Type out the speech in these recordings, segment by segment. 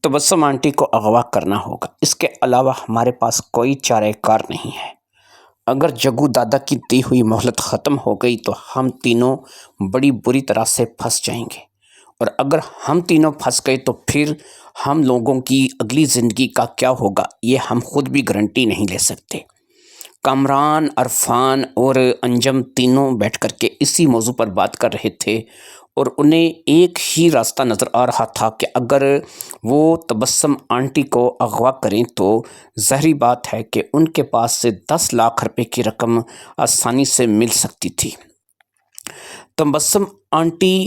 تبسم aunty کو اغوا کرنا ہوگا، اس کے علاوہ ہمارے پاس کوئی چارہ کار نہیں ہے۔ اگر جگو دادا کی دی ہوئی مہلت ختم ہو گئی تو ہم تینوں بڑی بری طرح سے پھنس جائیں گے، اور اگر ہم تینوں پھنس گئے تو پھر ہم لوگوں کی اگلی زندگی کا کیا ہوگا یہ ہم خود بھی گارنٹی نہیں لے سکتے۔ کامران، عرفان اور انجم تینوں بیٹھ کر کے اسی موضوع پر بات کر رہے تھے، اور انہیں ایک ہی راستہ نظر آ رہا تھا کہ اگر وہ تبسم آنٹی کو اغوا کریں تو ظاہری بات ہے کہ ان کے پاس سے 10 لاکھ روپے کی رقم آسانی سے مل سکتی تھی۔ تبسم آنٹی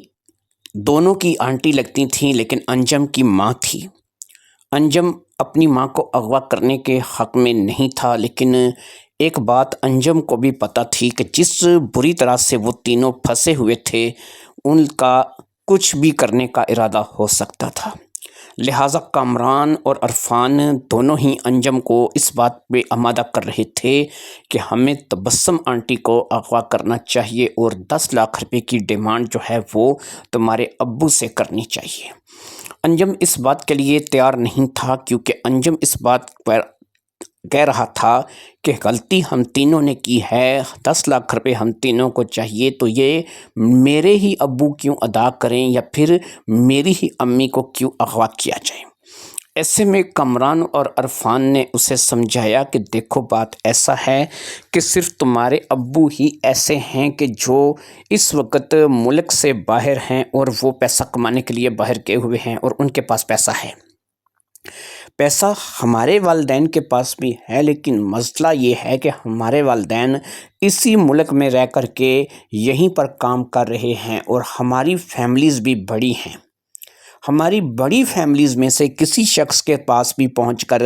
دونوں کی آنٹی لگتی تھیں، لیکن انجم کی ماں تھی۔ انجم اپنی ماں کو اغوا کرنے کے حق میں نہیں تھا، لیکن ایک بات انجم کو بھی پتہ تھی کہ جس بری طرح سے وہ تینوں پھنسے ہوئے تھے ان کا کچھ بھی کرنے کا ارادہ ہو سکتا تھا، لہٰذا کامران اور عرفان دونوں ہی انجم کو اس بات پہ آمادہ کر رہے تھے کہ ہمیں تبسم آنٹی کو اغوا کرنا چاہیے اور 10 لاکھ روپے کی ڈیمانڈ جو ہے وہ تمہارے ابو سے کرنی چاہیے۔ انجم اس بات کے لیے تیار نہیں تھا، کیونکہ انجم اس بات پر کہہ رہا تھا کہ غلطی ہم تینوں نے کی ہے، 10 لاکھ روپے ہم تینوں کو چاہیے تو یہ میرے ہی ابو کیوں ادا کریں یا پھر میری ہی امی کو کیوں اغوا کیا جائے۔ ایسے میں کامران اور عرفان نے اسے سمجھایا کہ دیکھو بات ایسا ہے کہ صرف تمہارے ابو ہی ایسے ہیں کہ جو اس وقت ملک سے باہر ہیں اور وہ پیسہ کمانے کے لیے باہر گئے ہوئے ہیں اور ان کے پاس پیسہ ہے۔ پیسہ ہمارے والدین کے پاس بھی ہے، لیکن مسئلہ یہ ہے کہ ہمارے والدین اسی ملک میں رہ کر کے یہیں پر کام کر رہے ہیں اور ہماری فیملیز بھی بڑی ہیں۔ ہماری بڑی فیملیز میں سے کسی شخص کے پاس بھی پہنچ کر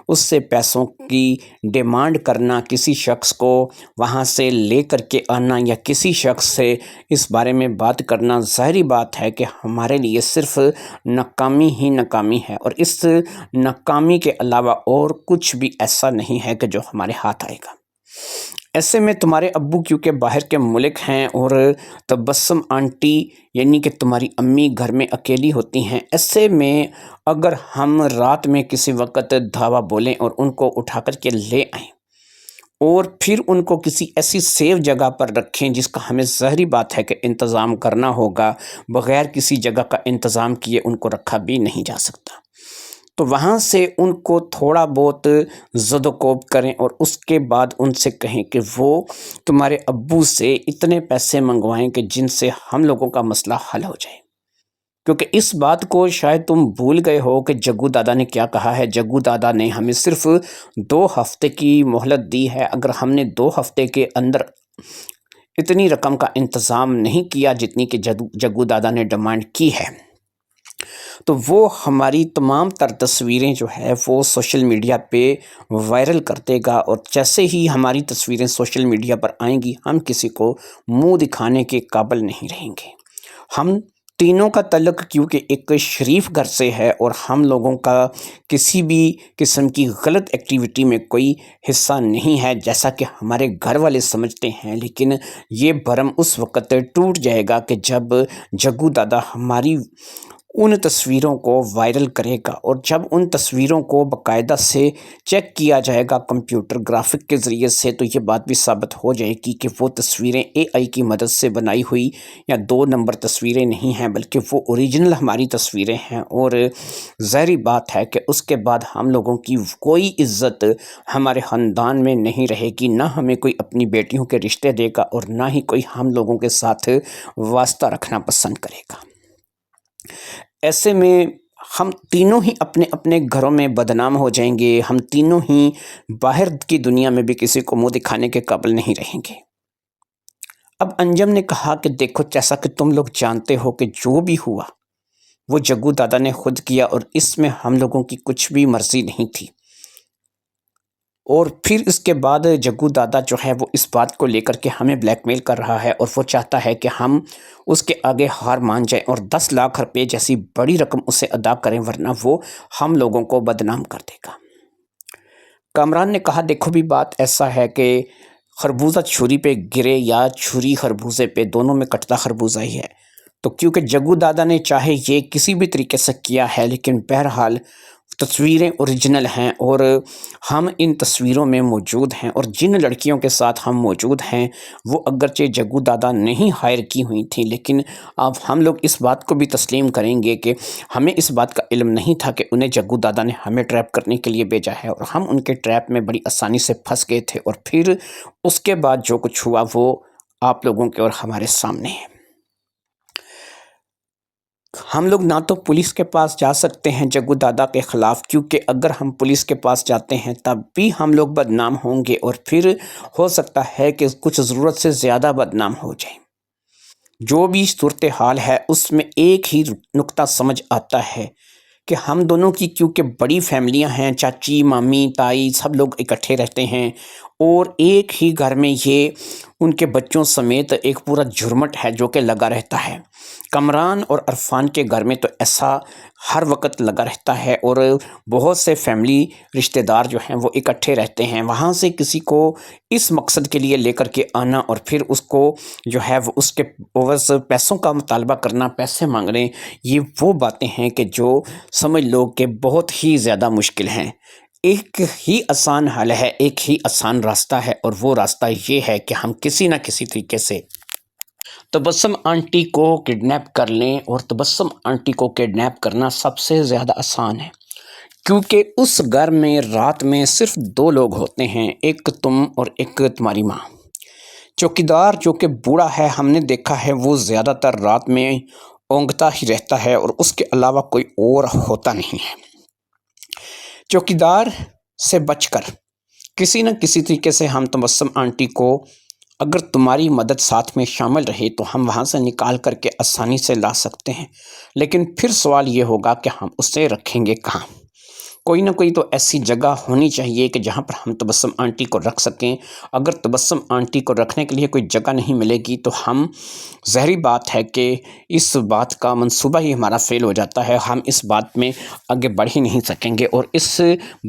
اس سے پیسوں کی ڈیمانڈ کرنا، کسی شخص کو وہاں سے لے کر کے آنا یا کسی شخص سے اس بارے میں بات کرنا، ظاہری بات ہے کہ ہمارے لیے صرف ناکامی ہی ناکامی ہے، اور اس ناکامی کے علاوہ اور کچھ بھی ایسا نہیں ہے کہ جو ہمارے ہاتھ آئے گا۔ ایسے میں تمہارے ابو کیونکہ باہر کے ملک ہیں اور تبسم آنٹی یعنی کہ تمہاری امی گھر میں اکیلی ہوتی ہیں، ایسے میں اگر ہم رات میں کسی وقت دھاوا بولیں اور ان کو اٹھا کر کے لے آئیں اور پھر ان کو کسی ایسی سیف جگہ پر رکھیں جس کا ہمیں ظاہری بات ہے کہ انتظام کرنا ہوگا، بغیر کسی جگہ کا انتظام کیے ان کو رکھا بھی نہیں جا سکتا، تو وہاں سے ان کو تھوڑا بہت زد و کوب کریں اور اس کے بعد ان سے کہیں کہ وہ تمہارے ابو سے اتنے پیسے منگوائیں کہ جن سے ہم لوگوں کا مسئلہ حل ہو جائے۔ کیونکہ اس بات کو شاید تم بھول گئے ہو کہ جگو دادا نے کیا کہا ہے۔ جگو دادا نے ہمیں صرف 2 ہفتے کی مہلت دی ہے، اگر ہم نے 2 ہفتے کے اندر اتنی رقم کا انتظام نہیں کیا جتنی کہ جگو دادا نے ڈیمانڈ کی ہے تو وہ ہماری تمام تر تصویریں جو ہے وہ سوشل میڈیا پہ وائرل کر دے گا، اور جیسے ہی ہماری تصویریں سوشل میڈیا پر آئیں گی ہم کسی کو منہ دکھانے کے قابل نہیں رہیں گے۔ ہم تینوں کا تعلق کیونکہ ایک شریف گھر سے ہے اور ہم لوگوں کا کسی بھی قسم کی غلط ایکٹیویٹی میں کوئی حصہ نہیں ہے جیسا کہ ہمارے گھر والے سمجھتے ہیں، لیکن یہ بھرم اس وقت ٹوٹ جائے گا کہ جب جگو دادا ہماری ان تصویروں کو وائرل کرے گا، اور جب ان تصویروں کو باقاعدہ سے چیک کیا جائے گا کمپیوٹر گرافک کے ذریعے سے، تو یہ بات بھی ثابت ہو جائے گی کہ وہ تصویریں اے آئی کی مدد سے بنائی ہوئی یا 2 نمبر تصویریں نہیں ہیں، بلکہ وہ اوریجنل ہماری تصویریں ہیں، اور ظاہری بات ہے کہ اس کے بعد ہم لوگوں کی کوئی عزت ہمارے خاندان میں نہیں رہے گی، نہ ہمیں کوئی اپنی بیٹیوں کے رشتے دے گا اور نہ ہی کوئی ہم لوگوں کے ساتھ واسطہ رکھنا پسند کرے گا۔ ایسے میں ہم تینوں ہی اپنے اپنے گھروں میں بدنام ہو جائیں گے، ہم تینوں ہی باہر کی دنیا میں بھی کسی کو منہ دکھانے کے قابل نہیں رہیں گے۔ اب انجم نے کہا کہ دیکھو جیسا کہ تم لوگ جانتے ہو کہ جو بھی ہوا وہ جگو دادا نے خود کیا، اور اس میں ہم لوگوں کی کچھ بھی مرضی نہیں تھی، اور پھر اس کے بعد جگو دادا جو ہے وہ اس بات کو لے کر کے ہمیں بلیک میل کر رہا ہے اور وہ چاہتا ہے کہ ہم اس کے آگے ہار مان جائیں اور 10 لاکھ روپے جیسی بڑی رقم اسے ادا کریں، ورنہ وہ ہم لوگوں کو بدنام کر دے گا۔ کامران نے کہا دیکھو بھی بات ایسا ہے کہ خربوزہ چھری پہ گرے یا چھری خربوزے پہ، دونوں میں کٹتا خربوزہ ہی ہے، تو کیونکہ جگو دادا نے چاہے یہ کسی بھی طریقے سے کیا ہے، لیکن بہرحال تصویریں اوریجنل ہیں اور ہم ان تصویروں میں موجود ہیں، اور جن لڑکیوں کے ساتھ ہم موجود ہیں وہ اگرچہ جگو دادا نہیں ہائر کی ہوئی تھیں، لیکن اب ہم لوگ اس بات کو بھی تسلیم کریں گے کہ ہمیں اس بات کا علم نہیں تھا کہ انہیں جگو دادا نے ہمیں ٹریپ کرنے کے لیے بھیجا ہے، اور ہم ان کے ٹریپ میں بڑی آسانی سے پھنس گئے تھے، اور پھر اس کے بعد جو کچھ ہوا وہ آپ لوگوں کے اور ہمارے سامنے ہے۔ ہم لوگ نہ تو پولیس کے پاس جا سکتے ہیں جگو دادا کے خلاف، کیونکہ اگر ہم پولیس کے پاس جاتے ہیں تب بھی ہم لوگ بدنام ہوں گے، اور پھر ہو سکتا ہے کہ کچھ ضرورت سے زیادہ بدنام ہو جائیں۔ جو بھی صورتحال ہے اس میں ایک ہی نقطہ سمجھ آتا ہے کہ ہم دونوں کی کیونکہ بڑی فیملیاں ہیں، چاچی، مامی، تائی، سب لوگ اکٹھے رہتے ہیں، اور ایک ہی گھر میں یہ ان کے بچوں سمیت ایک پورا جھرمٹ ہے جو کہ لگا رہتا ہے۔ کمران اور عرفان کے گھر میں تو ایسا ہر وقت لگا رہتا ہے، اور بہت سے فیملی رشتہ دار جو ہیں وہ اکٹھے رہتے ہیں۔ وہاں سے کسی کو اس مقصد کے لیے لے کر کے آنا اور پھر اس کو جو ہے وہ اس کے عوض پیسوں کا مطالبہ کرنا، پیسے مانگنے، یہ وہ باتیں ہیں کہ جو سمجھ لو کہ بہت ہی زیادہ مشکل ہیں۔ ایک ہی آسان حل ہے، ایک ہی آسان راستہ ہے، اور وہ راستہ یہ ہے کہ ہم کسی نہ کسی طریقے سے تبسم آنٹی کو کڈنیپ کر لیں، اور تبسم آنٹی کو کڈنیپ کرنا سب سے زیادہ آسان ہے، کیونکہ اس گھر میں رات میں صرف 2 لوگ ہوتے ہیں، ایک تم اور ایک تمہاری ماں۔ چوکیدار جو کہ بوڑھا ہے، ہم نے دیکھا ہے وہ زیادہ تر رات میں اونگتا ہی رہتا ہے، اور اس کے علاوہ کوئی اور ہوتا نہیں ہے۔ چوکیدار سے بچ کر کسی نہ کسی طریقے سے ہم تبسم آنٹی کو، اگر تمہاری مدد ساتھ میں شامل رہی تو ہم وہاں سے نکال کر کے آسانی سے لا سکتے ہیں، لیکن پھر سوال یہ ہوگا کہ ہم اسے رکھیں گے کہاں؟ کوئی نہ کوئی تو ایسی جگہ ہونی چاہیے کہ جہاں پر ہم تبسم آنٹی کو رکھ سکیں۔ اگر تبسم آنٹی کو رکھنے کے لیے کوئی جگہ نہیں ملے گی تو ہم، ظاہری بات ہے کہ اس بات کا منصوبہ ہی ہمارا فیل ہو جاتا ہے، ہم اس بات میں آگے بڑھ ہی نہیں سکیں گے، اور اس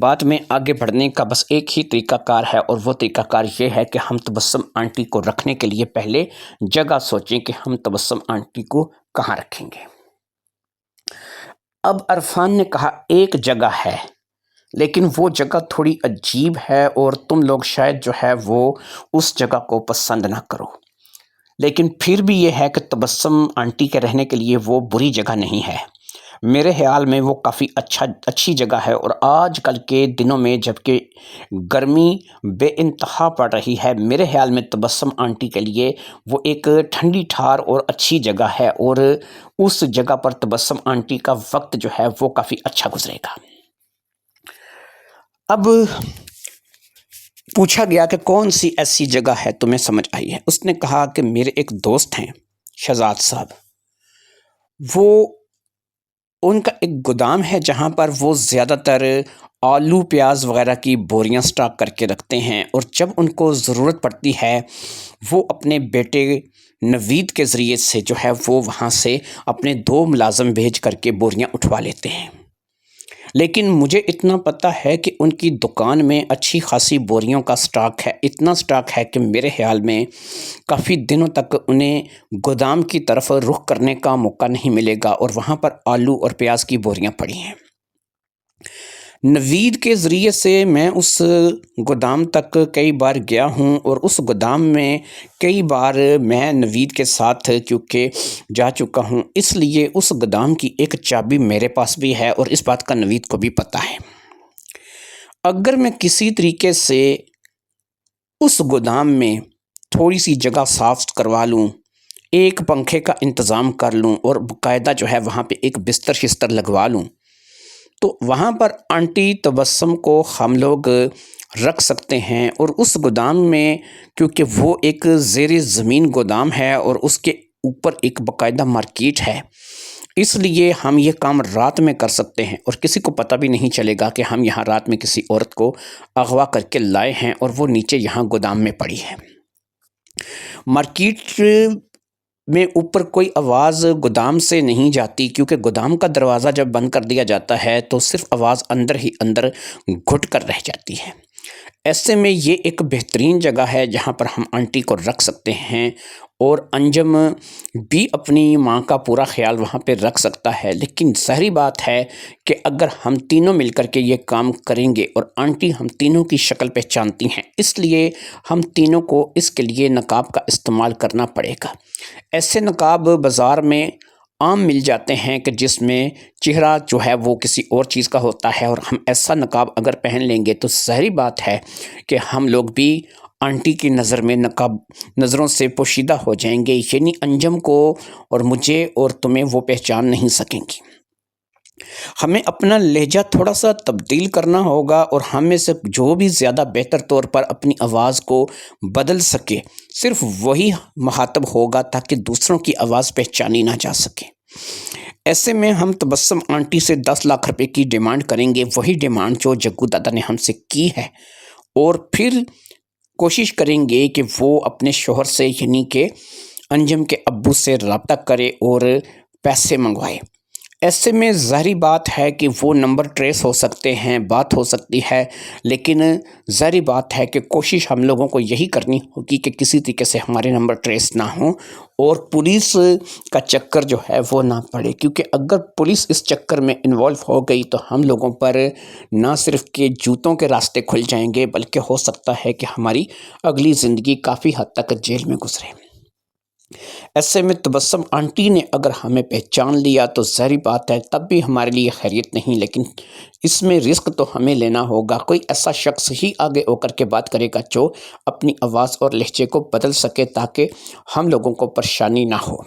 بات میں آگے بڑھنے کا بس ایک ہی طریقہ کار ہے، اور وہ طریقہ کار یہ ہے کہ ہم تبسم آنٹی کو رکھنے کے لیے پہلے جگہ سوچیں کہ ہم تبسم آنٹی کو کہاں رکھیں گے۔ اب عرفان نے کہا ایک جگہ ہے، لیکن وہ جگہ تھوڑی عجیب ہے، اور تم لوگ شاید جو ہے وہ اس جگہ کو پسند نہ کرو، لیکن پھر بھی یہ ہے کہ تبسم آنٹی کے رہنے کے لیے وہ بری جگہ نہیں ہے۔ میرے خیال میں وہ کافی اچھی جگہ ہے، اور آج کل کے دنوں میں جب کہ گرمی بے انتہا پڑ رہی ہے، میرے خیال میں تبسم آنٹی کے لیے وہ ایک ٹھنڈی ٹھار اور اچھی جگہ ہے، اور اس جگہ پر تبسم آنٹی کا وقت جو ہے وہ کافی اچھا گزرے گا۔ اب پوچھا گیا کہ کون سی ایسی جگہ ہے تمہیں سمجھ آئی ہے؟ اس نے کہا کہ میرے ایک دوست ہیں شہزاد صاحب، وہ ان کا ایک گودام ہے جہاں پر وہ زیادہ تر آلو پیاز وغیرہ کی بوریاں سٹاک کر کے رکھتے ہیں، اور جب ان کو ضرورت پڑتی ہے وہ اپنے بیٹے نوید کے ذریعے سے جو ہے وہ وہاں سے اپنے 2 ملازم بھیج کر کے بوریاں اٹھوا لیتے ہیں۔ لیکن مجھے اتنا پتہ ہے کہ ان کی دکان میں اچھی خاصی بوریوں کا سٹاک ہے، اتنا سٹاک ہے کہ میرے خیال میں کافی دنوں تک انہیں گودام کی طرف رخ کرنے کا موقع نہیں ملے گا، اور وہاں پر آلو اور پیاز کی بوریاں پڑی ہیں۔ نوید کے ذریعے سے میں اس گودام تک کئی بار گیا ہوں، اور اس گودام میں کئی بار میں نوید کے ساتھ کیونکہ جا چکا ہوں، اس لیے اس گودام کی ایک چابی میرے پاس بھی ہے، اور اس بات کا نوید کو بھی پتہ ہے۔ اگر میں کسی طریقے سے اس گودام میں تھوڑی سی جگہ صاف کروا لوں، ایک پنکھے کا انتظام کر لوں، اور باقاعدہ جو ہے وہاں پہ ایک بستر شستر لگوا لوں، تو وہاں پر آنٹی تبسم کو ہم لوگ رکھ سکتے ہیں۔ اور اس گودام میں کیونکہ وہ ایک زیر زمین گودام ہے، اور اس کے اوپر ایک باقاعدہ مارکیٹ ہے، اس لیے ہم یہ کام رات میں کر سکتے ہیں، اور کسی کو پتہ بھی نہیں چلے گا کہ ہم یہاں رات میں کسی عورت کو اغوا کر کے لائے ہیں، اور وہ نیچے یہاں گودام میں پڑی ہے۔ مارکیٹ میں اوپر کوئی آواز گودام سے نہیں جاتی، کیونکہ گودام کا دروازہ جب بند کر دیا جاتا ہے تو صرف آواز اندر ہی اندر گھٹ کر رہ جاتی ہے۔ ایسے میں یہ ایک بہترین جگہ ہے جہاں پر ہم آنٹی کو رکھ سکتے ہیں، اور انجم بھی اپنی ماں کا پورا خیال وہاں پہ رکھ سکتا ہے، لیکن ظاہری بات ہے کہ اگر ہم تینوں مل کر کے یہ کام کریں گے، اور آنٹی ہم تینوں کی شکل پہچانتی ہیں، اس لیے ہم تینوں کو اس کے لیے نقاب کا استعمال کرنا پڑے گا۔ ایسے نقاب بازار میں عام مل جاتے ہیں کہ جس میں چہرہ جو ہے وہ کسی اور چیز کا ہوتا ہے، اور ہم ایسا نقاب اگر پہن لیں گے تو ظاہری بات ہے کہ ہم لوگ بھی آنٹی کی نظر میں نظروں سے پوشیدہ ہو جائیں گے، یعنی انجم کو اور مجھے اور تمہیں وہ پہچان نہیں سکیں گی۔ ہمیں اپنا لہجہ تھوڑا سا تبدیل کرنا ہوگا، اور ہم میں سے جو بھی زیادہ بہتر طور پر اپنی آواز کو بدل سکے صرف وہی مخاطب ہوگا، تاکہ دوسروں کی آواز پہچانی نہ جا سکے۔ ایسے میں ہم تبسم آنٹی سے 10 لاکھ روپے کی ڈیمانڈ کریں گے، وہی ڈیمانڈ جو جگو دادا نے ہم سے کی ہے، اور پھر کوشش کریں گے کہ وہ اپنے شوہر سے یعنی کہ انجم کے ابو سے رابطہ کرے اور پیسے منگوائے۔ ایسے میں ظاہری بات ہے کہ وہ نمبر ٹریس ہو سکتے ہیں، بات ہو سکتی ہے، لیکن ظاہری بات ہے کہ کوشش ہم لوگوں کو یہی کرنی ہوگی کہ کسی طریقے سے ہمارے نمبر ٹریس نہ ہوں اور پولیس کا چکر جو ہے وہ نہ پڑے، کیونکہ اگر پولیس اس چکر میں انوالو ہو گئی تو ہم لوگوں پر نہ صرف کہ جوتوں کے راستے کھل جائیں گے، بلکہ ہو سکتا ہے کہ ہماری اگلی زندگی کافی حد تک جیل میں گزرے۔ ایسے میں تبسم آنٹی نے اگر ہمیں پہچان لیا تو ظاہری بات ہے تب بھی ہمارے لیے خیریت نہیں، لیکن اس میں رسک تو ہمیں لینا ہوگا۔ کوئی ایسا شخص ہی آگے ہو کر کے بات کرے گا جو اپنی آواز اور لہجے کو بدل سکے، تاکہ ہم لوگوں کو پریشانی نہ ہو۔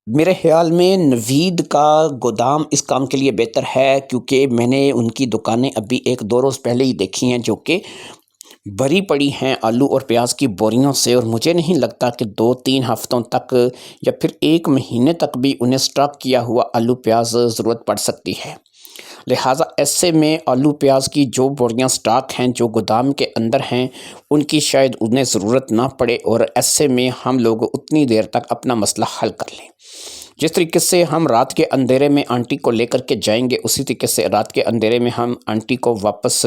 میرے خیال میں نوید کا گودام اس کام کے لیے بہتر ہے، کیونکہ میں نے ان کی دکانیں ابھی 1-2 روز پہلے ہی دیکھی ہیں جو کہ بھری پڑی ہیں آلو اور پیاز کی بوریوں سے، اور مجھے نہیں لگتا کہ 2-3 ہفتوں تک یا پھر 1 مہینے تک بھی انہیں سٹاک کیا ہوا آلو پیاز ضرورت پڑ سکتی ہے۔ لہٰذا ایسے میں آلو پیاز کی جو بوریاں سٹاک ہیں جو گودام کے اندر ہیں، ان کی شاید انہیں ضرورت نہ پڑے، اور ایسے میں ہم لوگ اتنی دیر تک اپنا مسئلہ حل کر لیں۔ جس طریقے سے ہم رات کے اندھیرے میں آنٹی کو لے کر کے جائیں گے، اسی طریقے سے رات کے اندھیرے میں ہم آنٹی کو واپس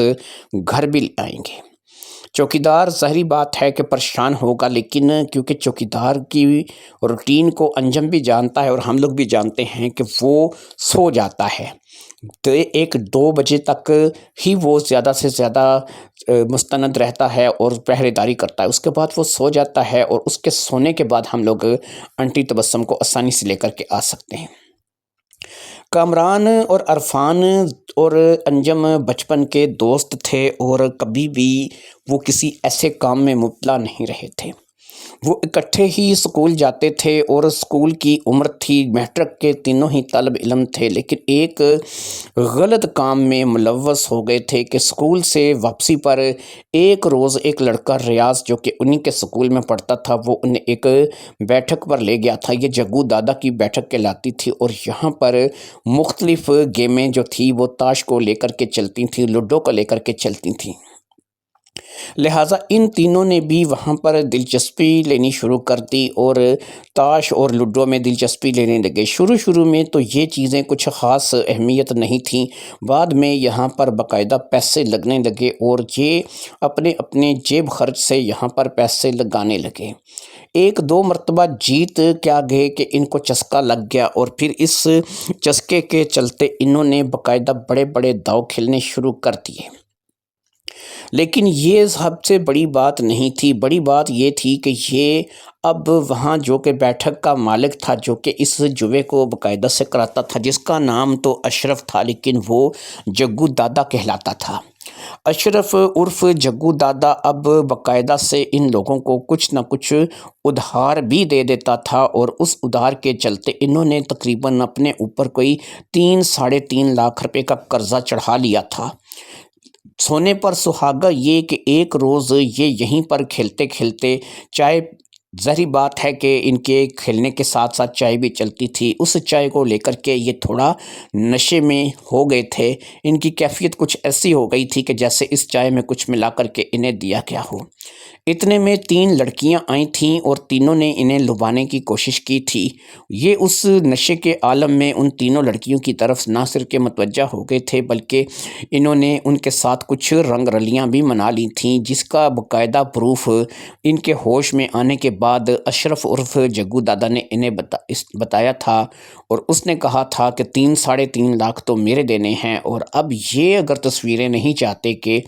گھر بھی آئیں گے۔ چوکیدار ظاہری بات ہے کہ پریشان ہوگا، لیکن کیونکہ چوکیدار کی روٹین کو انجم بھی جانتا ہے اور ہم لوگ بھی جانتے ہیں کہ وہ سو جاتا ہے، تو 1-2 بجے تک ہی وہ زیادہ سے زیادہ مستند رہتا ہے اور پہرے داری کرتا ہے، اس کے بعد وہ سو جاتا ہے، اور اس کے سونے کے بعد ہم لوگ آنٹی تبسم کو آسانی سے لے کر کے آ سکتے ہیں۔ کامران اور عرفان اور انجم بچپن کے دوست تھے، اور کبھی بھی وہ کسی ایسے کام میں مبتلا نہیں رہے تھے۔ وہ اکٹھے ہی اسکول جاتے تھے، اور اسکول کی عمر تھی، میٹرک کے تینوں ہی طالب علم تھے، لیکن ایک غلط کام میں ملوث ہو گئے تھے کہ اسکول سے واپسی پر ایک روز ایک لڑکا ریاض جو کہ انہی کے اسکول میں پڑھتا تھا، وہ انہیں ایک بیٹھک پر لے گیا تھا۔ یہ جگو دادا کی بیٹھک کہلاتی تھی، اور یہاں پر مختلف گیمیں جو تھی وہ تاش کو لے کر کے چلتی تھیں، لوڈو کو لے کر کے چلتی تھیں۔ لہٰذا ان تینوں نے بھی وہاں پر دلچسپی لینی شروع کر دی، اور تاش اور لوڈو میں دلچسپی لینے لگے۔ شروع میں تو یہ چیزیں کچھ خاص اہمیت نہیں تھیں، بعد میں یہاں پر باقاعدہ پیسے لگنے لگے، اور یہ اپنے اپنے جیب خرچ سے یہاں پر پیسے لگانے لگے۔ 1-2 مرتبہ جیت کیا گئے کہ ان کو چسکا لگ گیا، اور پھر اس چسکے کے چلتے انہوں نے باقاعدہ بڑے بڑے داؤ کھیلنے شروع کر دیے۔ لیکن یہ سب سے بڑی بات نہیں تھی، بڑی بات یہ تھی کہ یہ اب وہاں جو کہ بیٹھک کا مالک تھا، جو کہ اس جوے کو باقاعدہ سے کراتا تھا، جس کا نام تو اشرف تھا، لیکن وہ جگو دادا کہلاتا تھا۔ اشرف عرف جگو دادا اب باقاعدہ سے ان لوگوں کو کچھ نہ کچھ ادھار بھی دے دیتا تھا، اور اس ادھار کے چلتے انہوں نے تقریباً اپنے اوپر کوئی 3-3.5 لاکھ روپے کا قرضہ چڑھا لیا تھا۔ سونے پر سہاگا یہ کہ ایک روز یہ یہیں پر کھیلتے کھیلتے چائے، ظاہری بات ہے کہ ان کے کھیلنے کے ساتھ ساتھ چائے بھی چلتی تھی، اس چائے کو لے کر کے یہ تھوڑا نشے میں ہو گئے تھے۔ ان کی کیفیت کچھ ایسی ہو گئی تھی کہ جیسے اس چائے میں کچھ ملا کر کے انہیں دیا گیا ہو۔ اتنے میں 3 لڑکیاں آئی تھیں اور تینوں نے انہیں لبھانے کی کوشش کی تھی۔ یہ اس نشے کے عالم میں ان تینوں لڑکیوں کی طرف نہ صرف کہ متوجہ ہو گئے تھے بلکہ انہوں نے ان کے ساتھ کچھ رنگ رلیاں بھی منا لی تھیں، جس کا باقاعدہ پروف ان کے ہوش میں آنے کے بعد اشرف عرف جگو دادا نے انہیں بتایا تھا، اور اس نے کہا تھا کہ 3.5 لاکھ تو میرے دینے ہیں، اور اب یہ اگر تصویریں نہیں چاہتے کہ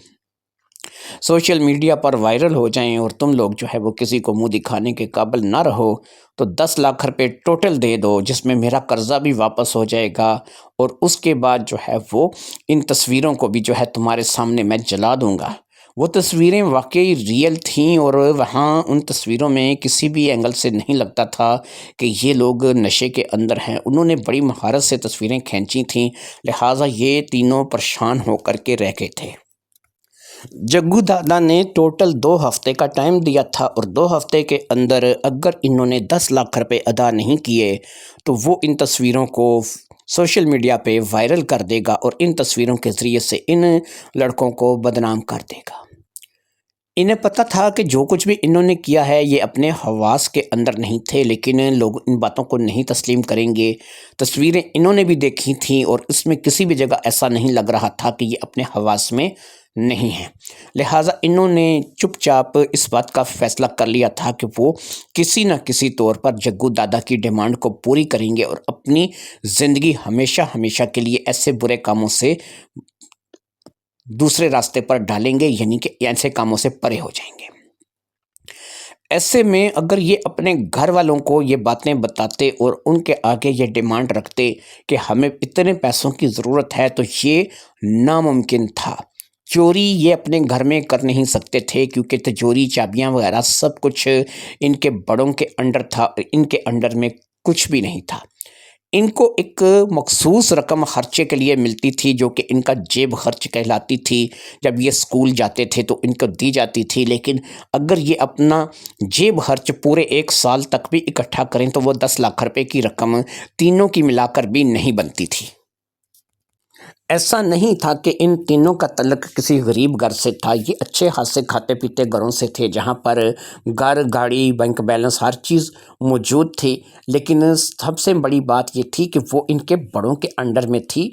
سوشل میڈیا پر وائرل ہو جائیں اور تم لوگ جو ہے وہ کسی کو منہ دکھانے کے قابل نہ رہو، تو 10 لاکھ روپے ٹوٹل دے دو، جس میں میرا قرضہ بھی واپس ہو جائے گا، اور اس کے بعد جو ہے وہ ان تصویروں کو بھی جو ہے تمہارے سامنے میں جلا دوں گا۔ وہ تصویریں واقعی ریئل تھیں، اور وہاں ان تصویروں میں کسی بھی اینگل سے نہیں لگتا تھا کہ یہ لوگ نشے کے اندر ہیں۔ انہوں نے بڑی مہارت سے تصویریں کھینچی تھیں، لہٰذا یہ تینوں پریشان ہو کر کے رہ گئے تھے۔ جگو دادا نے ٹوٹل 2 ہفتے کا ٹائم دیا تھا، اور 2 ہفتے کے اندر اگر انہوں نے 10 لاکھ روپے ادا نہیں کیے تو وہ ان تصویروں کو سوشل میڈیا پہ وائرل کر دے گا اور ان تصویروں کے ذریعے سے ان لڑکوں کو بدنام کر دے گا۔ انہیں پتہ تھا کہ جو کچھ بھی انہوں نے کیا ہے یہ اپنے حواس کے اندر نہیں تھے، لیکن لوگ ان باتوں کو نہیں تسلیم کریں گے۔ تصویریں انہوں نے بھی دیکھی تھیں اور اس میں کسی بھی جگہ ایسا نہیں لگ رہا تھا کہ یہ اپنے حواس میں نہیں ہیں، لہٰذا انہوں نے چپ چاپ اس بات کا فیصلہ کر لیا تھا کہ وہ کسی نہ کسی طور پر جگو دادا کی ڈیمانڈ کو پوری کریں گے اور اپنی زندگی ہمیشہ ہمیشہ کے لیے ایسے برے کاموں سے دوسرے راستے پر ڈالیں گے، یعنی کہ ایسے کاموں سے پرے ہو جائیں گے۔ ایسے میں اگر یہ اپنے گھر والوں کو یہ باتیں بتاتے اور ان کے آگے یہ ڈیمانڈ رکھتے کہ ہمیں اتنے پیسوں کی ضرورت ہے، تو یہ ناممکن تھا۔ چوری یہ اپنے گھر میں کر نہیں سکتے تھے، کیونکہ تجوری، چابیاں وغیرہ سب کچھ ان کے بڑوں کے انڈر تھا، اور ان کے انڈر میں کچھ بھی نہیں تھا۔ ان کو ایک مخصوص رقم خرچے کے لیے ملتی تھی جو کہ ان کا جیب خرچ کہلاتی تھی۔ جب یہ اسکول جاتے تھے تو ان کو دی جاتی تھی، لیکن اگر یہ اپنا جیب خرچ پورے 1 سال تک بھی اکٹھا کریں تو وہ 10 لاکھ روپے کی رقم تینوں کی ملا کر بھی نہیں بنتی تھی۔ ایسا نہیں تھا کہ ان تینوں کا تعلق کسی غریب گھر سے تھا، یہ اچھے خاصے کھاتے پیتے گھروں سے تھے، جہاں پر گھر، گاڑی، بینک بیلنس ہر چیز موجود تھی، لیکن سب سے بڑی بات یہ تھی کہ وہ ان کے بڑوں کے انڈر میں تھی۔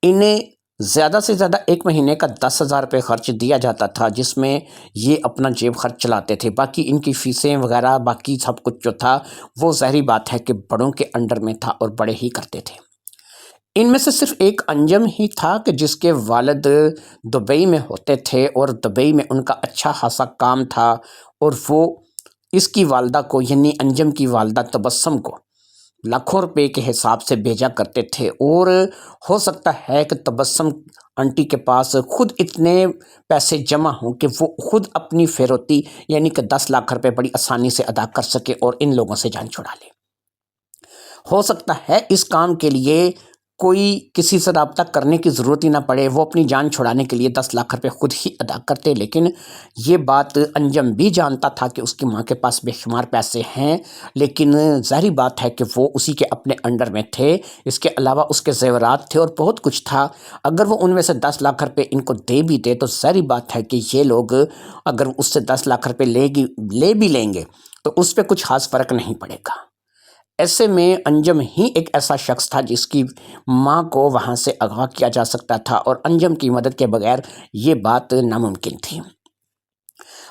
انہیں زیادہ سے زیادہ 1 مہینے کا 10,000 روپے خرچ دیا جاتا تھا، جس میں یہ اپنا جیب خرچ چلاتے تھے، باقی ان کی فیسیں وغیرہ باقی سب کچھ جو تھا وہ ظاہری بات ہے کہ بڑوں کے انڈر میں تھا اور بڑے ہی کرتے تھے۔ ان میں سے صرف ایک انجم ہی تھا کہ جس کے والد دبئی میں ہوتے تھے، اور دبئی میں ان کا اچھا خاصا کام تھا، اور وہ اس کی والدہ کو یعنی انجم کی والدہ تبسم کو لاکھوں روپے کے حساب سے بھیجا کرتے تھے، اور ہو سکتا ہے کہ تبسم آنٹی کے پاس خود اتنے پیسے جمع ہوں کہ وہ خود اپنی فروتی یعنی کہ 10 لاکھ روپے بڑی آسانی سے ادا کر سکے اور ان لوگوں سے جان چھڑا لے۔ ہو سکتا ہے اس کام کے لیے کوئی کسی سے رابطہ کرنے کی ضرورت ہی نہ پڑے، وہ اپنی جان چھڑانے کے لیے 10 لاکھ روپے خود ہی ادا کرتے، لیکن یہ بات انجم بھی جانتا تھا کہ اس کی ماں کے پاس بے شمار پیسے ہیں، لیکن ظاہری بات ہے کہ وہ اسی کے اپنے انڈر میں تھے۔ اس کے علاوہ اس کے زیورات تھے اور بہت کچھ تھا۔ اگر وہ ان میں سے 10 لاکھ روپے ان کو دے بھی دے تو ظاہری بات ہے کہ یہ لوگ اگر اس سے 10 لاکھ روپے لے بھی لیں گے تو اس پہ کچھ خاص فرق نہیں پڑے گا۔ ایسے میں انجم ہی ایک ایسا شخص تھا جس کی ماں کو وہاں سے اغوا کیا جا سکتا تھا، اور انجم کی مدد کے بغیر یہ بات ناممکن تھی۔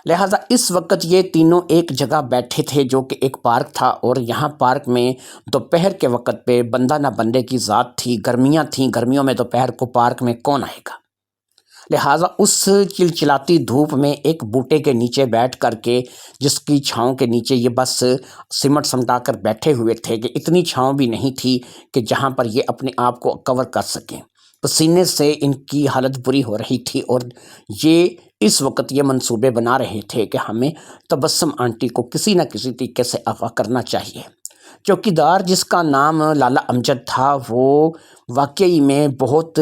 لہٰذا اس وقت یہ تینوں ایک جگہ بیٹھے تھے جو کہ ایک پارک تھا، اور یہاں پارک میں دوپہر کے وقت پہ بندہ نہ بندے کی ذات تھی، گرمیاں تھیں، گرمیوں میں دوپہر کو پارک میں کون آئے گا، لہٰذا اس چلچلاتی دھوپ میں ایک بوٹے کے نیچے بیٹھ کر کے، جس کی چھاؤں کے نیچے یہ بس سمٹ سمٹا کر بیٹھے ہوئے تھے کہ اتنی چھاؤں بھی نہیں تھی کہ جہاں پر یہ اپنے آپ کو کور کر سکیں۔ پسینے سے ان کی حالت بری ہو رہی تھی، اور یہ اس وقت یہ منصوبے بنا رہے تھے کہ ہمیں تبسم آنٹی کو کسی نہ کسی طریقے سے اغوا کرنا چاہیے۔ چوکیدار جس کا نام لالا امجد تھا، وہ واقعی میں بہت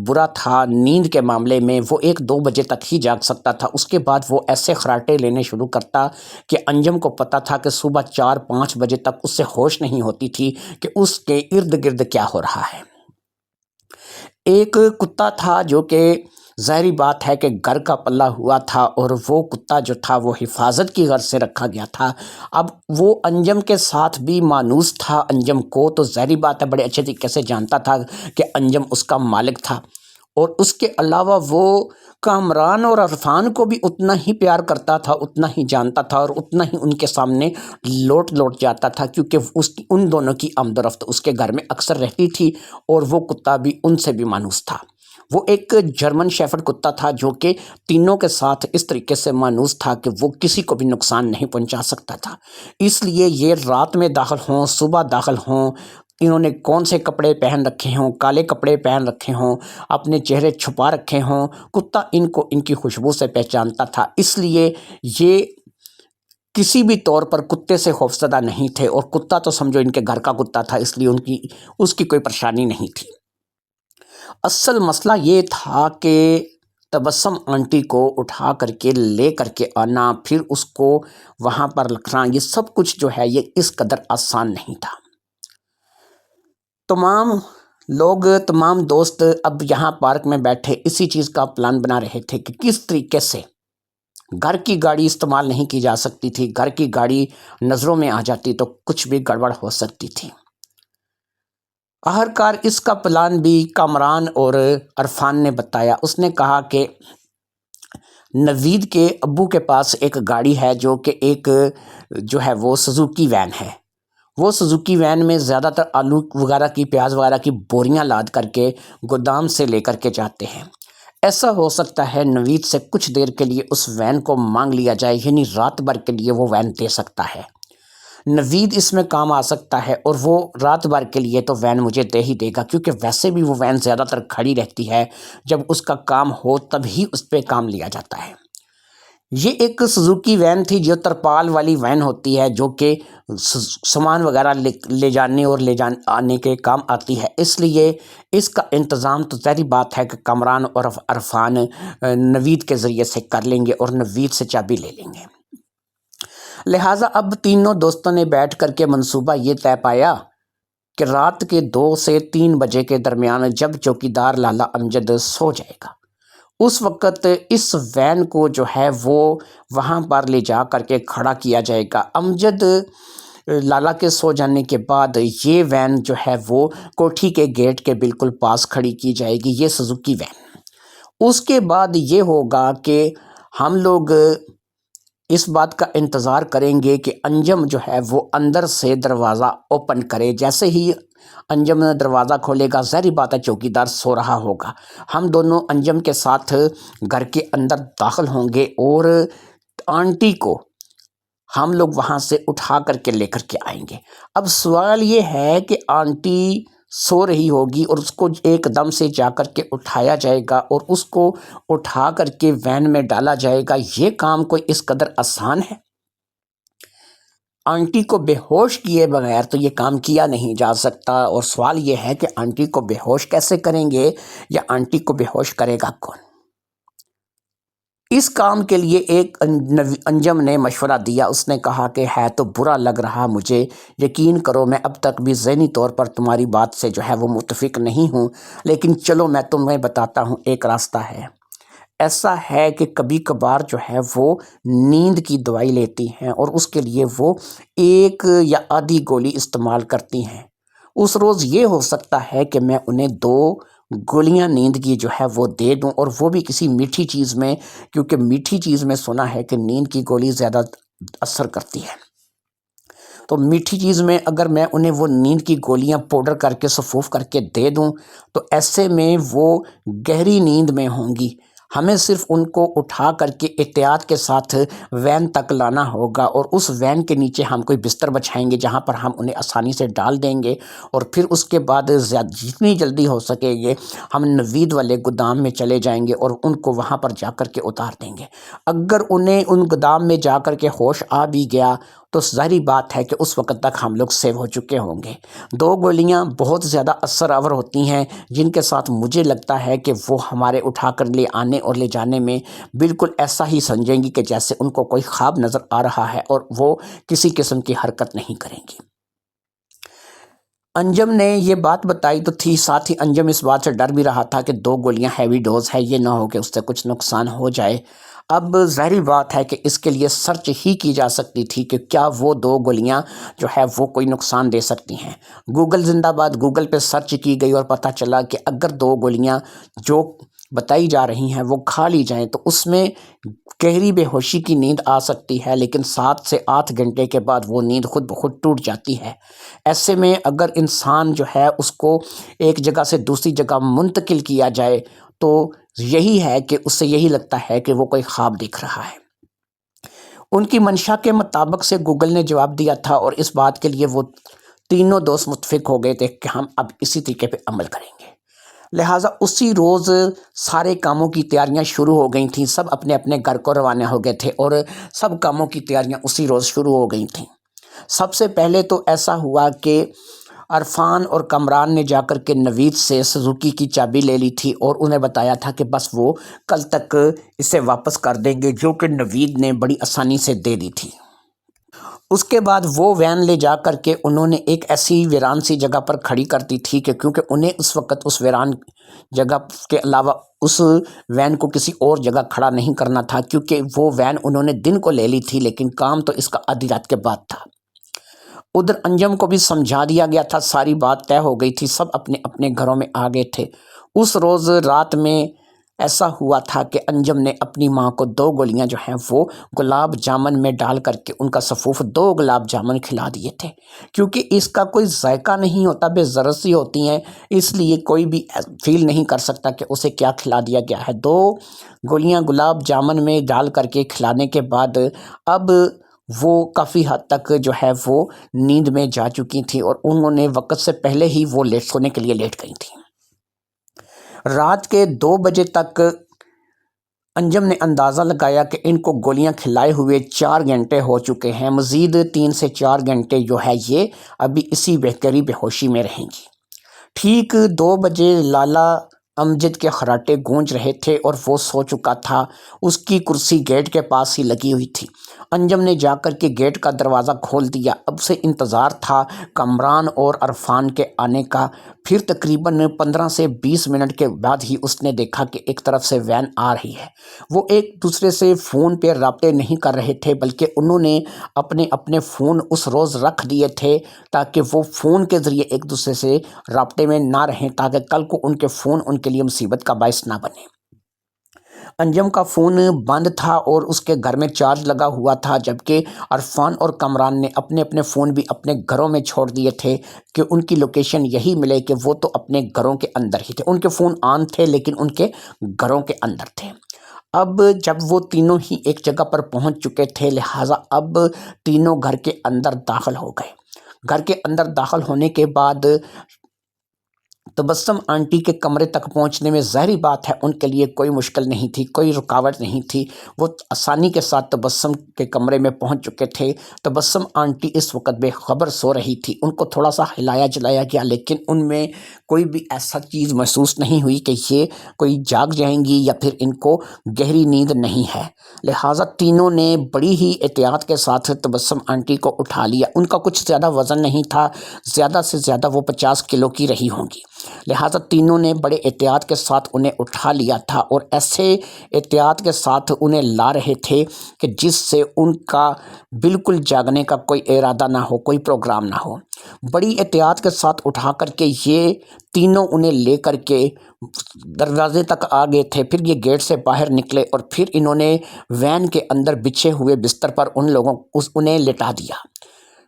برا تھا نیند کے معاملے میں۔ وہ 1-2 بجے تک ہی جاگ سکتا تھا، اس کے بعد وہ ایسے خراٹے لینے شروع کرتا کہ انجم کو پتہ تھا کہ صبح 4-5 بجے تک اس سے ہوش نہیں ہوتی تھی کہ اس کے ارد گرد کیا ہو رہا ہے۔ ایک کتا تھا جو کہ ظاہری بات ہے کہ گھر کا پلہ ہوا تھا اور وہ کتا جو تھا وہ حفاظت کی غرض سے رکھا گیا تھا۔ اب وہ انجم کے ساتھ بھی مانوس تھا، انجم کو تو ظاہری بات ہے بڑے اچھے طریقے سے جانتا تھا کہ انجم اس کا مالک تھا، اور اس کے علاوہ وہ کامران اور عرفان کو بھی اتنا ہی پیار کرتا تھا، اتنا ہی جانتا تھا اور اتنا ہی ان کے سامنے لوٹ جاتا تھا، کیونکہ ان دونوں کی آمد و رفت اس کے گھر میں اکثر رہتی تھی، اور وہ کتا بھی ان سے بھی مانوس تھا۔ وہ ایک جرمن شیفرڈ کتا تھا جو کہ تینوں کے ساتھ اس طریقے سے مانوس تھا کہ وہ کسی کو بھی نقصان نہیں پہنچا سکتا تھا۔ اس لیے یہ رات میں داخل ہوں، صبح داخل ہوں، انہوں نے کون سے کپڑے پہن رکھے ہوں، کالے کپڑے پہن رکھے ہوں، اپنے چہرے چھپا رکھے ہوں، کتا ان کو ان کی خوشبو سے پہچانتا تھا۔ اس لیے یہ کسی بھی طور پر کتے سے خوفزدہ نہیں تھے، اور کتا تو سمجھو ان کے گھر کا کتا تھا، اس لیے اس کی کوئی پریشانی نہیں تھی۔ اصل مسئلہ یہ تھا کہ تبسم آنٹی کو اٹھا کر کے لے کر کے آنا، پھر اس کو وہاں پر رکھنا، یہ سب کچھ جو ہے یہ اس قدر آسان نہیں تھا۔ تمام دوست اب یہاں پارک میں بیٹھے اسی چیز کا پلان بنا رہے تھے کہ کس طریقے سے گھر کی گاڑی استعمال نہیں کی جا سکتی تھی، گھر کی گاڑی نظروں میں آ جاتی تو کچھ بھی گڑبڑ ہو سکتی تھی۔ آخرکار اس کا پلان بھی کامران اور عرفان نے بتایا۔ اس نے کہا کہ نوید کے ابو کے پاس ایک گاڑی ہے جو کہ ایک جو ہے وہ سزوکی وین ہے، وہ سزوکی وین میں زیادہ تر آلو وغیرہ کی، پیاز وغیرہ کی بوریاں لاد کر کے گودام سے لے کر کے جاتے ہیں۔ ایسا ہو سکتا ہے نوید سے کچھ دیر کے لیے اس وین کو مانگ لیا جائے، یعنی رات بھر کے لیے وہ وین دے سکتا ہے، نوید اس میں کام آ سکتا ہے، اور وہ رات بھر کے لیے تو وین مجھے دے ہی دے گا، کیونکہ ویسے بھی وہ وین زیادہ تر کھڑی رہتی ہے، جب اس کا کام ہو تب ہی اس پہ کام لیا جاتا ہے۔ یہ ایک سزوکی وین تھی جو ترپال والی وین ہوتی ہے، جو کہ سامان وغیرہ لے جانے اور آنے کے کام آتی ہے، اس لیے اس کا انتظام تو ظاہری بات ہے کہ کامران اور عرفان نوید کے ذریعے سے کر لیں گے اور نوید سے چابی لے لیں گے۔ لہٰذا اب تینوں دوستوں نے بیٹھ کر کے منصوبہ یہ طے پایا کہ رات کے 2 سے 3 بجے کے درمیان جب چوکیدار لالا امجد سو جائے گا، اس وقت اس وین کو جو ہے وہ وہاں پر لے جا کر کے کھڑا کیا جائے گا۔ امجد لالا کے سو جانے کے بعد یہ وین جو ہے وہ کوٹھی کے گیٹ کے بالکل پاس کھڑی کی جائے گی، یہ سزوکی وین۔ اس کے بعد یہ ہوگا کہ ہم لوگ اس بات کا انتظار کریں گے کہ انجم جو ہے وہ اندر سے دروازہ اوپن کرے۔ جیسے ہی انجم دروازہ کھولے گا، ظاہری بات ہے چوکیدار سو رہا ہوگا، ہم دونوں انجم کے ساتھ گھر کے اندر داخل ہوں گے، اور آنٹی کو ہم لوگ وہاں سے اٹھا کر کے لے کر کے آئیں گے۔ اب سوال یہ ہے کہ آنٹی سو رہی ہوگی اور اس کو ایک دم سے جا کر کے اٹھایا جائے گا اور اس کو اٹھا کر کے وین میں ڈالا جائے گا، یہ کام کوئی اس قدر آسان ہے؟ آنٹی کو بے ہوش کیے بغیر تو یہ کام کیا نہیں جا سکتا، اور سوال یہ ہے کہ آنٹی کو بے ہوش کیسے کریں گے، یا آنٹی کو بے ہوش کرے گا کون؟ اس کام کے لیے ایک انجم نے مشورہ دیا۔ اس نے کہا کہ ہے تو برا لگ رہا مجھے، یقین کرو میں اب تک بھی ذہنی طور پر تمہاری بات سے جو ہے وہ متفق نہیں ہوں، لیکن چلو میں تمہیں بتاتا ہوں ایک راستہ ہے۔ ایسا ہے کہ کبھی کبھار جو ہے وہ نیند کی دوائی لیتی ہیں، اور اس کے لیے وہ 1 یا آدھی گولی استعمال کرتی ہیں۔ اس روز یہ ہو سکتا ہے کہ میں انہیں 2 گولیاں نیند کی جو ہے وہ دے دوں، اور وہ بھی کسی میٹھی چیز میں، کیونکہ میٹھی چیز میں سنا ہے کہ نیند کی گولی زیادہ اثر کرتی ہے۔ تو میٹھی چیز میں اگر میں انہیں وہ نیند کی گولیاں پاؤڈر کر کے سفوف کر کے دے دوں تو ایسے میں وہ گہری نیند میں ہوں گی۔ ہمیں صرف ان کو اٹھا کر کے احتیاط کے ساتھ وین تک لانا ہوگا، اور اس وین کے نیچے ہم کوئی بستر بچھائیں گے جہاں پر ہم انہیں آسانی سے ڈال دیں گے، اور پھر اس کے بعد جتنی جلدی ہو سکے گے ہم نوید والے گودام میں چلے جائیں گے اور ان کو وہاں پر جا کر کے اتار دیں گے۔ اگر انہیں ان گودام میں جا کر کے ہوش آ بھی گیا تو ظاہری بات ہے کہ اس وقت تک ہم لوگ سیو ہو چکے ہوں گے۔ 2 گولیاں بہت زیادہ اثر آور ہوتی ہیں، جن کے ساتھ مجھے لگتا ہے کہ وہ ہمارے اٹھا کر لے آنے اور لے جانے میں بالکل ایسا ہی سمجھیں گی کہ جیسے ان کو کوئی خواب نظر آ رہا ہے، اور وہ کسی قسم کی حرکت نہیں کریں گی۔ انجم نے یہ بات بتائی تو تھی، ساتھ ہی انجم اس بات سے ڈر بھی رہا تھا کہ 2 گولیاں ہیوی ڈوز ہے، یہ نہ ہو کہ اس سے کچھ نقصان ہو جائے۔ اب ظاہری بات ہے کہ اس کے لیے سرچ ہی کی جا سکتی تھی کہ کیا وہ 2 گولیاں جو ہے وہ کوئی نقصان دے سکتی ہیں۔ گوگل زندہ باد، گوگل پہ سرچ کی گئی اور پتہ چلا کہ اگر 2 گولیاں جو بتائی جا رہی ہیں وہ کھا لی جائیں تو اس میں گہری بے ہوشی کی نیند آ سکتی ہے، لیکن 7 سے 8 گھنٹے کے بعد وہ نیند خود بخود ٹوٹ جاتی ہے۔ ایسے میں اگر انسان جو ہے اس کو ایک جگہ سے دوسری جگہ منتقل کیا جائے تو یہی ہے کہ اس سے یہی لگتا ہے کہ وہ کوئی خواب دیکھ رہا ہے۔ ان کی منشا کے مطابق سے گوگل نے جواب دیا تھا اور اس بات کے لیے وہ تینوں دوست متفق ہو گئے تھے کہ ہم اب اسی طریقے پہ عمل کریں گے۔ لہٰذا اسی روز سارے کاموں کی تیاریاں شروع ہو گئی تھیں، سب اپنے اپنے گھر کو روانہ ہو گئے تھے اور سب کاموں کی تیاریاں اسی روز شروع ہو گئی تھیں۔ سب سے پہلے تو ایسا ہوا کہ عرفان اور کمران نے جا کر کے نوید سے سزوکی کی چابی لے لی تھی اور انہیں بتایا تھا کہ بس وہ کل تک اسے واپس کر دیں گے، جو کہ نوید نے بڑی آسانی سے دے دی تھی۔ اس کے بعد وہ وین لے جا کر کے انہوں نے ایک ایسی ویران سی جگہ پر کھڑی کر دی تھی کہ کیونکہ انہیں اس وقت اس ویران جگہ کے علاوہ اس وین کو کسی اور جگہ کھڑا نہیں کرنا تھا، کیونکہ وہ وین انہوں نے دن کو لے لی تھی لیکن کام تو اس کا آدھی رات کے بعد تھا۔ ادھر انجم کو بھی سمجھا دیا گیا تھا، ساری بات طے ہو گئی تھی، سب اپنے اپنے گھروں میں آ گئے تھے۔ اس روز رات میں ایسا ہوا تھا کہ انجم نے اپنی ماں کو 2 گولیاں جو ہیں وہ گلاب جامن میں ڈال کر کے ان کا سفوف 2 گلاب جامن کھلا دیے تھے، کیونکہ اس کا کوئی ذائقہ نہیں ہوتا، بے ذرت سی ہوتی ہیں، اس لیے کوئی بھی فیل نہیں کر سکتا کہ اسے کیا کھلا دیا گیا ہے۔ 2 گولیاں گلاب جامن میں ڈال کر کے کھلانے کے بعد اب وہ کافی حد تک جو ہے وہ نیند میں جا چکی تھیں اور انہوں نے وقت سے پہلے ہی وہ سونے کے لیے لیٹ گئی تھیں۔ رات کے 2 بجے تک انجم نے اندازہ لگایا کہ ان کو گولیاں کھلائے ہوئے 4 گھنٹے ہو چکے ہیں، مزید 3 سے 4 گھنٹے جو ہے یہ ابھی اسی بہتری بے ہوشی میں رہیں گی۔ ٹھیک 2 بجے لالا امجد کے خراٹے گونج رہے تھے اور وہ سو چکا تھا، اس کی کرسی گیٹ کے پاس ہی لگی ہوئی تھی۔ انجم نے جا کر کے گیٹ کا دروازہ کھول دیا، اب سے انتظار تھا کمران اور عرفان کے آنے کا۔ پھر تقریباً 15 سے 20 منٹ کے بعد ہی اس نے دیکھا کہ ایک طرف سے وین آ رہی ہے۔ وہ ایک دوسرے سے فون پہ رابطے نہیں کر رہے تھے، بلکہ انہوں نے اپنے اپنے فون اس روز رکھ دیے تھے تاکہ وہ فون کے ذریعے ایک دوسرے سے رابطے میں نہ رہیں، تاکہ کل کو ان کے فون ان کے لیے مصیبت کا باعث نہ بنے۔ انجم کا فون بند تھا اور اس کے گھر میں چارج لگا ہوا تھا، جبکہ عرفان اور کمران نے اپنے اپنے فون بھی اپنے گھروں میں چھوڑ دیے تھے کہ ان کی لوکیشن یہی ملے کہ وہ تو اپنے گھروں کے اندر ہی تھے۔ ان کے فون آن تھے لیکن ان کے گھروں کے اندر تھے۔ اب جب وہ تینوں ہی ایک جگہ پر پہنچ چکے تھے، لہٰذا اب تینوں گھر کے اندر داخل ہو گئے۔ گھر کے اندر داخل ہونے کے بعد تبسم آنٹی کے کمرے تک پہنچنے میں ظاہری بات ہے ان کے لیے کوئی مشکل نہیں تھی، کوئی رکاوٹ نہیں تھی، وہ آسانی کے ساتھ تبسم کے کمرے میں پہنچ چکے تھے۔ تبسم آنٹی اس وقت بے خبر سو رہی تھی، ان کو تھوڑا سا ہلایا جلایا گیا لیکن ان میں کوئی بھی ایسا چیز محسوس نہیں ہوئی کہ یہ کوئی جاگ جائیں گی یا پھر ان کو گہری نیند نہیں ہے۔ لہٰذا تینوں نے بڑی ہی احتیاط کے ساتھ تبسم آنٹی کو اٹھا لیا۔ ان کا کچھ زیادہ وزن نہیں تھا، زیادہ سے زیادہ وہ 50 کلو کی رہی ہوں گی، لہٰذا تینوں نے بڑے احتیاط کے ساتھ انہیں اٹھا لیا تھا اور ایسے احتیاط کے ساتھ انہیں لا رہے تھے کہ جس سے ان کا بالکل جاگنے کا کوئی ارادہ نہ ہو، کوئی پروگرام نہ ہو۔ بڑی احتیاط کے ساتھ اٹھا کر کے یہ تینوں انہیں لے کر کے دروازے تک آ گئے تھے، پھر یہ گیٹ سے باہر نکلے اور پھر انہوں نے وین کے اندر بچھے ہوئے بستر پر انہیں لٹا دیا۔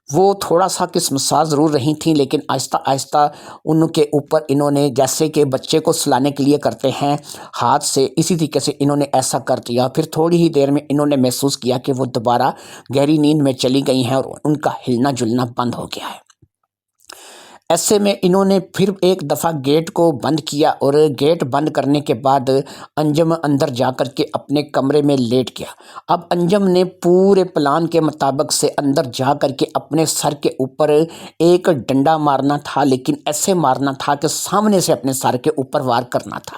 وہ تھوڑا سا قسمساز ضرور رہی تھیں لیکن آہستہ آہستہ ان کے اوپر انہوں نے جیسے کہ بچے کو سلانے کے لیے کرتے ہیں ہاتھ سے، اسی طریقے سے انہوں نے ایسا کر دیا۔ پھر تھوڑی ہی دیر میں انہوں نے محسوس کیا کہ وہ دوبارہ گہری نیند میں چلی گئی ہیں اور ان کا ہلنا جلنا بند ہو گیا ہے۔ ایسے میں انہوں نے پھر ایک دفعہ گیٹ کو بند کیا اور گیٹ بند کرنے کے بعد انجم اندر جا کر کے اپنے کمرے میں لیٹ گیا۔ اب انجم نے پورے پلان کے مطابق سے اندر جا کر کے اپنے سر کے اوپر ایک ڈنڈا مارنا تھا، لیکن ایسے مارنا تھا کہ سامنے سے اپنے سر کے اوپر وار کرنا تھا۔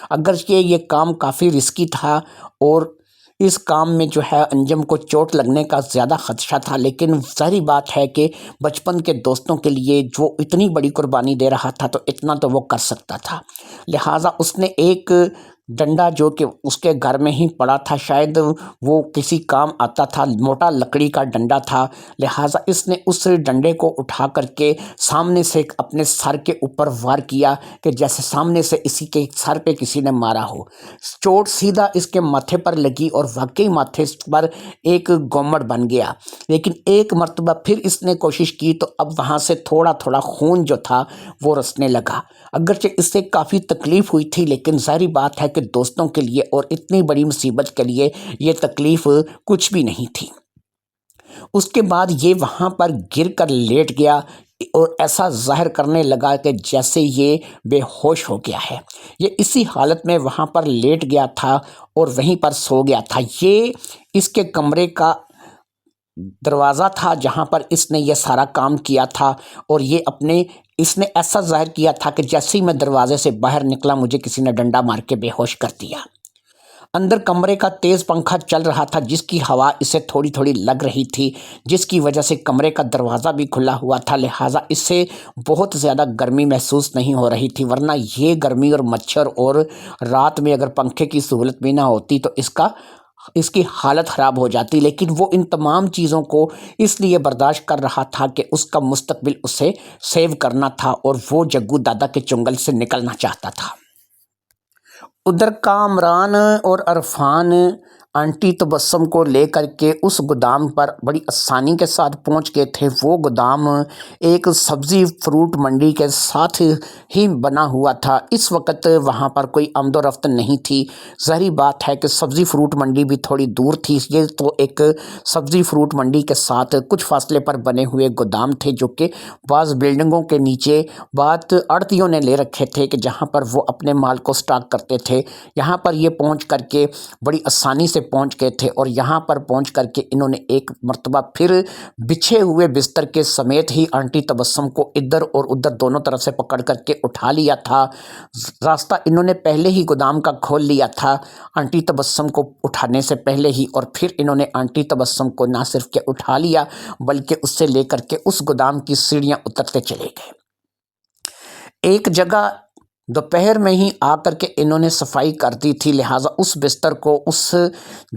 اگرچہ یہ کام کافی رسکی تھا اور اس کام میں جو ہے انجم کو چوٹ لگنے کا زیادہ خدشہ تھا، لیکن ظاہری بات ہے کہ بچپن کے دوستوں کے لیے جو اتنی بڑی قربانی دے رہا تھا تو اتنا تو وہ کر سکتا تھا۔ لہٰذا اس نے ایک ڈنڈا جو کہ اس کے گھر میں ہی پڑا تھا، شاید وہ کسی کام آتا تھا، موٹا لکڑی کا ڈنڈا تھا، لہٰذا اس نے اس ڈنڈے کو اٹھا کر کے سامنے سے اپنے سر کے اوپر وار کیا کہ جیسے سامنے سے اسی کے سر پہ کسی نے مارا ہو۔ چوٹ سیدھا اس کے ماتھے پر لگی اور واقعی ماتھے پر ایک گومڑ بن گیا، لیکن ایک مرتبہ پھر اس نے کوشش کی تو اب وہاں سے تھوڑا تھوڑا خون جو تھا وہ رسنے لگا۔ اگرچہ اس سے کافی تکلیف ہوئی تھی، لیکن ظاہری بات ہے کہ دوستوں کے لیے اور اتنی بڑی مصیبت کے لیے یہ تکلیف کچھ بھی نہیں تھی۔ اس کے بعد یہ وہاں پر گر کر لیٹ گیا اور ایسا ظاہر کرنے لگا کہ جیسے یہ بے ہوش ہو گیا ہے۔ یہ اسی حالت میں وہاں پر لیٹ گیا تھا اور وہیں پر سو گیا تھا۔ یہ اس کے کمرے کا دروازہ تھا جہاں پر اس نے یہ سارا کام کیا تھا، اور اس نے ایسا ظاہر کیا تھا کہ جیسے ہی میں دروازے سے باہر نکلا مجھے کسی نے ڈنڈا مار کے بے ہوش کر دیا۔ اندر کمرے کا تیز پنکھا چل رہا تھا جس کی ہوا اسے تھوڑی تھوڑی لگ رہی تھی، جس کی وجہ سے کمرے کا دروازہ بھی کھلا ہوا تھا، لہٰذا اسے بہت زیادہ گرمی محسوس نہیں ہو رہی تھی، ورنہ یہ گرمی اور مچھر اور رات میں اگر پنکھے کی سہولت بھی نہ ہوتی تو اس کی حالت خراب ہو جاتی۔ لیکن وہ ان تمام چیزوں کو اس لیے برداشت کر رہا تھا کہ اس کا مستقبل اسے سیو کرنا تھا اور وہ جگو دادا کے چنگل سے نکلنا چاہتا تھا۔ ادھر کامران اور عرفان آنٹی تبسم کو لے کر کے اس گودام پر بڑی آسانی کے ساتھ پہنچ گئے تھے۔ وہ گودام ایک سبزی فروٹ منڈی کے ساتھ ہی بنا ہوا تھا۔ اس وقت وہاں پر کوئی آمد و رفت نہیں تھی۔ ظاہری بات ہے کہ سبزی فروٹ منڈی بھی تھوڑی دور تھی، یہ تو ایک سبزی فروٹ منڈی کے ساتھ کچھ فاصلے پر بنے ہوئے گودام تھے جو کہ بعض بلڈنگوں کے نیچے بعض آڑھتیوں نے لے رکھے تھے کہ جہاں پر وہ اپنے مال کو سٹاک کرتے تھے۔ یہاں پر یہ پہنچ کر کے بڑی آسانی سے پہنچ گئے تھے، اور یہاں پر پہنچ کر کے انہوں نے ایک مرتبہ پھر بچھے ہوئے بستر کے سمیت ہی آنٹی تبسم کو ادھر اور ادھر دونوں طرف سے پکڑ کر کے اٹھا لیا تھا۔ راستہ انہوں نے پہلے ہی گودام کا کھول لیا تھا آنٹی تبسم کو اٹھانے سے پہلے ہی، اور پھر انہوں نے آنٹی تبسم کو نہ صرف کہ اٹھا لیا بلکہ اس سے لے کر کے اس گودام کی سیڑھیاں اترتے چلے گئے۔ ایک جگہ دوپہر میں ہی آ کر کے انہوں نے صفائی کر دی تھی، لہٰذا اس بستر کو اس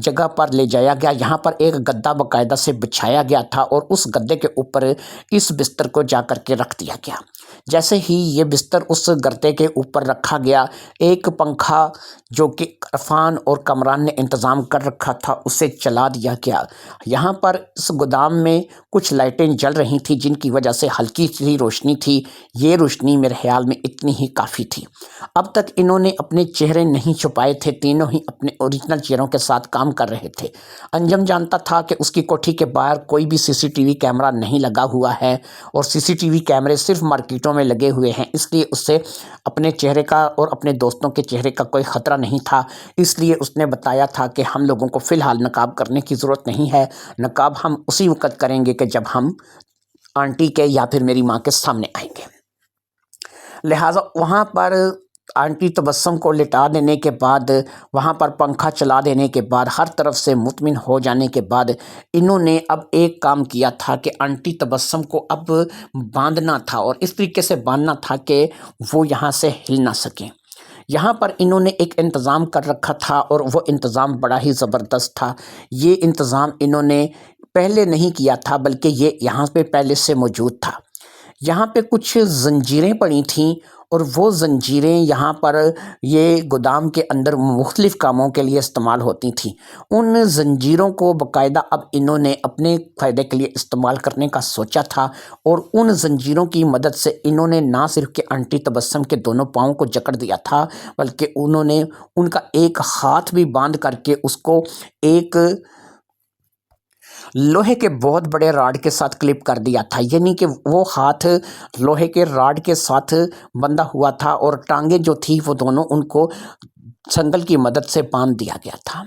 جگہ پر لے جایا گیا۔ یہاں پر ایک گدا باقاعدہ سے بچھایا گیا تھا اور اس گدے کے اوپر اس بستر کو جا کر کے رکھ دیا گیا۔ جیسے ہی یہ بستر اس گردے کے اوپر رکھا گیا، ایک پنکھا جو کہ عرفان اور کامران نے انتظام کر رکھا تھا اسے چلا دیا گیا۔ یہاں پر اس گودام میں کچھ لائٹیں جل رہی تھیں جن کی وجہ سے ہلکی سی روشنی تھی۔ یہ روشنی میرے خیال میں اتنی ہی کافی تھی۔ اب تک انہوں نے اپنے چہرے نہیں چھپائے تھے، تینوں ہی اپنے اوریجنل چہروں کے ساتھ کام کر رہے تھے۔ انجم جانتا تھا کہ اس کی کوٹھی کے باہر کوئی بھی سی سی ٹی وی کیمرہ نہیں لگا ہوا ہے، اور سی سی ٹی وی کیمرے صرف مارکیٹوں میں لگے ہوئے ہیں، اس لیے اس سے اپنے چہرے کا اور اپنے دوستوں کے چہرے کا کوئی خطرہ نہیں تھا۔ اس لیے اس نے بتایا تھا کہ ہم لوگوں کو فی الحال نقاب کرنے کی ضرورت نہیں ہے، نقاب ہم اسی وقت کریں گے کہ جب ہم آنٹی کے یا پھر میری ماں کے سامنے آئیں گے۔ لہٰذا وہاں پر آنٹی تبسم کو لٹا دینے کے بعد، وہاں پر پنکھا چلا دینے کے بعد، ہر طرف سے مطمئن ہو جانے کے بعد انہوں نے اب ایک کام کیا تھا کہ آنٹی تبسم کو اب باندھنا تھا، اور اس طریقے سے باندھنا تھا کہ وہ یہاں سے ہل نہ سکیں۔ یہاں پر انہوں نے ایک انتظام کر رکھا تھا، اور وہ انتظام بڑا ہی زبردست تھا۔ یہ انتظام انہوں نے پہلے نہیں کیا تھا بلکہ یہ یہاں پہ پہلے سے موجود تھا۔ یہاں پہ کچھ زنجیریں پڑی تھیں، اور وہ زنجیریں یہاں پر یہ گودام کے اندر مختلف کاموں کے لیے استعمال ہوتی تھیں۔ ان زنجیروں کو باقاعدہ اب انہوں نے اپنے فائدے کے لیے استعمال کرنے کا سوچا تھا، اور ان زنجیروں کی مدد سے انہوں نے نہ صرف کہ آنٹی تبسم کے دونوں پاؤں کو جکڑ دیا تھا بلکہ انہوں نے ان کا ایک ہاتھ بھی باندھ کر کے اس کو ایک لوہے کے بہت بڑے راڈ کے ساتھ کلپ کر دیا تھا، یعنی کہ وہ ہاتھ لوہے کے راڈ کے ساتھ بندھا ہوا تھا، اور ٹانگیں جو تھی وہ دونوں ان کو سنگل کی مدد سے باندھ دیا گیا تھا۔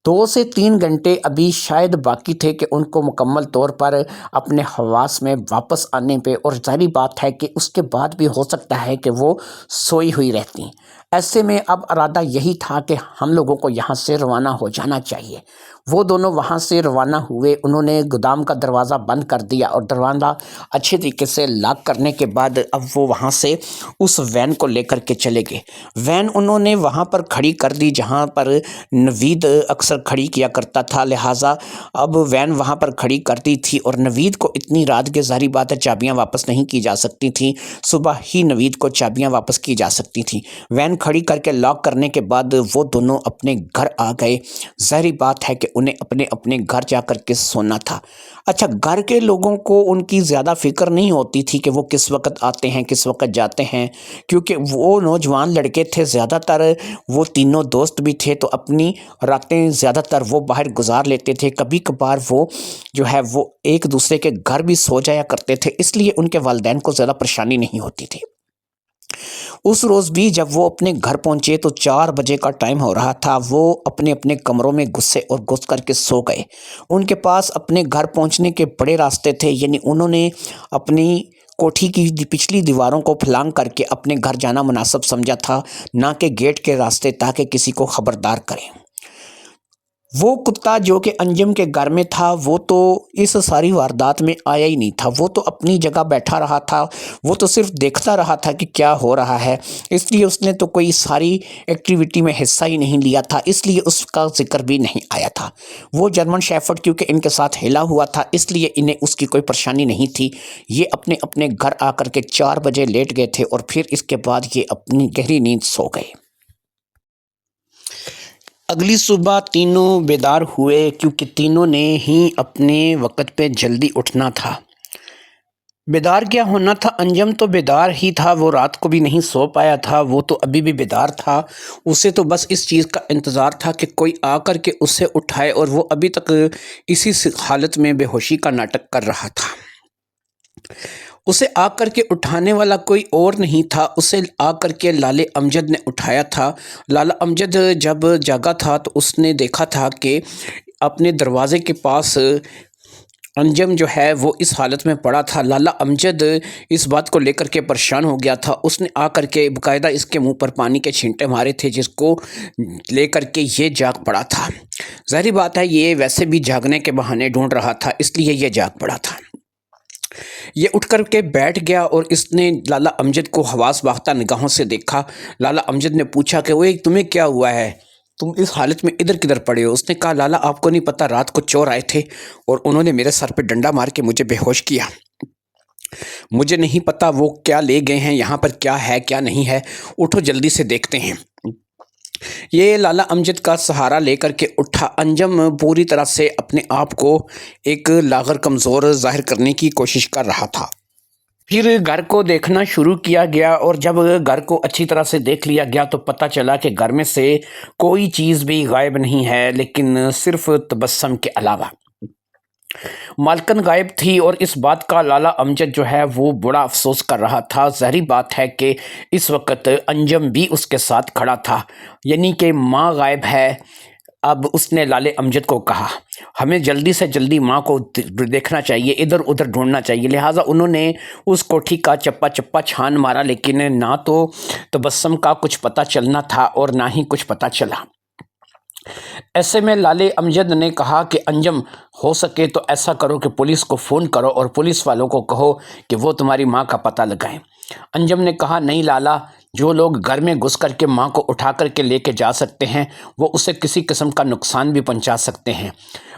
2 سے 3 گھنٹے ابھی شاید باقی تھے کہ ان کو مکمل طور پر اپنے حواس میں واپس آنے پہ، اور ظاہری بات ہے کہ اس کے بعد بھی ہو سکتا ہے کہ وہ سوئی ہوئی رہتی۔ ایسے میں اب ارادہ یہی تھا کہ ہم لوگوں کو یہاں سے روانہ ہو جانا چاہیے۔ وہ دونوں وہاں سے روانہ ہوئے، انہوں نے گودام کا دروازہ بند کر دیا اور دروازہ اچھے طریقے سے لاک کرنے کے بعد اب وہ وہاں سے اس وین کو لے کر کے چلے گئے۔ وین انہوں نے وہاں پر کھڑی کر دی جہاں پر نوید اکثر کھڑی کیا کرتا تھا، لہٰذا اب وین وہاں پر کھڑی کر دی تھی اور نوید کو اتنی رات کے ظاہری بات ہے چابیاں واپس نہیں کی جا سکتی تھیں، صبح ہی نوید کو چابیاں واپس کی جا سکتی تھیں۔ وین کھڑی کر کے لاک کرنے کے بعد وہ دونوں اپنے گھر آ گئے۔ ظاہری بات ہے کہ انہیں اپنے اپنے گھر جا کر کے سونا تھا۔ اچھا، گھر کے لوگوں کو ان کی زیادہ فکر نہیں ہوتی تھی کہ وہ کس وقت آتے ہیں کس وقت جاتے ہیں، کیونکہ وہ نوجوان لڑکے تھے، زیادہ تر وہ تینوں دوست بھی تھے تو اپنی راتیں زیادہ تر وہ باہر گزار لیتے تھے۔ کبھی کبھار وہ جو ہے وہ ایک دوسرے کے گھر بھی سو جایا کرتے تھے، اس لیے ان کے والدین کو زیادہ پریشانی نہیں ہوتی تھی۔ اس روز بھی جب وہ اپنے گھر پہنچے تو 4 بجے کا ٹائم ہو رہا تھا۔ وہ اپنے اپنے کمروں میں گھسے اور گھس کر کے سو گئے۔ ان کے پاس اپنے گھر پہنچنے کے بڑے راستے تھے، یعنی انہوں نے اپنی کوٹھی کی پچھلی دیواروں کو پھلانگ کر کے اپنے گھر جانا مناسب سمجھا تھا، نہ کہ گیٹ کے راستے، تاکہ کسی کو خبردار کریں۔ وہ کتا جو کہ انجم کے گھر میں تھا وہ تو اس ساری واردات میں آیا ہی نہیں تھا، وہ تو اپنی جگہ بیٹھا رہا تھا، وہ تو صرف دیکھتا رہا تھا کہ کیا ہو رہا ہے، اس لیے اس نے تو کوئی ساری ایکٹیویٹی میں حصہ ہی نہیں لیا تھا، اس لیے اس کا ذکر بھی نہیں آیا تھا۔ وہ جرمن شیفرڈ کیونکہ ان کے ساتھ ہلا ہوا تھا، اس لیے انہیں اس کی کوئی پریشانی نہیں تھی۔ یہ اپنے اپنے گھر آ کر کے 4 بجے لیٹ گئے تھے اور پھر اس کے بعد یہ اپنی گہری نیند سو گئے۔ اگلی صبح تینوں بیدار ہوئے کیونکہ تینوں نے ہی اپنے وقت پہ جلدی اٹھنا تھا۔ بیدار کیا ہونا تھا، انجم تو بیدار ہی تھا، وہ رات کو بھی نہیں سو پایا تھا، وہ تو ابھی بھی بیدار تھا۔ اسے تو بس اس چیز کا انتظار تھا کہ کوئی آ کر کے اسے اٹھائے، اور وہ ابھی تک اسی حالت میں بے ہوشی کا ناٹک کر رہا تھا۔ اسے آ کر کے اٹھانے والا کوئی اور نہیں تھا، اسے آ کر کے لالے امجد نے اٹھایا تھا۔ لالا امجد جب جاگا تھا تو اس نے دیکھا تھا کہ اپنے دروازے کے پاس انجم جو ہے وہ اس حالت میں پڑا تھا۔ لالا امجد اس بات کو لے کر کے پریشان ہو گیا تھا، اس نے آ کر کے باقاعدہ اس کے منہ پر پانی کے چھینٹے مارے تھے، جس کو لے کر کے یہ جاگ پڑا تھا۔ ظاہری بات ہے یہ ویسے بھی جاگنے کے بہانے ڈھونڈ رہا تھا، اس لیے یہ جاگ پڑا تھا۔ یہ اٹھ کر کے بیٹھ گیا اور اس نے لالا امجد کو حواس باختہ نگاہوں سے دیکھا۔ لالا امجد نے پوچھا کہ اوئے تمہیں کیا ہوا ہے، تم اس حالت میں ادھر کدھر پڑے ہو؟ اس نے کہا لالا آپ کو نہیں پتہ، رات کو چور آئے تھے اور انہوں نے میرے سر پہ ڈنڈا مار کے مجھے بے ہوش کیا، مجھے نہیں پتہ وہ کیا لے گئے ہیں، یہاں پر کیا ہے کیا نہیں ہے، اٹھو جلدی سے دیکھتے ہیں۔ یہ لالا امجد کا سہارا لے کر کے اٹھا۔ انجم پوری طرح سے اپنے آپ کو ایک لاغر کمزور ظاہر کرنے کی کوشش کر رہا تھا۔ پھر گھر کو دیکھنا شروع کیا گیا اور جب گھر کو اچھی طرح سے دیکھ لیا گیا تو پتہ چلا کہ گھر میں سے کوئی چیز بھی غائب نہیں ہے، لیکن صرف تبسم کے علاوہ۔ مالکن غائب تھی اور اس بات کا لالا امجد جو ہے وہ بڑا افسوس کر رہا تھا۔ ظاہری بات ہے کہ اس وقت انجم بھی اس کے ساتھ کھڑا تھا، یعنی کہ ماں غائب ہے۔ اب اس نے لالے امجد کو کہا ہمیں جلدی سے جلدی ماں کو دیکھنا چاہیے، ادھر ادھر ڈھونڈنا چاہیے۔ لہٰذا انہوں نے اس کوٹھی کا چپا چپا چھان مارا، لیکن نہ تو تبسم کا کچھ پتہ چلنا تھا اور نہ ہی کچھ پتہ چلا۔ ایسے میں لالے امجد نے کہا کہ انجم ہو سکے تو ایسا کرو کہ پولیس کو فون کرو اور پولیس والوں کو کہو کہ وہ تمہاری ماں کا پتہ لگائیں۔ انجم نے کہا نہیں لالا، جو لوگ گھر میں گھس کر کے ماں کو اٹھا کر کے لے کے جا سکتے ہیں وہ اسے کسی قسم کا نقصان بھی پہنچا سکتے ہیں۔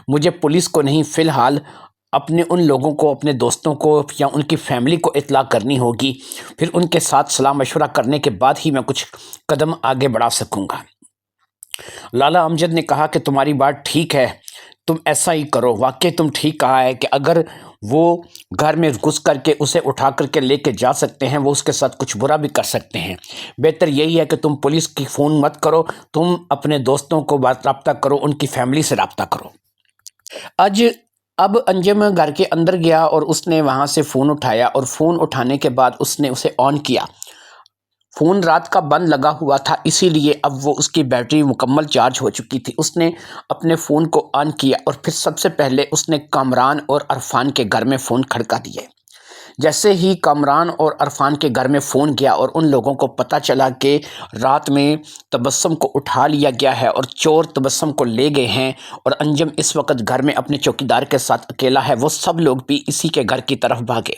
مجھے پولیس کو نہیں، فی الحال اپنے ان لوگوں کو، اپنے دوستوں کو یا ان کی فیملی کو اطلاع کرنی ہوگی، پھر ان کے ساتھ صلاح مشورہ کرنے کے بعد ہی میں کچھ قدم آگے بڑھا سکوں گا۔ لالا امجد نے کہا کہ تمہاری بات ٹھیک ہے، تم ایسا ہی کرو، واقعی تم ٹھیک کہا ہے کہ اگر وہ گھر میں گھس کر کے اسے اٹھا کر کے لے کے جا سکتے ہیں وہ اس کے ساتھ کچھ برا بھی کر سکتے ہیں۔ بہتر یہی ہے کہ تم پولیس کی فون مت کرو، تم اپنے دوستوں کو رابطہ کرو، ان کی فیملی سے رابطہ کرو۔ اب انجم گھر کے اندر گیا اور اس نے وہاں سے فون اٹھایا اور فون اٹھانے کے بعد اس نے اسے آن کیا۔ فون رات کا بند لگا ہوا تھا، اسی لیے اب وہ اس کی بیٹری مکمل چارج ہو چکی تھی۔ اس نے اپنے فون کو آن کیا اور پھر سب سے پہلے اس نے کامران اور عرفان کے گھر میں فون کھڑکا دیے۔ جیسے ہی کامران اور عرفان کے گھر میں فون گیا اور ان لوگوں کو پتہ چلا کہ رات میں تبسم کو اٹھا لیا گیا ہے اور چور تبسم کو لے گئے ہیں اور انجم اس وقت گھر میں اپنے چوکیدار کے ساتھ اکیلا ہے، وہ سب لوگ بھی اسی کے گھر کی طرف بھاگے۔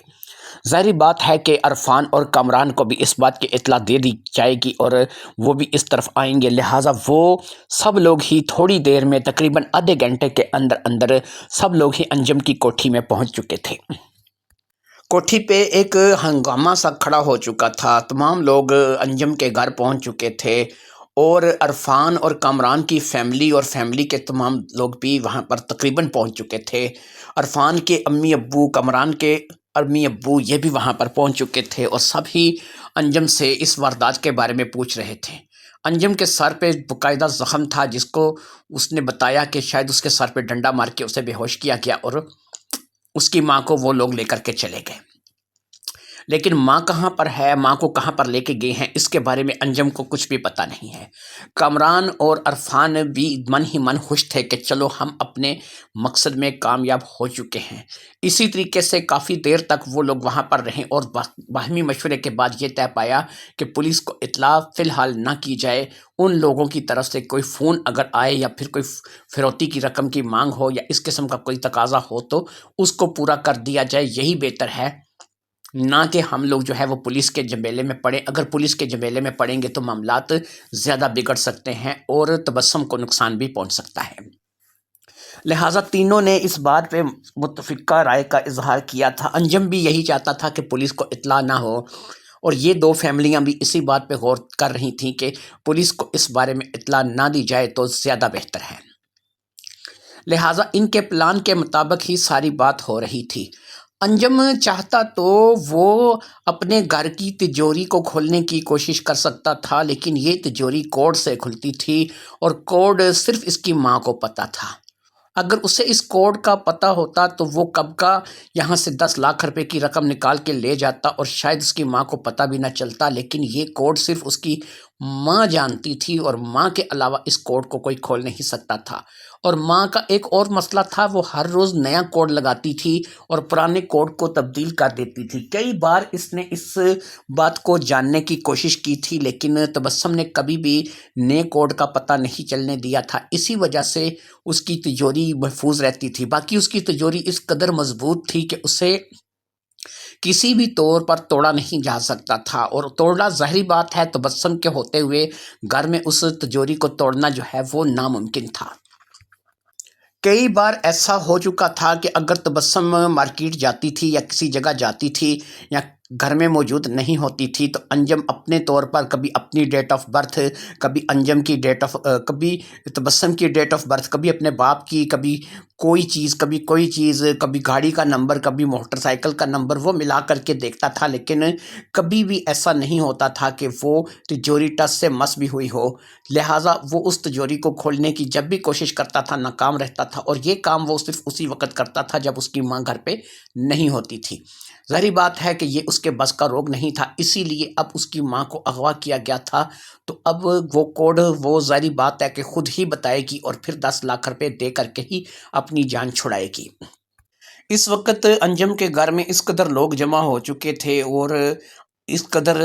ظاہری بات ہے کہ عرفان اور کامران کو بھی اس بات کی اطلاع دے دی جائے گی اور وہ بھی اس طرف آئیں گے، لہٰذا وہ سب لوگ ہی تھوڑی دیر میں تقریباً آدھے گھنٹے کے اندر اندر سب لوگ ہی انجم کی کوٹھی میں پہنچ چکے تھے۔ کوٹھی پہ ایک ہنگامہ سا کھڑا ہو چکا تھا، تمام لوگ انجم کے گھر پہنچ چکے تھے اور عرفان اور کامران کی فیملی اور فیملی کے تمام لوگ بھی وہاں پر تقریباً پہنچ چکے تھے۔ عرفان کے امی ابو، کامران کے امی ابو یہ بھی وہاں پر پہنچ چکے تھے اور سب ہی انجم سے اس واردات کے بارے میں پوچھ رہے تھے۔ انجم کے سر پہ باقاعدہ زخم تھا جس کو اس نے بتایا کہ شاید اس کے سر پہ ڈنڈا مار کے اسے بے ہوش کیا گیا اور اس کی ماں کو وہ لوگ لے کر کے چلے گئے۔ لیکن ماں کہاں پر ہے، ماں کو کہاں پر لے کے گئے ہیں، اس کے بارے میں انجم کو کچھ بھی پتہ نہیں ہے۔ کامران اور عرفان بھی من ہی من خوش تھے کہ چلو ہم اپنے مقصد میں کامیاب ہو چکے ہیں۔ اسی طریقے سے کافی دیر تک وہ لوگ وہاں پر رہیں اور باہمی مشورے کے بعد یہ طے پایا کہ پولیس کو اطلاع فی الحال نہ کی جائے۔ ان لوگوں کی طرف سے کوئی فون اگر آئے یا پھر کوئی فروختی کی رقم کی مانگ ہو یا اس قسم کا کوئی تقاضا ہو تو اس کو پورا کر دیا جائے، یہی بہتر ہے، نہ کہ ہم لوگ جو ہے وہ پولیس کے جھمیلے میں پڑیں۔ اگر پولیس کے جھمیلے میں پڑیں گے تو معاملات زیادہ بگڑ سکتے ہیں اور تبسم کو نقصان بھی پہنچ سکتا ہے۔ لہٰذا تینوں نے اس بات پہ متفقہ رائے کا اظہار کیا تھا۔ انجم بھی یہی چاہتا تھا کہ پولیس کو اطلاع نہ ہو اور یہ دو فیملیاں بھی اسی بات پہ غور کر رہی تھیں کہ پولیس کو اس بارے میں اطلاع نہ دی جائے تو زیادہ بہتر ہے۔ لہٰذا ان کے پلان کے مطابق ہی ساری بات ہو رہی تھی۔ انجم چاہتا تو وہ اپنے گھر کی تجوری کو کھولنے کی کوشش کر سکتا تھا، لیکن یہ تجوری کوڈ سے کھلتی تھی اور کوڈ صرف اس کی ماں کو پتہ تھا۔ اگر اسے اس کوڈ کا پتہ ہوتا تو وہ کب کا یہاں سے 10 لاکھ روپے کی رقم نکال کے لے جاتا اور شاید اس کی ماں کو پتہ بھی نہ چلتا، لیکن یہ کوڈ صرف اس کی ماں جانتی تھی اور ماں کے علاوہ اس کوڈ کو کوئی کھول نہیں سکتا تھا۔ اور ماں کا ایک اور مسئلہ تھا، وہ ہر روز نیا کوڈ لگاتی تھی اور پرانے کوڈ کو تبدیل کر دیتی تھی۔ کئی بار اس نے اس بات کو جاننے کی کوشش کی تھی لیکن تبسم نے کبھی بھی نئے کوڈ کا پتہ نہیں چلنے دیا تھا، اسی وجہ سے اس کی تجوری محفوظ رہتی تھی۔ باقی اس کی تجوری اس قدر مضبوط تھی کہ اسے کسی بھی طور پر توڑا نہیں جا سکتا تھا، اور توڑنا ظاہری بات ہے تبسم کے ہوتے ہوئے گھر میں اس تجوری کو توڑنا جو ہے وہ ناممکن تھا۔ کئی بار ایسا ہو چکا تھا کہ اگر تبسم مارکیٹ جاتی تھی یا کسی جگہ جاتی تھی یا گھر میں موجود نہیں ہوتی تھی تو انجم اپنے طور پر کبھی اپنی ڈیٹ آف برتھ، کبھی انجم کی کبھی تبسم کی ڈیٹ آف برتھ، کبھی اپنے باپ کی، کبھی کوئی چیز، کبھی کوئی چیز، کبھی گاڑی کا نمبر، کبھی موٹر سائیکل کا نمبر وہ ملا کر کے دیکھتا تھا، لیکن کبھی بھی ایسا نہیں ہوتا تھا کہ وہ تجوری ٹس سے مس بھی ہوئی ہو۔ لہٰذا وہ اس تجوری کو کھولنے کی جب بھی کوشش کرتا تھا ناکام رہتا تھا، اور یہ کام وہ صرف اسی وقت کرتا تھا جب اس کی ماں گھر پہ نہیں ہوتی تھی۔ ظاہری بات ہے کہ یہ اس کے بس کا روگ نہیں تھا، اسی لیے اب اس کی ماں کو اغوا کیا گیا تھا تو اب وہ کوڈ وہ ظاہری بات ہے کہ خود ہی بتائے گی اور پھر 10 لاکھ روپے دے کر کے ہی اپنی جان چھڑائے گی۔ اس وقت انجم کے گھر میں اس قدر لوگ جمع ہو چکے تھے اور اس قدر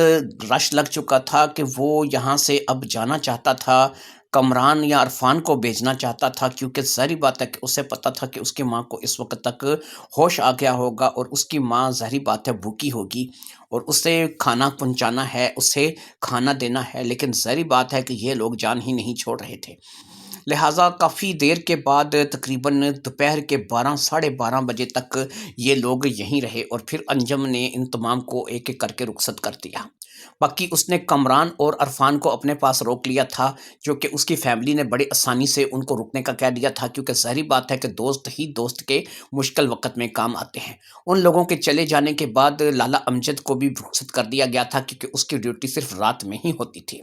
رش لگ چکا تھا کہ وہ یہاں سے اب جانا چاہتا تھا، کامران یا عرفان کو بھیجنا چاہتا تھا، کیونکہ ظاہری بات ہے کہ اسے پتہ تھا کہ اس کی ماں کو اس وقت تک ہوش آ گیا ہوگا اور اس کی ماں ظاہری بات ہے بھوکی ہوگی اور اسے کھانا پہنچانا ہے، اسے کھانا دینا ہے، لیکن ظاہری بات ہے کہ یہ لوگ جان ہی نہیں چھوڑ رہے تھے۔ لہٰذا کافی دیر کے بعد تقریباً دوپہر کے 12 بجے تک یہ لوگ یہیں رہے اور پھر انجم نے ان تمام کو ایک ایک کر کے رخصت کر دیا۔ باقی اس نے کامران اور عرفان کو اپنے پاس روک لیا تھا، جو کہ اس کی فیملی نے بڑے آسانی سے ان کو رکنے کا کہہ دیا تھا، کیونکہ ظاہری بات ہے کہ دوست ہی دوست کے مشکل وقت میں کام آتے ہیں۔ ان لوگوں کے چلے جانے کے بعد لالا امجد کو بھی رخصت کر دیا گیا تھا، کیونکہ اس کی ڈیوٹی صرف رات میں ہی ہوتی تھی۔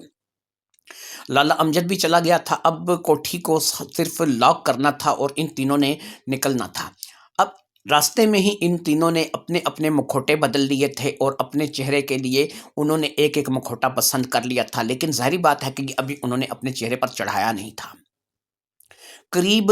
لالا امجد بھی چلا گیا تھا، اب کوٹھی کو صرف لاک کرنا تھا اور ان تینوں نے نکلنا تھا۔ اب راستے میں ہی ان تینوں نے اپنے اپنے مکھوٹے بدل لیے تھے اور اپنے چہرے کے لیے انہوں نے ایک ایک مکھوٹا پسند کر لیا تھا، لیکن ظاہری بات ہے کہ ابھی انہوں نے اپنے چہرے پر چڑھایا نہیں تھا۔ قریب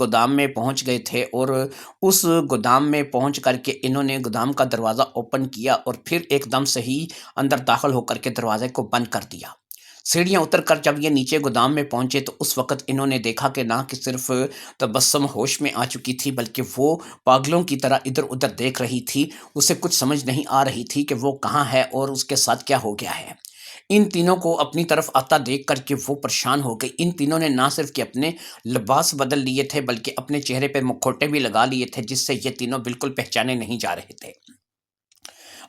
گودام میں پہنچ گئے تھے، اور اس گودام میں پہنچ کر کے انہوں نے گودام کا دروازہ اوپن کیا اور پھر ایک دم سے ہی اندر داخل ہو کر کے دروازے کو بند کر دیا۔ سیڑھیاں اتر کر جب یہ نیچے گودام میں پہنچے تو اس وقت انہوں نے دیکھا کہ نہ کہ صرف تبسم ہوش میں آ چکی تھی، بلکہ وہ پاگلوں کی طرح ادھر ادھر دیکھ رہی تھی۔ اسے کچھ سمجھ نہیں آ رہی تھی کہ وہ کہاں ہے اور اس کے ساتھ کیا ہو گیا ہے۔ ان تینوں کو اپنی طرف آتا دیکھ کر کے وہ پریشان ہو گئی۔ ان تینوں نے نہ صرف کہ اپنے لباس بدل لیے تھے بلکہ اپنے چہرے پہ مکھوٹے بھی لگا لیے تھے، جس سے یہ تینوں بالکل پہچانے نہیں جا رہے تھے۔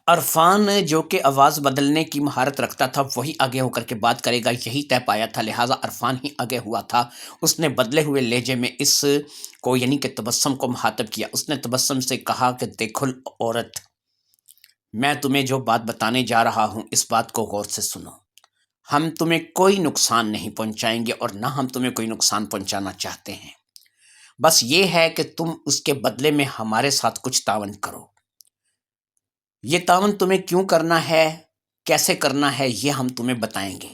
عرفان جو کہ آواز بدلنے کی مہارت رکھتا تھا وہی آگے ہو کر کے بات کرے گا، یہی طے پایا تھا، لہٰذا عرفان ہی آگے ہوا تھا۔ اس نے بدلے ہوئے لہجے میں اس کو یعنی کہ تبسم کو مخاطب کیا۔ اس نے تبسم سے کہا کہ دیکھو عورت، میں تمہیں جو بات بتانے جا رہا ہوں اس بات کو غور سے سنو۔ ہم تمہیں کوئی نقصان نہیں پہنچائیں گے اور نہ ہم تمہیں کوئی نقصان پہنچانا چاہتے ہیں، بس یہ ہے کہ تم اس کے بدلے میں ہمارے ساتھ کچھ تعاون کرو۔ یہ تعاون تمہیں کیوں کرنا ہے، کیسے کرنا ہے، یہ ہم تمہیں بتائیں گے،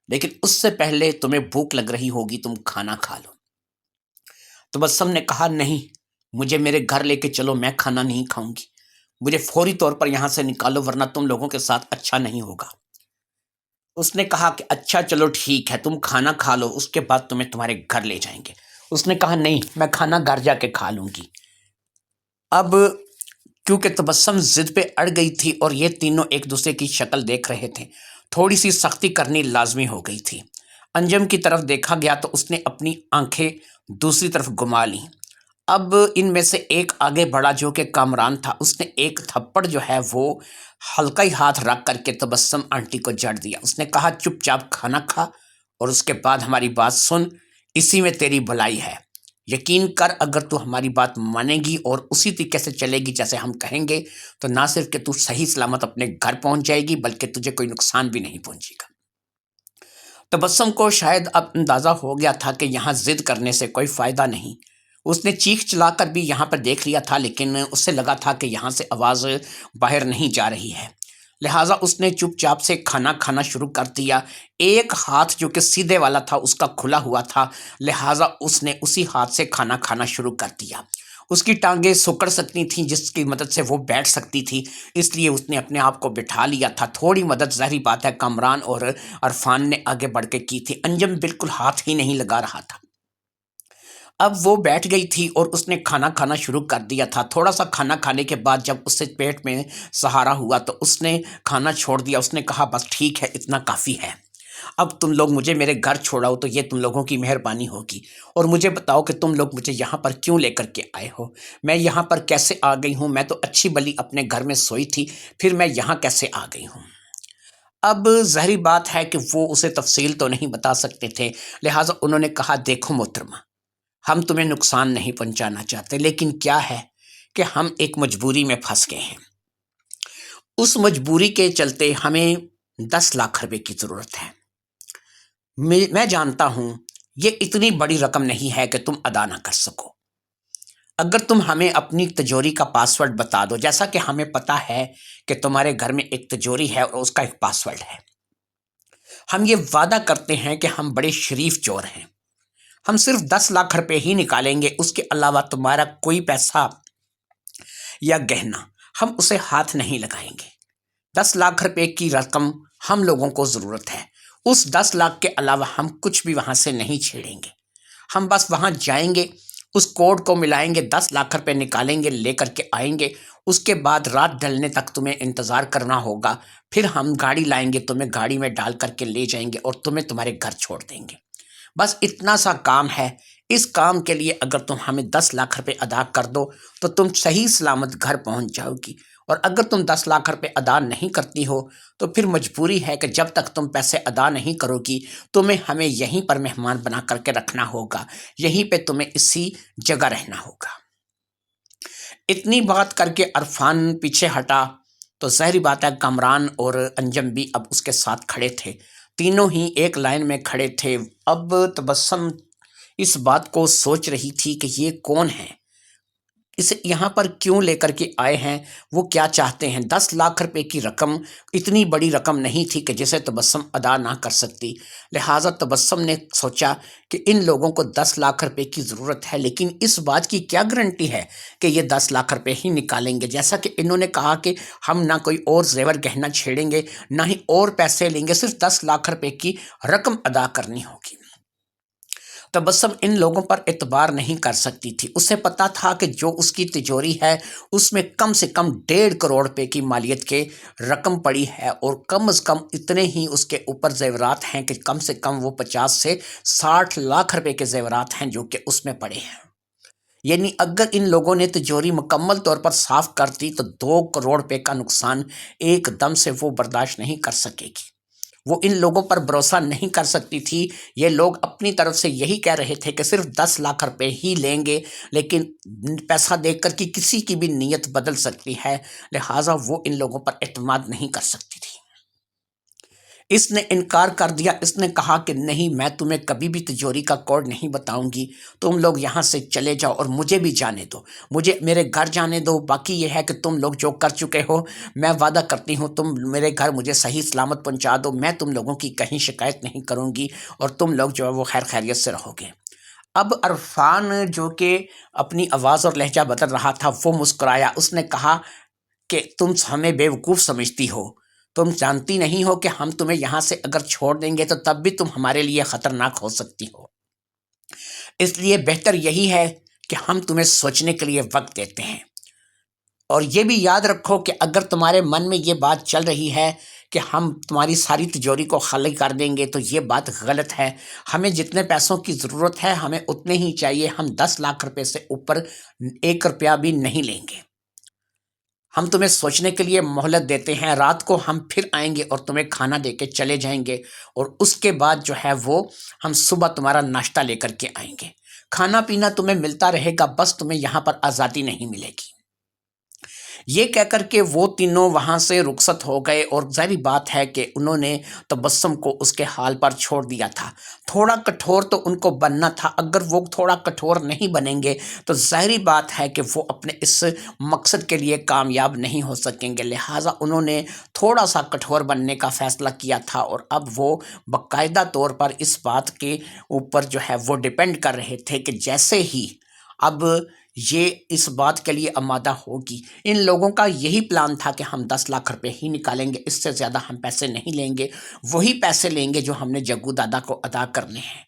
لیکن اس سے پہلے تمہیں بھوک لگ رہی ہوگی، تم کھانا کھا لو۔ تبسم نے کہا نہیں، مجھے میرے گھر لے کے چلو، میں کھانا نہیں کھاؤں گی، مجھے فوری طور پر یہاں سے نکالو ورنہ تم لوگوں کے ساتھ اچھا نہیں ہوگا۔ اس نے کہا کہ اچھا چلو ٹھیک ہے، تم کھانا کھا لو، اس کے بعد تمہیں تمہارے گھر لے جائیں گے۔ اس نے کہا نہیں، میں کھانا گھر جا کے کھا لوں گی۔ اب کیونکہ تبسم ضد پہ اڑ گئی تھی اور یہ تینوں ایک دوسرے کی شکل دیکھ رہے تھے، تھوڑی سی سختی کرنی لازمی ہو گئی تھی۔ انجم کی طرف دیکھا گیا تو اس نے اپنی آنکھیں دوسری طرف گھما لیں۔ اب ان میں سے ایک آگے بڑھا جو کہ کامران تھا، اس نے ایک تھپڑ جو ہے وہ ہلکا ہی ہاتھ رکھ کر کے تبسم آنٹی کو جڑ دیا۔ اس نے کہا چپ چاپ کھانا کھا اور اس کے بعد ہماری بات سن، اسی میں تیری بھلائی ہے۔ یقین کر، اگر تو ہماری بات مانے گی اور اسی طریقے سے چلے گی جیسے ہم کہیں گے تو نہ صرف کہ تو صحیح سلامت اپنے گھر پہنچ جائے گی بلکہ تجھے کوئی نقصان بھی نہیں پہنچے گا۔ تبسم کو شاید اب اندازہ ہو گیا تھا کہ یہاں ضد کرنے سے کوئی فائدہ نہیں۔ اس نے چیخ چلا کر بھی یہاں پر دیکھ لیا تھا، لیکن اس سے لگا تھا کہ یہاں سے آواز باہر نہیں جا رہی ہے، لہٰذا اس نے چپ چاپ سے کھانا کھانا شروع کر دیا۔ ایک ہاتھ جو کہ سیدھے والا تھا اس کا کھلا ہوا تھا، لہٰذا اس نے اسی ہاتھ سے کھانا کھانا شروع کر دیا۔ اس کی ٹانگیں سکڑ سکتی تھیں جس کی مدد سے وہ بیٹھ سکتی تھی، اس لیے اس نے اپنے آپ کو بٹھا لیا تھا۔ تھوڑی مدد ظاہری بات ہے کامران اور عرفان نے آگے بڑھ کے کی تھی، انجم بالکل ہاتھ ہی نہیں لگا رہا تھا۔ اب وہ بیٹھ گئی تھی اور اس نے کھانا کھانا شروع کر دیا تھا۔ تھوڑا سا کھانا کھانے کے بعد جب اس سے پیٹ میں سہارا ہوا تو اس نے کھانا چھوڑ دیا۔ اس نے کہا بس ٹھیک ہے، اتنا کافی ہے، اب تم لوگ مجھے میرے گھر چھوڑاؤ تو یہ تم لوگوں کی مہربانی ہوگی، اور مجھے بتاؤ کہ تم لوگ مجھے یہاں پر کیوں لے کر کے آئے ہو، میں یہاں پر کیسے آ گئی ہوں، میں تو اچھی بلی اپنے گھر میں سوئی تھی، پھر میں یہاں کیسے آ گئی ہوں۔ اب ظاہری بات ہے کہ وہ اسے تفصیل تو نہیں بتا سکتے تھے، لہٰذا انہوں نے کہا دیکھو محترمہ، ہم تمہیں نقصان نہیں پہنچانا چاہتے، لیکن کیا ہے کہ ہم ایک مجبوری میں پھنس گئے ہیں۔ اس مجبوری کے چلتے ہمیں 10 لاکھ روپے کی ضرورت ہے۔ میں جانتا ہوں یہ اتنی بڑی رقم نہیں ہے کہ تم ادا نہ کر سکو۔ اگر تم ہمیں اپنی تجوری کا پاسورڈ بتا دو، جیسا کہ ہمیں پتا ہے کہ تمہارے گھر میں ایک تجوری ہے اور اس کا ایک پاسورڈ ہے، ہم یہ وعدہ کرتے ہیں کہ ہم بڑے شریف چور ہیں، ہم صرف 10 لاکھ روپے ہی نکالیں گے، اس کے علاوہ تمہارا کوئی پیسہ یا گہنا ہم اسے ہاتھ نہیں لگائیں گے۔ 10 لاکھ روپے کی رقم ہم لوگوں کو ضرورت ہے، اس 10 لاکھ کے علاوہ ہم کچھ بھی وہاں سے نہیں چھیڑیں گے۔ ہم بس وہاں جائیں گے، اس کوڈ کو ملائیں گے، 10 لاکھ روپے نکالیں گے، لے کر کے آئیں گے، اس کے بعد رات ڈھلنے تک تمہیں انتظار کرنا ہوگا، پھر ہم گاڑی لائیں گے، تمہیں گاڑی میں ڈال کر کے لے جائیں گے اور تمہیں تمہارے گھر چھوڑ دیں گے۔ بس اتنا سا کام ہے، اس کام کے لیے اگر تم ہمیں 10 لاکھ روپے ادا کر دو تو تم صحیح سلامت گھر پہنچ جاؤ گی، اور اگر تم 10 لاکھ روپے ادا نہیں کرتی ہو تو پھر مجبوری ہے کہ جب تک تم پیسے ادا نہیں کرو گی تمہیں ہمیں یہیں پر مہمان بنا کر کے رکھنا ہوگا، یہیں پہ تمہیں اسی جگہ رہنا ہوگا۔ اتنی بات کر کے عرفان پیچھے ہٹا تو ظاہری بات ہے کامران اور انجم بھی اب اس کے ساتھ کھڑے تھے، تینوں ہی ایک لائن میں کھڑے تھے۔ اب تبسم اس بات کو سوچ رہی تھی کہ یہ کون ہے، اسے یہاں پر کیوں لے کر کے آئے ہیں، وہ کیا چاہتے ہیں۔ 10 لاکھ روپے کی رقم اتنی بڑی رقم نہیں تھی کہ جسے تبسم ادا نہ کر سکتی، لہٰذا تبسم نے سوچا کہ ان لوگوں کو 10 لاکھ روپے کی ضرورت ہے، لیکن اس بات کی کیا گارنٹی ہے کہ یہ 10 لاکھ روپے ہی نکالیں گے، جیسا کہ انہوں نے کہا کہ ہم نہ کوئی اور زیور گہنا چھیڑیں گے، نہ ہی اور پیسے لیں گے، صرف 10 لاکھ روپے کی رقم ادا کرنی ہوگی۔ تبسم ان لوگوں پر اعتبار نہیں کر سکتی تھی، اسے پتا تھا کہ جو اس کی تجوری ہے اس میں کم سے کم 1.5 کروڑ روپے کی مالیت کے رقم پڑی ہے، اور کم از کم اتنے ہی اس کے اوپر زیورات ہیں کہ کم سے کم وہ 50 سے 60 لاکھ روپے کے زیورات ہیں جو کہ اس میں پڑے ہیں۔ یعنی اگر ان لوگوں نے تجوری مکمل طور پر صاف کر دی تو 2 کروڑ روپے کا نقصان ایک دم سے وہ برداشت نہیں کر سکے گی۔ وہ ان لوگوں پر بھروسہ نہیں کر سکتی تھی، یہ لوگ اپنی طرف سے یہی کہہ رہے تھے کہ صرف 10 لاکھ روپے ہی لیں گے، لیکن پیسہ دے کر کے کسی کی بھی نیت بدل سکتی ہے، لہٰذا وہ ان لوگوں پر اعتماد نہیں کر سکتی تھی۔ اس نے انکار کر دیا، اس نے کہا کہ نہیں، میں تمہیں کبھی بھی تجوری کا کوڈ نہیں بتاؤں گی، تم لوگ یہاں سے چلے جاؤ اور مجھے بھی جانے دو، مجھے میرے گھر جانے دو، باقی یہ ہے کہ تم لوگ جو کر چکے ہو میں وعدہ کرتی ہوں تم میرے گھر مجھے صحیح سلامت پہنچا دو، میں تم لوگوں کی کہیں شکایت نہیں کروں گی اور تم لوگ جو ہے وہ خیر خیریت سے رہو گے۔ اب عرفان جو کہ اپنی آواز اور لہجہ بدل رہا تھا وہ مسکرایا، اس نے کہا کہ تم ہمیں بیوقوف سمجھتی ہو، تم جانتی نہیں ہو کہ ہم تمہیں یہاں سے اگر چھوڑ دیں گے تو تب بھی تم ہمارے لیے خطرناک ہو سکتی ہو، اس لیے بہتر یہی ہے کہ ہم تمہیں سوچنے کے لیے وقت دیتے ہیں، اور یہ بھی یاد رکھو کہ اگر تمہارے من میں یہ بات چل رہی ہے کہ ہم تمہاری ساری تجوری کو خالی کر دیں گے تو یہ بات غلط ہے، ہمیں جتنے پیسوں کی ضرورت ہے ہمیں اتنے ہی چاہیے، ہم 10 لاکھ روپے سے اوپر 1 روپیہ بھی نہیں لیں گے، ہم تمہیں سوچنے کے لیے مہلت دیتے ہیں، رات کو ہم پھر آئیں گے اور تمہیں کھانا دے کے چلے جائیں گے، اور اس کے بعد جو ہے وہ ہم صبح تمہارا ناشتہ لے کر کے آئیں گے، کھانا پینا تمہیں ملتا رہے گا، بس تمہیں یہاں پر آزادی نہیں ملے گی۔ یہ کہہ کر کے وہ تینوں وہاں سے رخصت ہو گئے، اور ظاہری بات ہے کہ انہوں نے تبسم کو اس کے حال پر چھوڑ دیا تھا۔ تھوڑا کٹھور تو ان کو بننا تھا، اگر وہ تھوڑا کٹھور نہیں بنیں گے تو ظاہری بات ہے کہ وہ اپنے اس مقصد کے لیے کامیاب نہیں ہو سکیں گے، لہٰذا انہوں نے تھوڑا سا کٹھور بننے کا فیصلہ کیا تھا، اور اب وہ باقاعدہ طور پر اس بات کے اوپر جو ہے وہ ڈیپینڈ کر رہے تھے کہ جیسے ہی اب یہ اس بات کے لیے آمادہ ہوگی، ان لوگوں کا یہی پلان تھا کہ ہم 10 لاکھ روپے ہی نکالیں گے، اس سے زیادہ ہم پیسے نہیں لیں گے، وہی پیسے لیں گے جو ہم نے جگو دادا کو ادا کرنے ہیں،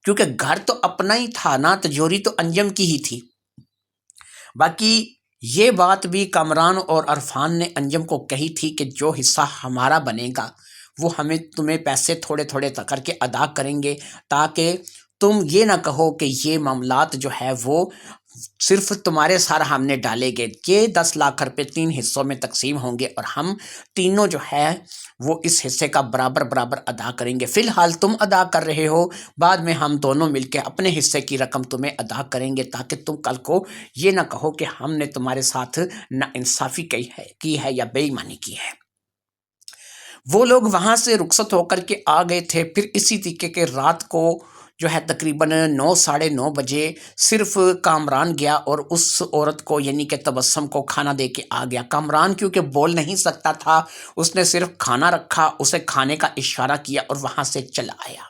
کیونکہ گھر تو اپنا ہی تھا نا، تجوری تو انجم کی ہی تھی۔ باقی یہ بات بھی کامران اور عرفان نے انجم کو کہی تھی کہ جو حصہ ہمارا بنے گا وہ ہمیں تمہیں پیسے تھوڑے تھوڑے کر کے ادا کریں گے، تاکہ تم یہ نہ کہو کہ یہ معاملات جو ہے وہ صرف تمہارے سر ہم نے ڈالے گے، یہ 10 لاکھ روپے 3 حصوں میں تقسیم ہوں گے اور ہم تینوں جو ہے وہ اس حصے کا برابر برابر ادا کریں گے، فی الحال تم ادا کر رہے ہو، بعد میں ہم دونوں مل کے اپنے حصے کی رقم تمہیں ادا کریں گے، تاکہ تم کل کو یہ نہ کہو کہ ہم نے تمہارے ساتھ ناانصافی کی ہے یا بے ایمانی کی ہے۔ وہ لوگ وہاں سے رخصت ہو کر کے آ گئے تھے، پھر اسی طریقے کے رات کو جو ہے تقریباً 9 ساڑھے 9 بجے صرف کامران گیا اور اس عورت کو یعنی کہ تبسم کو کھانا دے کے آ گیا۔ کامران کیونکہ بول نہیں سکتا تھا، اس نے صرف کھانا رکھا، اسے کھانے کا اشارہ کیا اور وہاں سے چلا آیا۔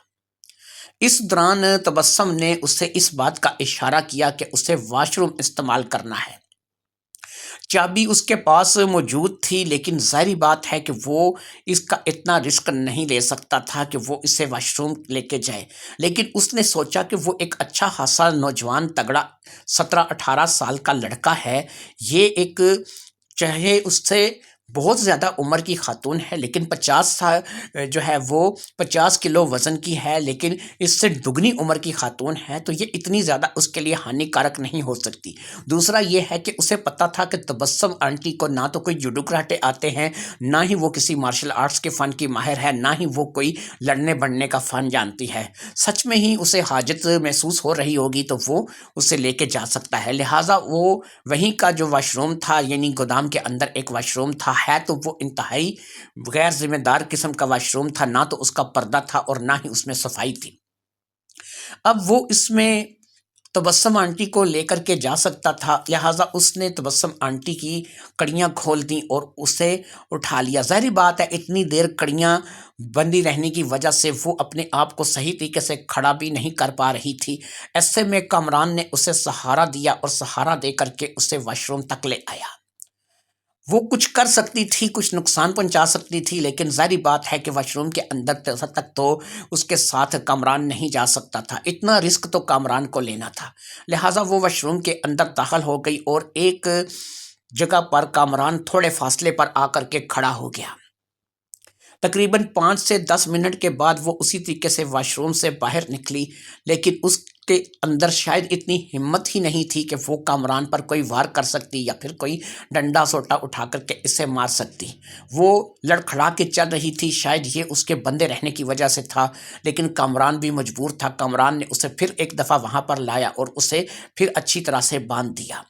اس دوران تبسم نے اسے اس بات کا اشارہ کیا کہ اسے واش روم استعمال کرنا ہے، چابی اس کے پاس موجود تھی، لیکن ظاہری بات ہے کہ وہ اس کا اتنا رسک نہیں لے سکتا تھا کہ وہ اسے واش روم لے کے جائے، لیکن اس نے سوچا کہ وہ ایک اچھا خاصا نوجوان تگڑا 17-18 سال کا لڑکا ہے، یہ ایک چاہے اس سے بہت زیادہ عمر کی خاتون ہے لیکن 50 سال جو ہے وہ 50 کلو وزن کی ہے، لیکن اس سے دگنی عمر کی خاتون ہے، تو یہ اتنی زیادہ اس کے لیے ہانی کارک نہیں ہو سکتی۔ دوسرا یہ ہے کہ اسے پتا تھا کہ تبسم آنٹی کو نہ تو کوئی جوڈو کراٹے آتے ہیں، نہ ہی وہ کسی مارشل آرٹس کے فن کی ماہر ہے، نہ ہی وہ کوئی لڑنے بڑھنے کا فن جانتی ہے، سچ میں ہی اسے حاجت محسوس ہو رہی ہوگی تو وہ اسے لے کے جا سکتا ہے، لہٰذا وہ وہیں کا جو واش روم تھا یعنی گودام کے اندر ایک واش روم تھا، ہے تو وہ انتہائی غیر ذمہ دار قسم کا واش روم تھا، نہ تو اس کا پردہ تھا اور نہ ہی اس میں صفائی تھی۔ اب وہ اس میں تبسم آنٹی کو لے کر کے جا سکتا تھا، لہٰذا اس نے تبسم آنٹی کی کڑیاں کھول دیں اور اسے اٹھا لیا۔ ظاہری بات ہے اتنی دیر کڑیاں بندی رہنے کی وجہ سے وہ اپنے آپ کو صحیح طریقے سے کھڑا بھی نہیں کر پا رہی تھی۔ ایسے میں کامران نے اسے سہارا دیا اور سہارا دے کر کے اسے واش روم تک لے آیا۔ وہ کچھ کر سکتی تھی، کچھ نقصان پہنچا سکتی تھی، لیکن ظاہری بات ہے کہ واش روم کے اندر تک تو اس کے ساتھ کامران نہیں جا سکتا تھا، اتنا رسک تو کامران کو لینا تھا۔ لہٰذا وہ واش روم کے اندر داخل ہو گئی اور ایک جگہ پر کامران تھوڑے فاصلے پر آ کر کے کھڑا ہو گیا۔ تقریباً 5 سے 10 منٹ کے بعد وہ اسی طریقے سے واش روم سے باہر نکلی، لیکن اس کے اندر شاید اتنی ہمت ہی نہیں تھی کہ وہ کامران پر کوئی وار کر سکتی یا پھر کوئی ڈنڈا سوٹا اٹھا کر کے اسے مار سکتی۔ وہ لڑکھڑا کے چل رہی تھی، شاید یہ اس کے بندے رہنے کی وجہ سے تھا، لیکن کامران بھی مجبور تھا۔ کامران نے اسے پھر ایک دفعہ وہاں پر لایا اور اسے پھر اچھی طرح سے باندھ دیا۔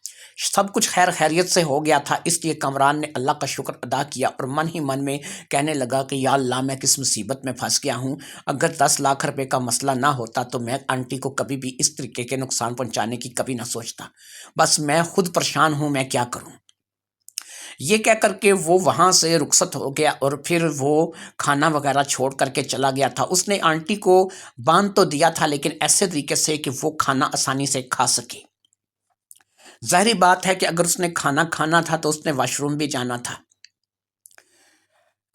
سب کچھ خیر خیریت سے ہو گیا تھا، اس لیے کامران نے اللہ کا شکر ادا کیا اور من ہی من میں کہنے لگا کہ یا اللہ میں کس مصیبت میں پھنس گیا ہوں، اگر 10 لاکھ روپے کا مسئلہ نہ ہوتا تو میں آنٹی کو کبھی بھی اس طریقے کے نقصان پہنچانے کی کبھی نہ سوچتا، بس میں خود پریشان ہوں، میں کیا کروں۔ یہ کہہ کر کے وہ وہاں سے رخصت ہو گیا اور پھر وہ کھانا وغیرہ چھوڑ کر کے چلا گیا تھا۔ اس نے آنٹی کو باندھ تو دیا تھا لیکن ایسے طریقے سے کہ وہ کھانا آسانی سے کھا سکے۔ ظاہری بات ہے کہ اگر اس نے کھانا کھانا تھا تو اس نے واش روم بھی جانا تھا۔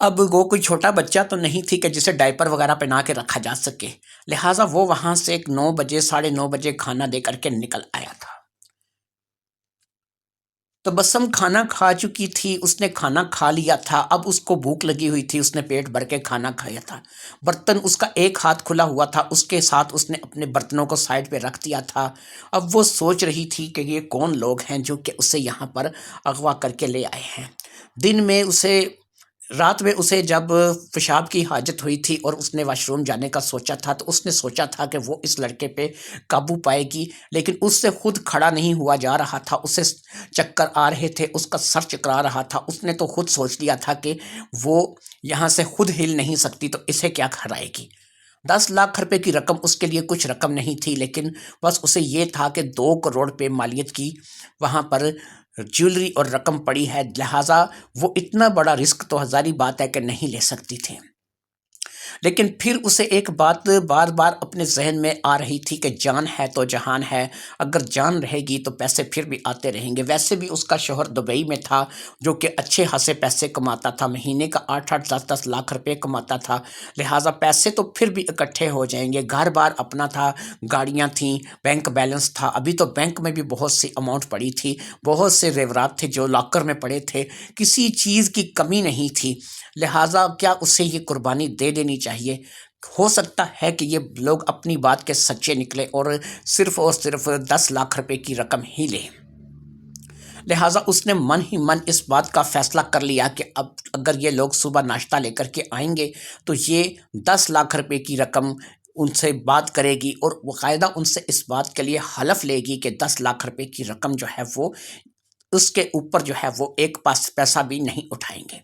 اب وہ کوئی چھوٹا بچہ تو نہیں تھی کہ جسے ڈائپر وغیرہ پہنا کے رکھا جا سکے، لہٰذا وہ وہاں سے 9 بجے 9:30 بجے کھانا دے کر کے نکل آیا تھا۔ تبسم کھانا کھا چکی تھی، اس نے کھانا کھا لیا تھا، اب اس کو بھوک لگی ہوئی تھی، اس نے پیٹ بھر کے کھانا کھایا تھا۔ برتن اس کا ایک ہاتھ کھلا ہوا تھا، اس کے ساتھ اس نے اپنے برتنوں کو سائڈ پہ رکھ دیا تھا۔ اب وہ سوچ رہی تھی کہ یہ کون لوگ ہیں جو کہ اسے یہاں پر اغوا کر کے لے آئے ہیں۔ رات میں اسے جب پیشاب کی حاجت ہوئی تھی اور اس نے واش روم جانے کا سوچا تھا تو اس نے سوچا تھا کہ وہ اس لڑکے پہ قابو پائے گی، لیکن اس سے خود کھڑا نہیں ہوا جا رہا تھا، اسے چکر آ رہے تھے، اس کا سر چکرا رہا تھا۔ اس نے تو خود سوچ لیا تھا کہ وہ یہاں سے خود ہل نہیں سکتی تو اسے کیا کھرائے گی۔ 10 لاکھ روپے کی رقم اس کے لیے کچھ رقم نہیں تھی، لیکن بس اسے یہ تھا کہ 2 کروڑ پہ مالیت کی وہاں پر جیولری اور رقم پڑی ہے، لہٰذا وہ اتنا بڑا رسک تو ہزاری بات ہے کہ نہیں لے سکتی تھی۔ لیکن پھر اسے ایک بات بار بار اپنے ذہن میں آ رہی تھی کہ جان ہے تو جہان ہے، اگر جان رہے گی تو پیسے پھر بھی آتے رہیں گے۔ ویسے بھی اس کا شوہر دبئی میں تھا جو کہ اچھے خاصے پیسے کماتا تھا، مہینے کا 8-8 10-10 لاکھ روپے کماتا تھا، لہٰذا پیسے تو پھر بھی اکٹھے ہو جائیں گے۔ گھر بار اپنا تھا، گاڑیاں تھیں، بینک بیلنس تھا، ابھی تو بینک میں بھی بہت سی اماؤنٹ پڑی تھی، بہت سے زیورات تھے جو لاکر میں پڑے تھے، کسی چیز کی کمی نہیں تھی، لہٰذا کیا اسے یہ قربانی دے دینی چاہیے۔ ہو سکتا ہے کہ یہ لوگ اپنی بات کے سچے نکلے اور صرف 10 لاکھ روپے کی رقم ہی لیں، لہٰذا اس نے من ہی من اس بات کا فیصلہ کر لیا کہ اب اگر یہ لوگ صبح ناشتہ لے کر کے آئیں گے تو یہ 10 لاکھ روپے کی رقم ان سے بات کرے گی اور باقاعدہ ان سے اس بات کے لیے حلف لے گی کہ 10 لاکھ روپے کی رقم جو ہے وہ اس کے اوپر جو ہے وہ ایک پیسہ بھی نہیں اٹھائیں گے۔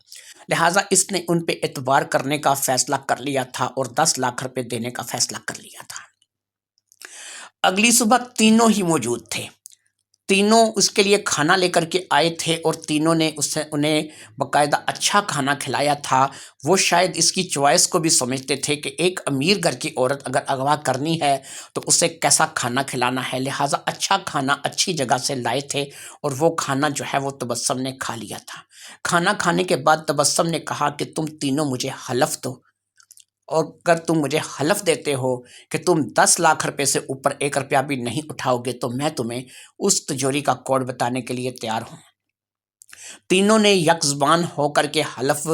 لہٰذا اس نے ان پہ اعتبار کرنے کا فیصلہ کر لیا تھا اور 10 لاکھ روپے دینے کا فیصلہ کر لیا تھا۔ اگلی صبح تینوں ہی موجود تھے، تینوں اس کے لیے کھانا لے کر کے آئے تھے اور تینوں نے انہیں باقاعدہ اچھا کھانا کھلایا تھا۔ وہ شاید اس کی چوائس کو بھی سمجھتے تھے کہ ایک امیر گھر کی عورت اگر اغوا کرنی ہے تو اسے کیسا کھانا کھلانا ہے، لہٰذا اچھا کھانا اچھی جگہ سے لائے تھے اور وہ کھانا جو ہے وہ تبسم نے کھا لیا تھا۔ کھانا کھانے کے بعد تبسم نے کہا کہ تم تینوں مجھے حلف دو، اور اگر تم مجھے حلف دیتے ہو کہ تم 10 لاکھ روپے سے اوپر 1 روپیہ بھی نہیں اٹھاؤ گے تو میں تمہیں اس تجوری کا کوڈ بتانے کے لیے تیار ہوں۔ تینوں نے یک زبان ہو کر کے حلف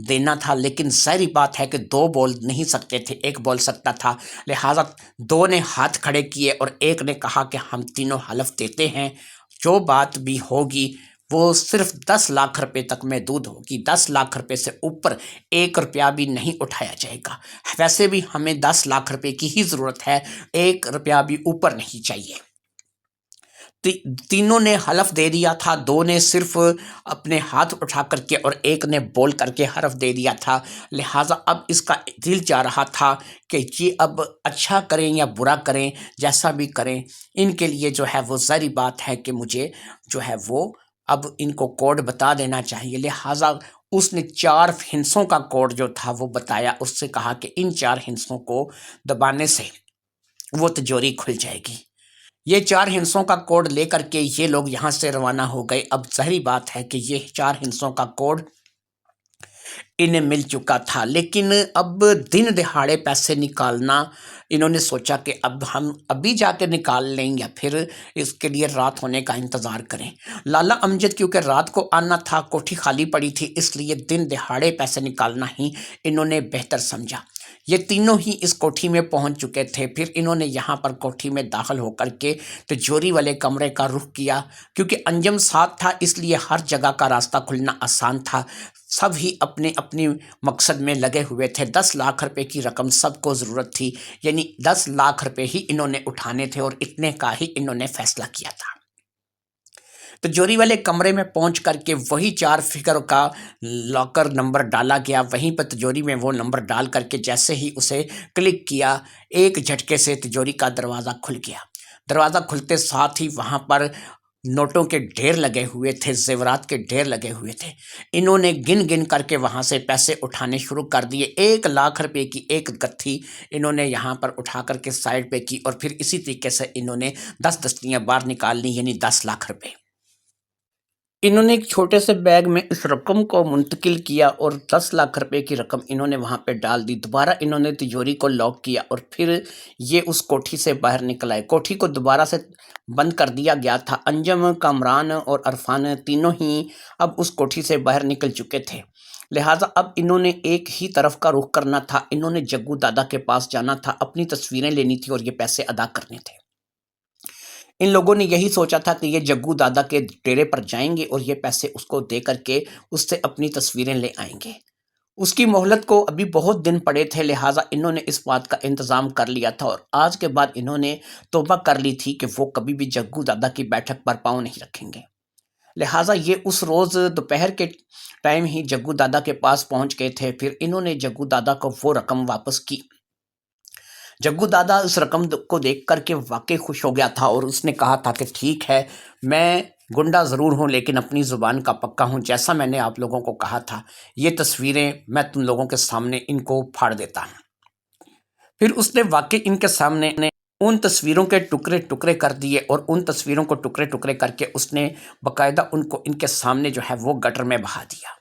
دینا تھا، لیکن ظاہری بات ہے کہ 2 بول نہیں سکتے تھے، 1 بول سکتا تھا، لہٰذا 2 نے ہاتھ کھڑے کیے اور 1 نے کہا کہ ہم تینوں حلف دیتے ہیں جو بات بھی ہوگی وہ صرف 10 لاکھ روپے تک محدود ہوگی، 10 لاکھ روپے سے اوپر 1 روپیہ بھی نہیں اٹھایا جائے گا۔ ویسے بھی ہمیں 10 لاکھ روپے کی ہی ضرورت ہے، 1 روپیہ بھی اوپر نہیں چاہیے۔ تینوں نے حلف دے دیا تھا، دو نے صرف اپنے ہاتھ اٹھا کر کے اور ایک نے بول کر کے حلف دے دیا تھا۔ لہٰذا اب اس کا دل چاہ رہا تھا کہ یہ اب اچھا کریں یا برا کریں، جیسا بھی کریں ان کے لیے جو ہے وہ ظاہری بات ہے کہ مجھے جو ہے وہ اب ان کو کوڈ بتا دینا چاہیے۔ لہٰذا اس نے 4 ہندسوں کا کوڈ جو تھا وہ بتایا، اس سے کہا کہ ان 4 ہندسوں کو دبانے سے وہ تجوری کھل جائے گی۔ یہ 4 ہندسوں کا کوڈ لے کر کے یہ لوگ یہاں سے روانہ ہو گئے۔ اب ظاہری بات ہے کہ یہ 4 ہندسوں کا کوڈ انہیں مل چکا تھا، لیکن اب دن دہاڑے پیسے نکالنا انہوں نے سوچا کہ اب ہم ابھی جا کے نکال لیں یا پھر اس کے لیے رات ہونے کا انتظار کریں۔ لالا امجد کیونکہ رات کو آنا تھا، کوٹھی خالی پڑی تھی، اس لیے دن دہاڑے پیسے نکالنا ہی انہوں نے بہتر سمجھا۔ یہ تینوں ہی اس کوٹھی میں پہنچ چکے تھے، پھر انہوں نے یہاں پر کوٹھی میں داخل ہو کر کے تجوری والے کمرے کا رخ کیا۔ کیونکہ انجم ساتھ تھا اس لیے ہر جگہ کا راستہ کھلنا آسان تھا، سب ہی اپنے اپنی مقصد میں لگے ہوئے تھے۔ 10 لاکھ روپے کی رقم سب کو ضرورت تھی، یعنی 10 لاکھ روپے ہی انہوں نے اٹھانے تھے اور اتنے کا ہی انہوں نے فیصلہ کیا تھا۔ تجوری والے کمرے میں پہنچ کر کے وہی 4 فگر کا لاکر نمبر ڈالا گیا، وہیں پر تجوری میں وہ نمبر ڈال کر کے جیسے ہی اسے کلک کیا، ایک جھٹکے سے تجوری کا دروازہ کھل گیا۔ دروازہ کھلتے ساتھ ہی وہاں پر نوٹوں کے ڈھیر لگے ہوئے تھے، زیورات کے ڈھیر لگے ہوئے تھے۔ انہوں نے گن گن کر کے وہاں سے پیسے اٹھانے شروع کر دیے۔ 1 لاکھ روپے کی ایک گتھی انہوں نے یہاں پر اٹھا کر کے سائڈ پہ کی اور پھر اسی طریقے سے انہوں نے 10 دستیاں باہر نکال لی، یعنی 10 لاکھ روپے۔ انہوں نے ایک چھوٹے سے بیگ میں اس رقم کو منتقل کیا اور 10 لاکھ روپے کی رقم انہوں نے وہاں پہ ڈال دی۔ دوبارہ انہوں نے تجوری کو لاک کیا اور پھر یہ اس کوٹھی سے باہر نکل آئے۔ کوٹھی کو دوبارہ سے بند کر دیا گیا تھا۔ انجم، کامران اور عرفان تینوں ہی اب اس کوٹھی سے باہر نکل چکے تھے، لہٰذا اب انہوں نے ایک ہی طرف کا رخ کرنا تھا۔ انہوں نے جگو دادا کے پاس جانا تھا، اپنی تصویریں لینی تھی اور یہ پیسے ادا کرنے تھے۔ ان لوگوں نے یہی سوچا تھا کہ یہ جگو دادا کے ڈیرے پر جائیں گے اور یہ پیسے اس کو دے کر کے اس سے اپنی تصویریں لے آئیں گے۔ اس کی مہلت کو ابھی بہت دن پڑے تھے، لہٰذا انہوں نے اس بات کا انتظام کر لیا تھا اور آج کے بعد انہوں نے توبہ کر لی تھی کہ وہ کبھی بھی جگو دادا کی بیٹھک پر پاؤں نہیں رکھیں گے۔ لہٰذا یہ اس روز دوپہر کے ٹائم ہی جگو دادا کے پاس پہنچ گئے تھے۔ پھر انہوں نے جگو دادا کو وہ رقم واپس کی۔ جگو دادا اس رقم کو دیکھ کر کے واقعی خوش ہو گیا تھا اور اس نے کہا تھا کہ ٹھیک ہے، میں گنڈا ضرور ہوں لیکن اپنی زبان کا پکا ہوں، جیسا میں نے آپ لوگوں کو کہا تھا یہ تصویریں میں تم لوگوں کے سامنے ان کو پھاڑ دیتا ہوں۔ پھر اس نے واقعی ان کے سامنے ان تصویروں کے ٹکڑے ٹکڑے کر دیے اور ان تصویروں کو ٹکڑے ٹکڑے کر کے اس نے باقاعدہ ان کو ان کے سامنے جو ہے وہ گٹر میں بہا دیا۔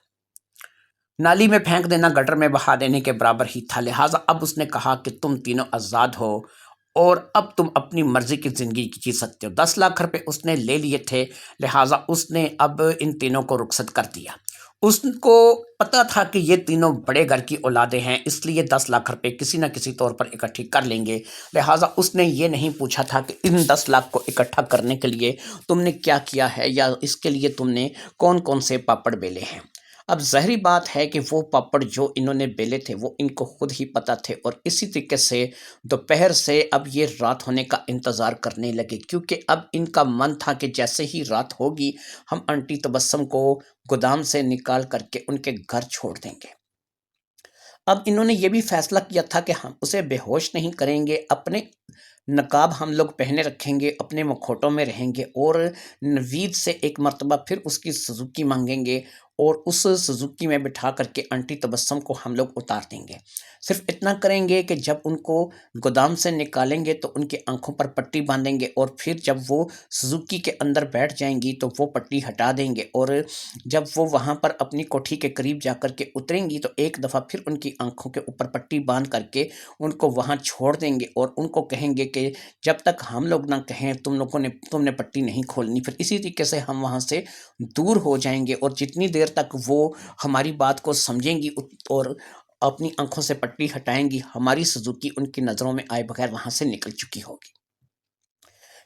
نالی میں پھینک دینا گٹر میں بہا دینے کے برابر ہی تھا، لہٰذا اب اس نے کہا کہ تم تینوں آزاد ہو اور اب تم اپنی مرضی کی زندگی جی سکتے ہو۔ 10 لاکھ روپے اس نے لے لیے تھے، لہٰذا اس نے اب ان تینوں کو رخصت کر دیا۔ اس کو پتا تھا کہ یہ تینوں بڑے گھر کی اولادیں ہیں، اس لیے 10 لاکھ روپے کسی نہ کسی طور پر اکٹھی کر لیں گے، لہٰذا اس نے یہ نہیں پوچھا تھا کہ ان 10 لاکھ کو اکٹھا کرنے کے لیے تم نے کیا کیا ہے یا اس کے لیے تم نے کون کون سے پاپڑ بیلے ہیں۔ اب ظاہری بات ہے کہ وہ پاپڑ جو انہوں نے بیلے تھے وہ ان کو خود ہی پتہ تھے اور اسی طریقے سے دوپہر سے اب یہ رات ہونے کا انتظار کرنے لگے، کیونکہ اب ان کا من تھا کہ جیسے ہی رات ہوگی ہم آنٹی تبسم کو گودام سے نکال کر کے ان کے گھر چھوڑ دیں گے۔ اب انہوں نے یہ بھی فیصلہ کیا تھا کہ ہم اسے بے ہوش نہیں کریں گے، اپنے نقاب ہم لوگ پہنے رکھیں گے، اپنے مکھوٹوں میں رہیں گے اور نوید سے ایک مرتبہ پھر اس کی سزوکی مانگیں گے اور اس سزوکی میں بٹھا کر کے آنٹی تبسم کو ہم لوگ اتار دیں گے۔ صرف اتنا کریں گے کہ جب ان کو گودام سے نکالیں گے تو ان کی آنکھوں پر پٹی باندھیں گے اور پھر جب وہ سزوکی کے اندر بیٹھ جائیں گی تو وہ پٹی ہٹا دیں گے اور جب وہ وہاں پر اپنی کوٹھی کے قریب جا کر کے اتریں گی تو ایک دفعہ پھر ان کی آنکھوں کے اوپر پٹی باندھ کر کے ان کو وہاں چھوڑ دیں گے اور ان کو کہیں گے کہ جب تک ہم لوگ نہ کہیں تم نے پٹی نہیں کھولنی۔ پھر اسی طریقے سے ہم وہاں سے دور ہو جائیں گے اور جتنی دیر تک وہ ہماری بات کو سمجھیں گی اور اپنی آنکھوں سے پٹی ہٹائیں گی، ہماری سزوکی ان کی نظروں میں آئے بغیر وہاں سے نکل چکی ہوگی،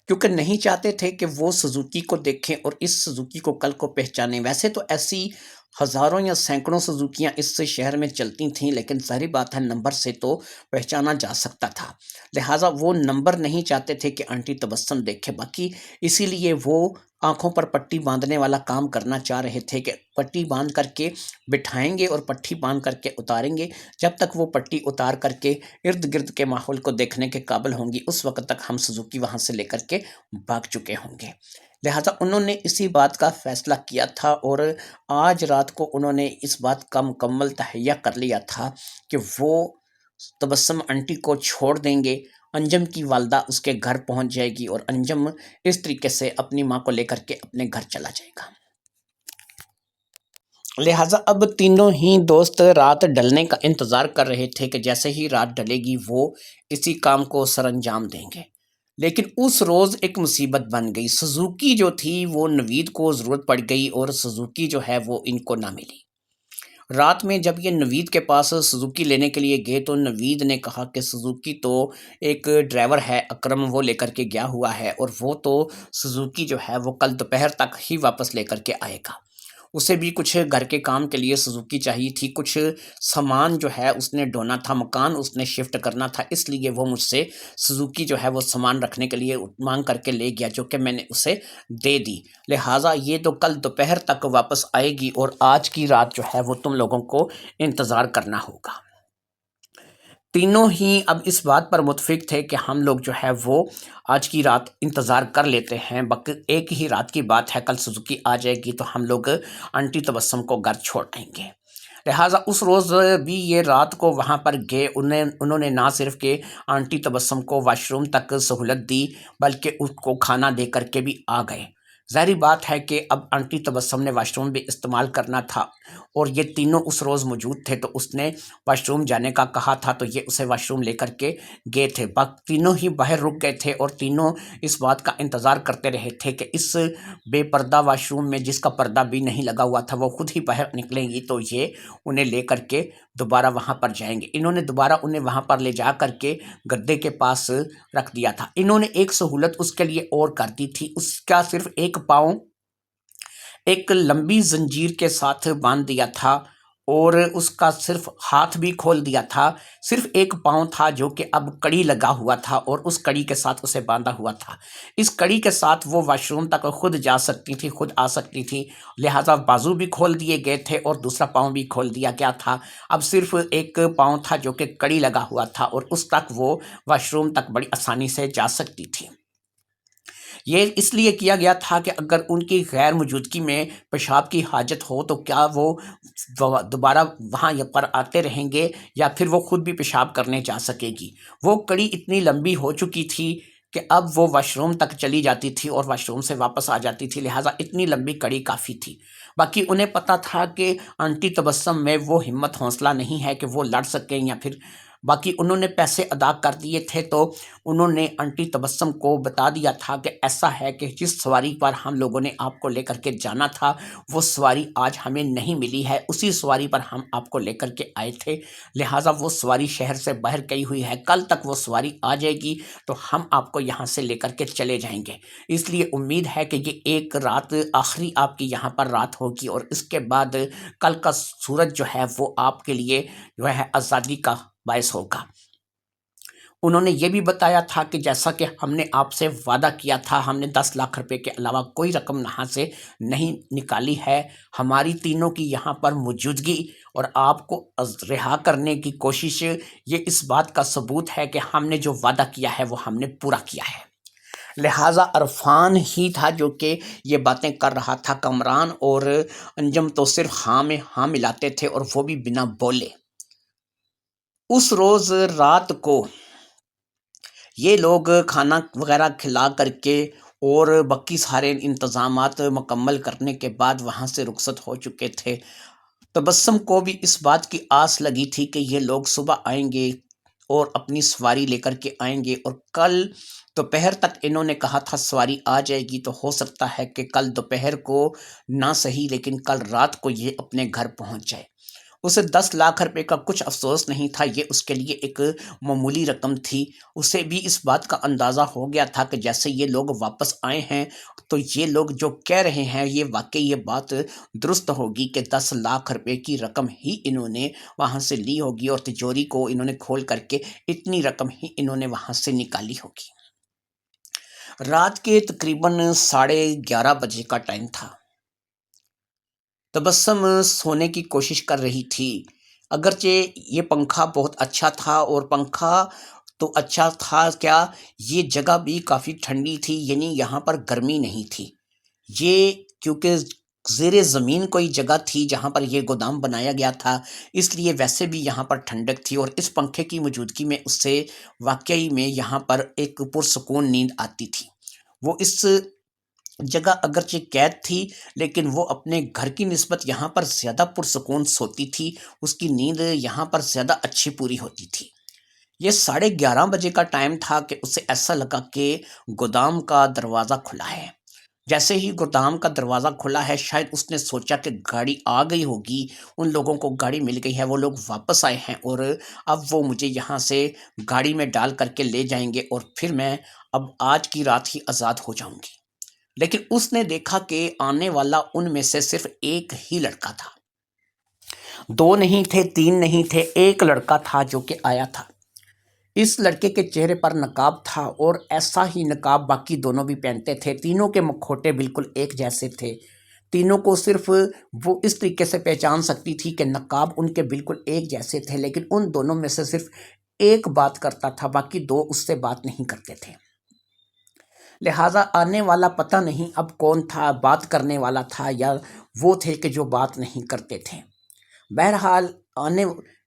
کیونکہ نہیں چاہتے تھے کہ وہ سزوکی کو دیکھیں اور اس سزوکی کو کل کو پہچانیں۔ ویسے تو ایسی ہزاروں یا سینکڑوں سزوکیاں اس سے شہر میں چلتی تھیں، لیکن ظاہری بات ہے نمبر سے تو پہچانا جا سکتا تھا، لہٰذا وہ نمبر نہیں چاہتے تھے کہ آنٹی تبسم دیکھے، باقی اسی لیے وہ آنکھوں پر پٹی باندھنے والا کام کرنا چاہ رہے تھے کہ پٹی باندھ کر کے بٹھائیں گے اور پٹی باندھ کر کے اتاریں گے، جب تک وہ پٹی اتار کر کے ارد گرد کے ماحول کو دیکھنے کے قابل ہوں گی اس وقت تک ہم سزوکی وہاں سے لے کر کے بھاگ چکے ہوں گے۔ لہٰذا انہوں نے اسی بات کا فیصلہ کیا تھا اور آج رات کو انہوں نے اس بات کا مکمل تہیہ کر لیا تھا کہ وہ تبسم آنٹی کو چھوڑ دیں گے، انجم کی والدہ اس کے گھر پہنچ جائے گی اور انجم اس طریقے سے اپنی ماں کو لے کر کے اپنے گھر چلا جائے گا۔ لہٰذا اب تینوں ہی دوست رات ڈلنے کا انتظار کر رہے تھے کہ جیسے ہی رات ڈلے گی وہ اسی کام کو سر انجام دیں گے، لیکن اس روز ایک مصیبت بن گئی۔ سزوکی جو تھی وہ نوید کو ضرورت پڑ گئی اور سزوکی جو ہے وہ ان کو نہ ملی۔ رات میں جب یہ نوید کے پاس سزوکی لینے کے لیے گئے تو نوید نے کہا کہ سزوکی تو ایک ڈرائیور ہے اکرم، وہ لے کر کے گیا ہوا ہے اور وہ تو سزوکی جو ہے وہ کل دوپہر تک ہی واپس لے کر کے آئے گا۔ اسے بھی کچھ گھر کے کام کے لیے سزوکی چاہیے تھی، کچھ سامان جو ہے اس نے ڈھونا تھا، مکان اس نے شفٹ کرنا تھا، اس لیے وہ مجھ سے سزوکی جو ہے وہ سامان رکھنے کے لیے مانگ کر کے لے گیا، جو کہ میں نے اسے دے دی، لہٰذا یہ تو کل دوپہر تک واپس آئے گی اور آج کی رات جو ہے وہ تم لوگوں کو انتظار کرنا ہوگا۔ تینوں ہی اب اس بات پر متفق تھے کہ ہم لوگ جو ہے وہ آج کی رات انتظار کر لیتے ہیں، باقی ایک ہی رات کی بات ہے، کل سزوکی آ جائے گی تو ہم لوگ آنٹی تبسم کو گھر چھوڑ دیں گے۔ لہٰذا اس روز بھی یہ رات کو وہاں پر گئے، انہوں نے نہ صرف کہ آنٹی تبسم کو واش روم تک سہولت دی بلکہ اس کو کھانا دے کر کے بھی آ گئے۔ ظاہری بات ہے کہ اب آنٹی تبسم نے واش روم بھی استعمال کرنا تھا اور یہ تینوں اس روز موجود تھے تو اس نے واش روم جانے کا کہا تھا تو یہ اسے واش روم لے کر کے گئے تھے، تینوں ہی باہر رک گئے تھے اور تینوں اس بات کا انتظار کرتے رہے تھے کہ اس بے پردہ واش روم میں جس کا پردہ بھی نہیں لگا ہوا تھا وہ خود ہی باہر نکلیں گی تو یہ انہیں لے کر کے دوبارہ وہاں پر جائیں گے۔ انہوں نے دوبارہ انہیں وہاں پر لے جا کر کے گدے کے پاس رکھ دیا تھا۔ انہوں نے ایک سہولت اس کے لیے اور کر دی تھی، اس کا صرف ایک پاؤں ایک لمبی زنجیر کے ساتھ باندھ دیا تھا اور اس کا صرف ہاتھ بھی کھول دیا تھا، صرف ایک پاؤں تھا جو کہ اب کڑی لگا ہوا تھا اور اس کڑی کے ساتھ اسے باندھا ہوا تھا۔ اس کڑی کے ساتھ وہ واش روم تک خود جا سکتی تھی، خود آ سکتی تھی، لہٰذا بازو بھی کھول دیے گئے تھے اور دوسرا پاؤں بھی کھول دیا گیا تھا۔ اب صرف ایک پاؤں تھا جو کہ کڑی لگا ہوا تھا اور اس تک وہ واش روم تک بڑی آسانی سے جا سکتی تھی۔ یہ اس لیے کیا گیا تھا کہ اگر ان کی غیر موجودگی میں پیشاب کی حاجت ہو تو کیا وہ دوبارہ وہاں پر آتے رہیں گے یا پھر وہ خود بھی پیشاب کرنے جا سکے گی۔ وہ کڑی اتنی لمبی ہو چکی تھی کہ اب وہ واش روم تک چلی جاتی تھی اور واش روم سے واپس آ جاتی تھی، لہٰذا اتنی لمبی کڑی کافی تھی۔ باقی انہیں پتہ تھا کہ آنٹی تبسم میں وہ ہمت حوصلہ نہیں ہے کہ وہ لڑ سکیں یا پھر باقی انہوں نے پیسے ادا کر دیے تھے تو انہوں نے آنٹی تبسم کو بتا دیا تھا کہ ایسا ہے کہ جس سواری پر ہم لوگوں نے آپ کو لے کر کے جانا تھا وہ سواری آج ہمیں نہیں ملی ہے، اسی سواری پر ہم آپ کو لے کر کے آئے تھے، لہٰذا وہ سواری شہر سے باہر گئی ہوئی ہے، کل تک وہ سواری آ جائے گی تو ہم آپ کو یہاں سے لے کر کے چلے جائیں گے، اس لیے امید ہے کہ یہ ایک رات آخری آپ کی یہاں پر رات ہوگی اور اس کے بعد کل کا سورج جو ہے وہ آپ کے لیے جو ہے آزادی کا باعث ہوگا۔ انہوں نے یہ بھی بتایا تھا کہ جیسا کہ ہم نے آپ سے وعدہ کیا تھا، ہم نے 10 لاکھ روپے کے علاوہ کوئی رقم یہاں سے نہیں نکالی ہے، ہماری تینوں کی یہاں پر موجودگی اور آپ کو رہا کرنے کی کوشش یہ اس بات کا ثبوت ہے کہ ہم نے جو وعدہ کیا ہے وہ ہم نے پورا کیا ہے۔ لہٰذا عرفان ہی تھا جو کہ یہ باتیں کر رہا تھا، کامران اور انجم تو صرف ہاں میں ہاں ملاتے تھے اور وہ بھی بنا بولے۔ اس روز رات کو یہ لوگ کھانا وغیرہ کھلا کر کے اور باقی سارے انتظامات مکمل کرنے کے بعد وہاں سے رخصت ہو چکے تھے۔ تبسم کو بھی اس بات کی آس لگی تھی کہ یہ لوگ صبح آئیں گے اور اپنی سواری لے کر کے آئیں گے اور کل دوپہر تک انہوں نے کہا تھا سواری آ جائے گی تو ہو سکتا ہے کہ کل دوپہر کو نہ صحیح لیکن کل رات کو یہ اپنے گھر پہنچ جائے۔ اسے 10 لاکھ روپے کا کچھ افسوس نہیں تھا، یہ اس کے لیے ایک معمولی رقم تھی۔ اسے بھی اس بات کا اندازہ ہو گیا تھا کہ جیسے یہ لوگ واپس آئے ہیں تو یہ لوگ جو کہہ رہے ہیں یہ واقعی یہ بات درست ہوگی کہ 10 لاکھ روپے کی رقم ہی انہوں نے وہاں سے لی ہوگی اور تجوری کو انہوں نے کھول کر کے اتنی رقم ہی انہوں نے وہاں سے نکالی ہوگی۔ رات کے تقریباً 11:30 بجے کا ٹائم تھا۔ تبسم سونے کی کوشش کر رہی تھی، اگرچہ یہ پنکھا بہت اچھا تھا، اور پنکھا تو اچھا تھا کیا، یہ جگہ بھی کافی ٹھنڈی تھی، یعنی یہاں پر گرمی نہیں تھی۔ یہ کیونکہ زیر زمین کوئی جگہ تھی جہاں پر یہ گودام بنایا گیا تھا، اس لیے ویسے بھی یہاں پر ٹھنڈک تھی، اور اس پنکھے کی موجودگی میں اس سے واقعی میں یہاں پر ایک پرسکون نیند آتی تھی۔ وہ اس جگہ اگرچہ قید تھی لیکن وہ اپنے گھر کی نسبت یہاں پر زیادہ پرسکون سوتی تھی، اس کی نیند یہاں پر زیادہ اچھی پوری ہوتی تھی۔ یہ 11:30 بجے کا ٹائم تھا کہ اسے ایسا لگا کہ گودام کا دروازہ کھلا ہے۔ جیسے ہی گودام کا دروازہ کھلا ہے، شاید اس نے سوچا کہ گاڑی آ گئی ہوگی، ان لوگوں کو گاڑی مل گئی ہے، وہ لوگ واپس آئے ہیں اور اب وہ مجھے یہاں سے گاڑی میں ڈال کر کے لے جائیں گے اور پھر میں اب آج کی رات ہی آزاد ہو جاؤں گی۔ لیکن اس نے دیکھا کہ آنے والا ان میں سے صرف ایک ہی لڑکا تھا، 2 نہیں تھے، 3 نہیں تھے، ایک لڑکا تھا جو کہ آیا تھا۔ اس لڑکے کے چہرے پر نقاب تھا اور ایسا ہی نقاب باقی دونوں بھی پہنتے تھے، تینوں کے مکھوٹے بالکل ایک جیسے تھے، تینوں کو صرف وہ اس طریقے سے پہچان سکتی تھی کہ نقاب ان کے بالکل ایک جیسے تھے، لیکن ان دونوں میں سے صرف ایک بات کرتا تھا، باقی 2 اس سے بات نہیں کرتے تھے۔ لہٰذا آنے والا پتہ نہیں اب کون تھا، بات کرنے والا تھا یا وہ تھے کہ جو بات نہیں کرتے تھے۔ بہرحال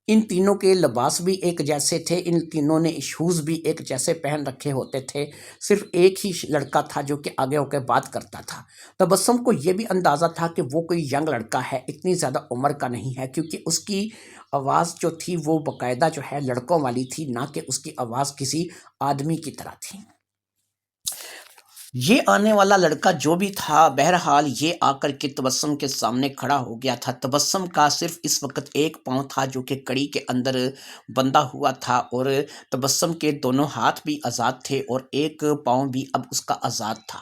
ان تینوں کے لباس بھی ایک جیسے تھے، ان تینوں نے شوز بھی ایک جیسے پہن رکھے ہوتے تھے، صرف ایک ہی لڑکا تھا جو کہ آگے ہو کے بات کرتا تھا۔ تبسم کو یہ بھی اندازہ تھا کہ وہ کوئی ینگ لڑکا ہے، اتنی زیادہ عمر کا نہیں ہے، کیونکہ اس کی آواز جو تھی وہ باقاعدہ جو ہے لڑکوں والی تھی، نہ کہ اس کی آواز کسی آدمی کی طرح تھی۔ یہ آنے والا لڑکا جو بھی تھا، بہرحال یہ آ کر کے تبسم کے سامنے کھڑا ہو گیا تھا۔ تبسم کا صرف اس وقت ایک پاؤں تھا جو کہ کڑی کے اندر بندھا ہوا تھا، اور تبسم کے دونوں ہاتھ بھی آزاد تھے اور ایک پاؤں بھی اب اس کا آزاد تھا۔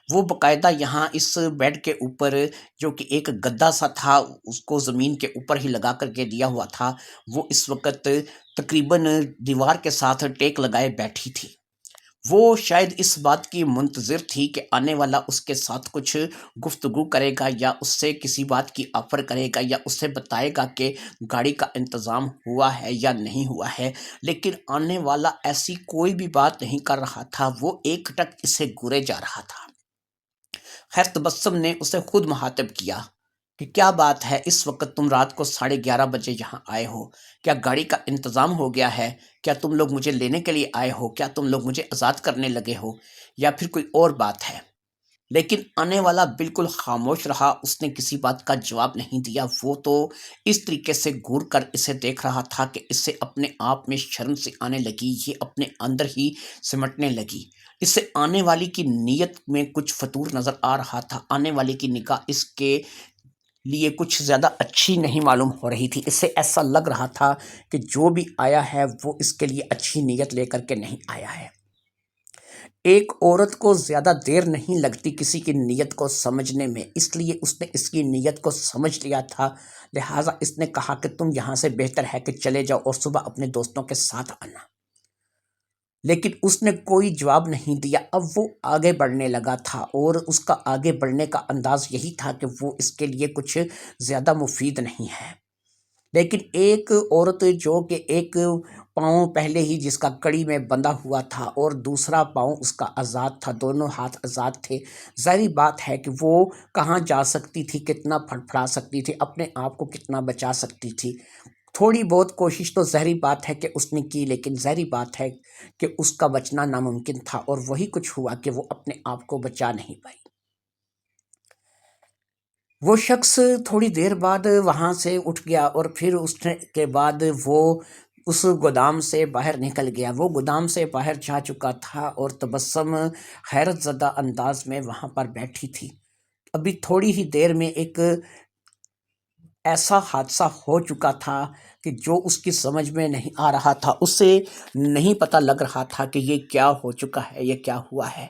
وہ باقاعدہ یہاں اس بیڈ کے اوپر جو کہ ایک گدا سا تھا، اس کو زمین کے اوپر ہی لگا کر کے دیا ہوا تھا، وہ اس وقت تقریباً دیوار کے ساتھ ٹیک لگائے بیٹھی تھی۔ وہ شاید اس بات کی منتظر تھی کہ آنے والا اس کے ساتھ کچھ گفتگو کرے گا یا اس سے کسی بات کی آفر کرے گا یا اسے بتائے گا کہ گاڑی کا انتظام ہوا ہے یا نہیں ہوا ہے، لیکن آنے والا ایسی کوئی بھی بات نہیں کر رہا تھا، وہ ایک ٹک اسے گورے جا رہا تھا۔ خیر تبسم نے اسے خود مخاطب کیا کہ کیا بات ہے، اس وقت تم رات کو 11:30 بجے یہاں آئے ہو، کیا گاڑی کا انتظام ہو گیا ہے؟ کیا تم لوگ مجھے لینے کے لیے آئے ہو؟ کیا تم لوگ مجھے آزاد کرنے لگے ہو یا پھر کوئی اور بات ہے؟ لیکن آنے والا بالکل خاموش رہا، اس نے کسی بات کا جواب نہیں دیا۔ وہ تو اس طریقے سے گور کر اسے دیکھ رہا تھا کہ اسے اپنے آپ میں شرم سے آنے لگی، یہ اپنے اندر ہی سمٹنے لگی۔ اسے آنے والی کی نیت میں کچھ فطور نظر آ رہا تھا، آنے والی کی نگاہ اس کے لیے کچھ زیادہ اچھی نہیں معلوم ہو رہی تھی۔ اسے ایسا لگ رہا تھا کہ جو بھی آیا ہے وہ اس کے لیے اچھی نیت لے کر کے نہیں آیا ہے۔ ایک عورت کو زیادہ دیر نہیں لگتی کسی کی نیت کو سمجھنے میں، اس لیے اس نے اس کی نیت کو سمجھ لیا تھا، لہٰذا اس نے کہا کہ تم یہاں سے بہتر ہے کہ چلے جاؤ اور صبح اپنے دوستوں کے ساتھ آنا۔ لیکن اس نے کوئی جواب نہیں دیا۔ اب وہ آگے بڑھنے لگا تھا اور اس کا آگے بڑھنے کا انداز یہی تھا کہ وہ اس کے لیے کچھ زیادہ مفید نہیں ہے۔ لیکن ایک عورت جو کہ ایک پاؤں پہلے ہی جس کا کڑی میں بندھا ہوا تھا اور دوسرا پاؤں اس کا آزاد تھا، دونوں ہاتھ آزاد تھے، ظاہری بات ہے کہ وہ کہاں جا سکتی تھی، کتنا پھڑپھڑا سکتی تھی، اپنے آپ کو کتنا بچا سکتی تھی۔ تھوڑی بہت کوشش تو ظاہری بات ہے کہ اس نے کی، لیکن ظاہری بات ہے کہ اس کا بچنا ناممکن تھا، اور وہی کچھ ہوا کہ وہ اپنے آپ کو بچا نہیں پائی۔ وہ شخص تھوڑی دیر بعد وہاں سے اٹھ گیا اور پھر اس کے بعد وہ اس گودام سے باہر نکل گیا۔ وہ گودام سے باہر جا چکا تھا اور تبسم حیرت زدہ انداز میں وہاں پر بیٹھی تھی۔ ابھی تھوڑی ہی دیر میں ایک ایسا حادثہ ہو چکا تھا کہ جو اس کی سمجھ میں نہیں آ رہا تھا، اسے نہیں پتہ لگ رہا تھا کہ یہ کیا ہو چکا ہے، یہ کیا ہوا ہے۔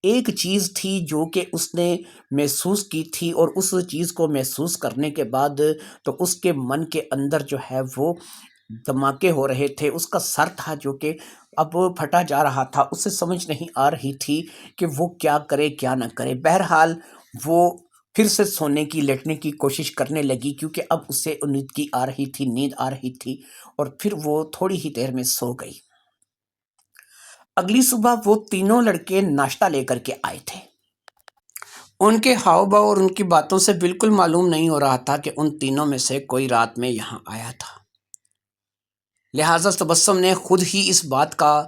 ایک چیز تھی جو کہ اس نے محسوس کی تھی، اور اس چیز کو محسوس کرنے کے بعد تو اس کے من کے اندر جو ہے وہ دھماکے ہو رہے تھے، اس کا سر تھا جو کہ اب پھٹا جا رہا تھا، اسے سمجھ نہیں آ رہی تھی کہ وہ کیا کرے کیا نہ کرے۔ بہرحال وہ پھر سے سونے کی لیٹنے کی کوشش کرنے لگی، کیونکہ اب اسے امید کی آ رہی تھی، نیند آ رہی تھی، اور پھر وہ تھوڑی ہی دیر میں سو گئی۔ اگلی صبح وہ تینوں لڑکے ناشتہ لے کر کے آئے تھے۔ ان کے ہاؤ بھاؤ اور ان کی باتوں سے بالکل معلوم نہیں ہو رہا تھا کہ ان تینوں میں سے کوئی رات میں یہاں آیا تھا۔ لہٰذا تبسم نے خود ہی اس بات کا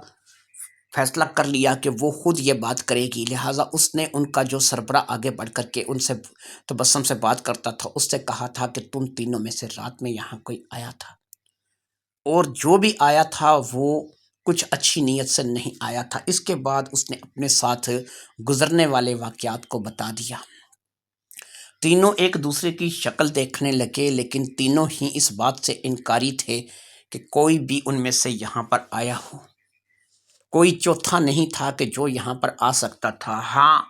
فیصلہ کر لیا کہ وہ خود یہ بات کرے گی۔ لہٰذا اس نے ان کا جو سربراہ آگے بڑھ کر کے ان سے تبسم سے بات کرتا تھا، اس سے کہا تھا کہ تم تینوں میں سے رات میں یہاں کوئی آیا تھا، اور جو بھی آیا تھا وہ کچھ اچھی نیت سے نہیں آیا تھا۔ اس کے بعد اس نے اپنے ساتھ گزرنے والے واقعات کو بتا دیا۔ تینوں ایک دوسرے کی شکل دیکھنے لگے، لیکن تینوں ہی اس بات سے انکاری تھے کہ کوئی بھی ان میں سے یہاں پر آیا ہو۔ کوئی چوتھا نہیں تھا کہ جو یہاں پر آ سکتا تھا۔ ہاں،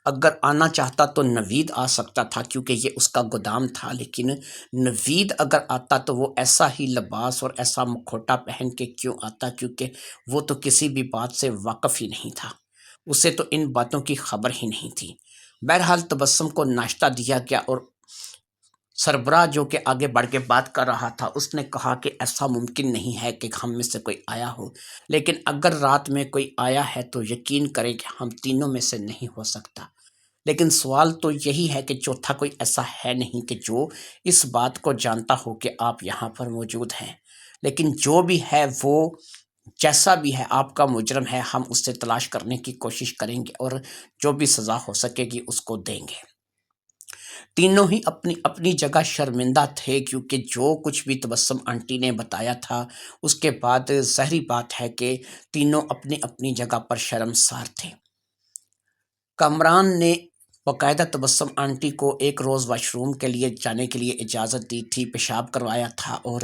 اگر آنا چاہتا تو نوید آ سکتا تھا، کیونکہ یہ اس کا گودام تھا، لیکن نوید اگر آتا تو وہ ایسا ہی لباس اور ایسا مکھوٹا پہن کے کیوں آتا، کیونکہ وہ تو کسی بھی بات سے واقف ہی نہیں تھا، اسے تو ان باتوں کی خبر ہی نہیں تھی۔ بہرحال تبسم کو ناشتہ دیا گیا، اور سربراہ جو کہ آگے بڑھ کے بات کر رہا تھا، اس نے کہا کہ ایسا ممکن نہیں ہے کہ ہم میں سے کوئی آیا ہو، لیکن اگر رات میں کوئی آیا ہے تو یقین کریں کہ ہم تینوں میں سے نہیں ہو سکتا۔ لیکن سوال تو یہی ہے کہ چوتھا کوئی ایسا ہے نہیں کہ جو اس بات کو جانتا ہو کہ آپ یہاں پر موجود ہیں۔ لیکن جو بھی ہے، وہ جیسا بھی ہے آپ کا مجرم ہے، ہم اس سے تلاش کرنے کی کوشش کریں گے، اور جو بھی سزا ہو سکے گی اس کو دیں گے۔ تینوں ہی اپنی اپنی جگہ شرمندہ تھے، کیونکہ جو کچھ بھی تبسم آنٹی نے بتایا تھا، اس کے بعد ظاہری بات ہے کہ تینوں اپنی اپنی جگہ پر شرمسار تھے۔ کامران نے باقاعدہ تبسم آنٹی کو ایک روز واش روم کے لیے جانے کے لیے اجازت دی تھی، پیشاب کروایا تھا، اور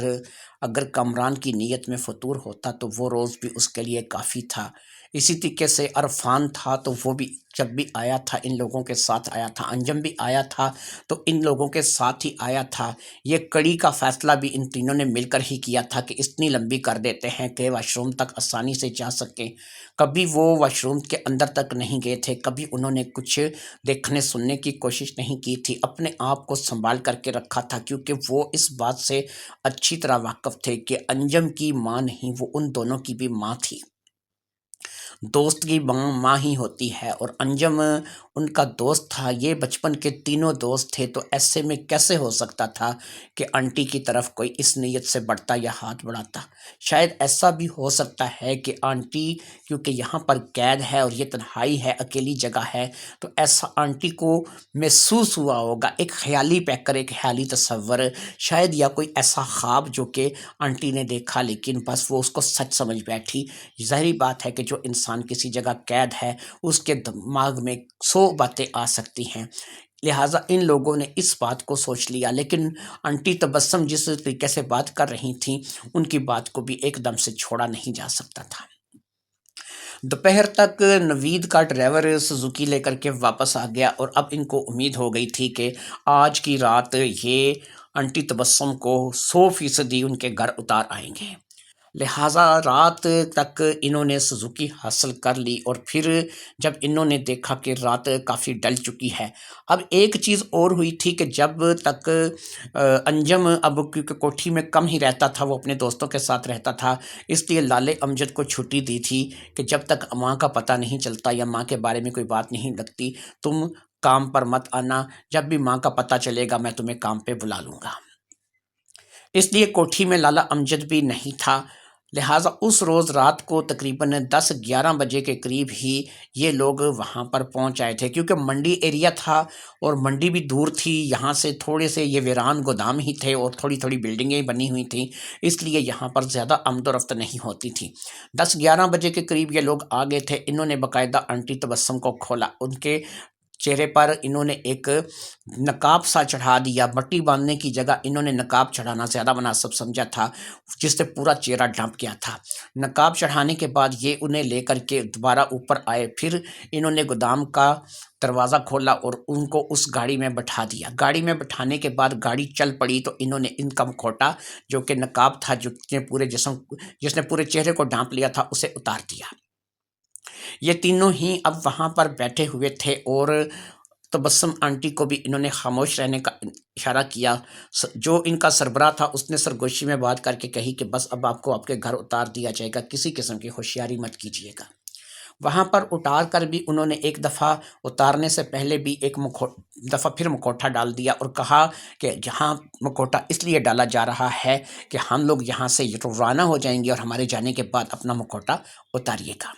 اگر کامران کی نیت میں فطور ہوتا تو وہ روز بھی اس کے لیے کافی تھا۔ اسی طریقے سے عرفان تھا تو وہ بھی جب بھی آیا تھا ان لوگوں کے ساتھ آیا تھا، انجم بھی آیا تھا تو ان لوگوں کے ساتھ ہی آیا تھا۔ یہ کڑی کا فیصلہ بھی ان تینوں نے مل کر ہی کیا تھا کہ اتنی لمبی کر دیتے ہیں کہ واش روم تک آسانی سے جا سکیں۔ کبھی وہ واش روم کے اندر تک نہیں گئے تھے، کبھی انہوں نے کچھ دیکھنے سننے کی کوشش نہیں کی تھی، اپنے آپ کو سنبھال کر کے رکھا تھا، کیونکہ وہ اس بات سے اچھی طرح واقف تھے کہ انجم کی ماں نہیں، وہ ان دونوں کی بھی ماں تھی۔ دوست کی ماں ہی ہوتی ہے، اور انجم ان کا دوست تھا۔ یہ بچپن کے تینوں دوست تھے، تو ایسے میں کیسے ہو سکتا تھا کہ آنٹی کی طرف کوئی اس نیت سے بڑھتا یا ہاتھ بڑھاتا۔ شاید ایسا بھی ہو سکتا ہے کہ آنٹی کیونکہ یہاں پر قید ہے اور یہ تنہائی ہے، اکیلی جگہ ہے، تو ایسا آنٹی کو محسوس ہوا ہوگا، ایک خیالی پیکر، ایک خیالی تصور، شاید یا کوئی ایسا خواب جو کہ آنٹی نے دیکھا، لیکن بس وہ اس کو سچ سمجھ بیٹھی۔ ظاہری بات ہے کہ جو انسان کسی جگہ قید ہے، اس کے دماغ میں 100 باتیں آ سکتی ہیں، لہٰذا ان لوگوں نے اس بات کو سوچ لیا۔ لیکن آنٹی تبسم جس طریقے سے بات کر رہی تھیں، ان کی بات کو بھی ایک دم سے چھوڑا نہیں جا سکتا تھا۔ دوپہر تک نوید کا ڈرائیور سزوکی لے کر کے واپس آ گیا، اور اب ان کو امید ہو گئی تھی کہ آج کی رات یہ آنٹی تبسم کو 100% ان کے گھر اتار آئیں گے۔ لہٰذا رات تک انہوں نے سزوکی حاصل کر لی، اور پھر جب انہوں نے دیکھا کہ رات کافی ڈل چکی ہے، اب ایک چیز اور ہوئی تھی کہ جب تک انجم اب کیونکہ کوٹھی میں کم ہی رہتا تھا، وہ اپنے دوستوں کے ساتھ رہتا تھا، اس لیے لالے امجد کو چھٹی دی تھی کہ جب تک ماں کا پتہ نہیں چلتا یا ماں کے بارے میں کوئی بات نہیں لگتی، تم کام پر مت آنا، جب بھی ماں کا پتہ چلے گا میں تمہیں کام پہ بلا لوں گا۔ اس لیے کوٹھی میں لالا امجد بھی نہیں تھا، لہٰذا اس روز رات کو تقریباً 10-11 بجے کے قریب ہی یہ لوگ وہاں پر پہنچ آئے تھے، کیونکہ منڈی ایریا تھا اور منڈی بھی دور تھی، یہاں سے تھوڑے سے یہ ویران گودام ہی تھے اور تھوڑی تھوڑی بلڈنگیں بنی ہوئی تھیں، اس لیے یہاں پر زیادہ آمد و رفت نہیں ہوتی تھی۔ 10-11 بجے کے قریب یہ لوگ آ گئے تھے۔ انہوں نے باقاعدہ آنٹی تبسم کو کھولا، ان کے چہرے پر انہوں نے ایک نقاب سا چڑھا دیا، مٹی باندھنے کی جگہ انہوں نے نقاب چڑھانا زیادہ مناسب سمجھا تھا، جس سے پورا چہرہ ڈھانپ گیا تھا۔ نقاب چڑھانے کے بعد یہ انہیں لے کر کے دوبارہ اوپر آئے، پھر انہوں نے گودام کا دروازہ کھولا اور ان کو اس گاڑی میں بٹھا دیا۔ گاڑی میں بٹھانے کے بعد گاڑی چل پڑی تو انہوں نے ان کا مکھوٹا جو کہ نقاب تھا، جس نے پورے چہرے کو ڈھانپ لیا تھا، اسے اتار دیا۔ یہ تینوں ہی اب وہاں پر بیٹھے ہوئے تھے اور تبسم آنٹی کو بھی انہوں نے خاموش رہنے کا اشارہ کیا۔ جو ان کا سربراہ تھا اس نے سرگوشی میں بات کر کے کہی کہ بس اب آپ کو آپ کے گھر اتار دیا جائے گا، کسی قسم کی ہوشیاری مت کیجیے گا۔ وہاں پر اتار کر بھی انہوں نے ایک دفعہ اتارنے سے پہلے بھی ایک دفعہ پھر مکھوٹا ڈال دیا اور کہا کہ یہاں مکھوٹا اس لیے ڈالا جا رہا ہے کہ ہم لوگ یہاں سے روانہ ہو جائیں گے اور ہمارے جانے کے بعد اپنا مکھوٹا اتاریے گا۔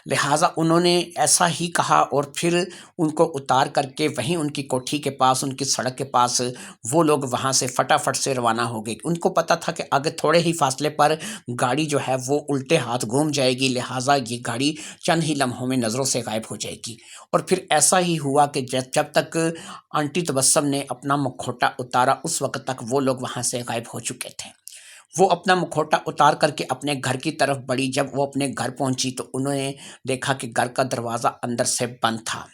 لہٰذا انہوں نے ایسا ہی کہا اور پھر ان کو اتار کر کے وہیں ان کی کوٹھی کے پاس، ان کی سڑک کے پاس وہ لوگ وہاں سے فٹافٹ سے روانہ ہو گئے۔ ان کو پتہ تھا کہ آگے تھوڑے ہی فاصلے پر گاڑی جو ہے وہ الٹے ہاتھ گھوم جائے گی، لہٰذا یہ گاڑی چند ہی لمحوں میں نظروں سے غائب ہو جائے گی۔ اور پھر ایسا ہی ہوا کہ جب تک آنٹی تبسم نے اپنا مکھوٹا اتارا اس وقت تک وہ لوگ وہاں سے غائب ہو چکے تھے۔ وہ اپنا مکھوٹا اتار کر کے اپنے گھر کی طرف بڑھی۔ جب وہ اپنے گھر پہنچی تو انہوں نے دیکھا کہ گھر کا دروازہ اندر سے بند تھا۔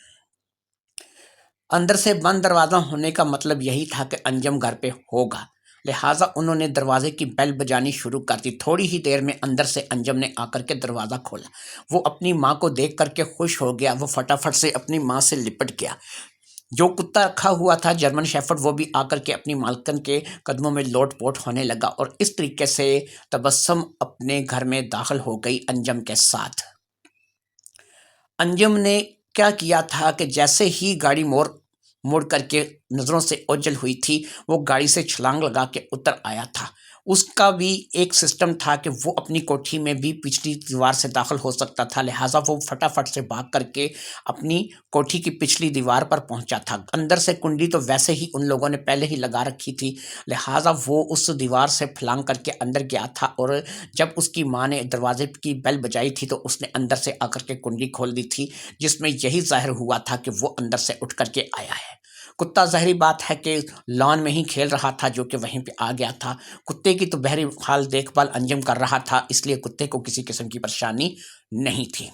اندر سے بند دروازہ ہونے کا مطلب یہی تھا کہ انجم گھر پہ ہوگا، لہٰذا انہوں نے دروازے کی بیل بجانی شروع کر دی۔ تھوڑی ہی دیر میں اندر سے انجم نے آ کر کے دروازہ کھولا۔ وہ اپنی ماں کو دیکھ کر کے خوش ہو گیا، وہ فٹافٹ سے اپنی ماں سے لپٹ گیا۔ جو کتا رکھا ہوا تھا جرمن شیفرڈ، وہ بھی آ کر کے اپنی مالکن کے قدموں میں لوٹ پوٹ ہونے لگا اور اس طریقے سے تبسم اپنے گھر میں داخل ہو گئی انجم کے ساتھ۔ انجم نے کیا کیا تھا کہ جیسے ہی گاڑی موڑ کر کے نظروں سے اوجھل ہوئی تھی، وہ گاڑی سے چھلانگ لگا کے اتر آیا تھا۔ اس کا بھی ایک سسٹم تھا کہ وہ اپنی کوٹھی میں بھی پچھلی دیوار سے داخل ہو سکتا تھا، لہٰذا وہ فٹافٹ سے بھاگ کر کے اپنی کوٹھی کی پچھلی دیوار پر پہنچا تھا۔ اندر سے کنڈی تو ویسے ہی ان لوگوں نے پہلے ہی لگا رکھی تھی، لہٰذا وہ اس دیوار سے پھلانگ کر کے اندر گیا تھا اور جب اس کی ماں نے دروازے کی بیل بجائی تھی تو اس نے اندر سے آ کر کے کنڈی کھول دی تھی، جس میں یہی ظاہر ہوا تھا کہ وہ اندر سے اٹھ کر کے آیا ہے۔ کتا ظاہری بات ہے کہ لان میں ہی کھیل رہا تھا، جو کہ وہیں پہ آ گیا تھا۔ کتے کی تو بہرحال دیکھ بھال انجم کر رہا تھا، اس لیے کتے کو کسی قسم کی پریشانی نہیں تھی۔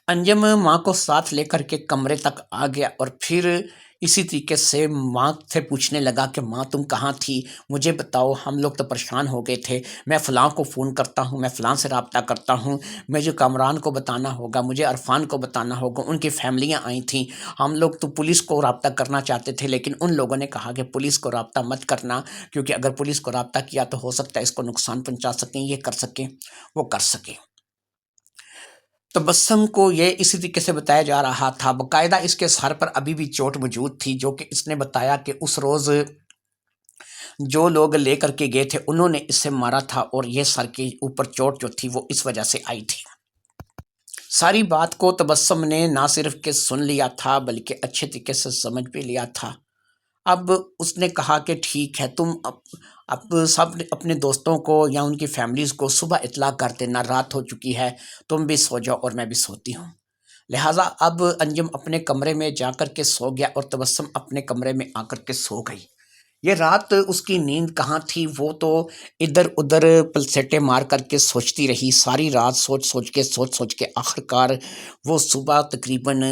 انجم ماں کو ساتھ لے کر کے کمرے تک آ گیا اور پھر اسی طریقے سے ماں سے پوچھنے لگا کہ ماں تم کہاں تھی، مجھے بتاؤ، ہم لوگ تو پریشان ہو گئے تھے، میں فلاں کو فون کرتا ہوں، میں فلاں سے رابطہ کرتا ہوں، مجھے کامران کو بتانا ہوگا، مجھے عرفان کو بتانا ہوگا، ان کی فیملیاں آئی تھیں، ہم لوگ تو پولیس کو رابطہ کرنا چاہتے تھے، لیکن ان لوگوں نے کہا کہ پولیس کو رابطہ مت کرنا، کیونکہ اگر پولیس کو رابطہ کیا تو ہو سکتا ہے اس کو نقصان پہنچا سکیں، یہ کر سکیں، وہ کر سکیں۔ تبسم کو یہ اسی طریقے سے بتایا جا رہا تھا، باقاعدہ اس کے سر پر ابھی بھی چوٹ موجود تھی، جو کہ اس نے بتایا کہ اس روز جو لوگ لے کر کے گئے تھے انہوں نے اس سے مارا تھا اور یہ سر کے اوپر چوٹ جو تھی وہ اس وجہ سے آئی تھی۔ ساری بات کو تبسم نے نہ صرف کہ سن لیا تھا بلکہ اچھے طریقے سے سمجھ بھی لیا تھا۔ اب اس نے کہا کہ ٹھیک ہے، تم اب سب اپنے دوستوں کو یا ان کی فیملیز کو صبح اطلاع کر دینا، رات ہو چکی ہے، تم بھی سو جاؤ اور میں بھی سوتی ہوں۔ لہٰذا اب انجم اپنے کمرے میں جا کر کے سو گیا اور تبسم اپنے کمرے میں آ کر کے سو گئی۔ یہ رات اس کی نیند کہاں تھی، وہ تو ادھر ادھر پلسیٹے مار کر کے سوچتی رہی ساری رات، سوچ کے آخرکار وہ صبح تقریباً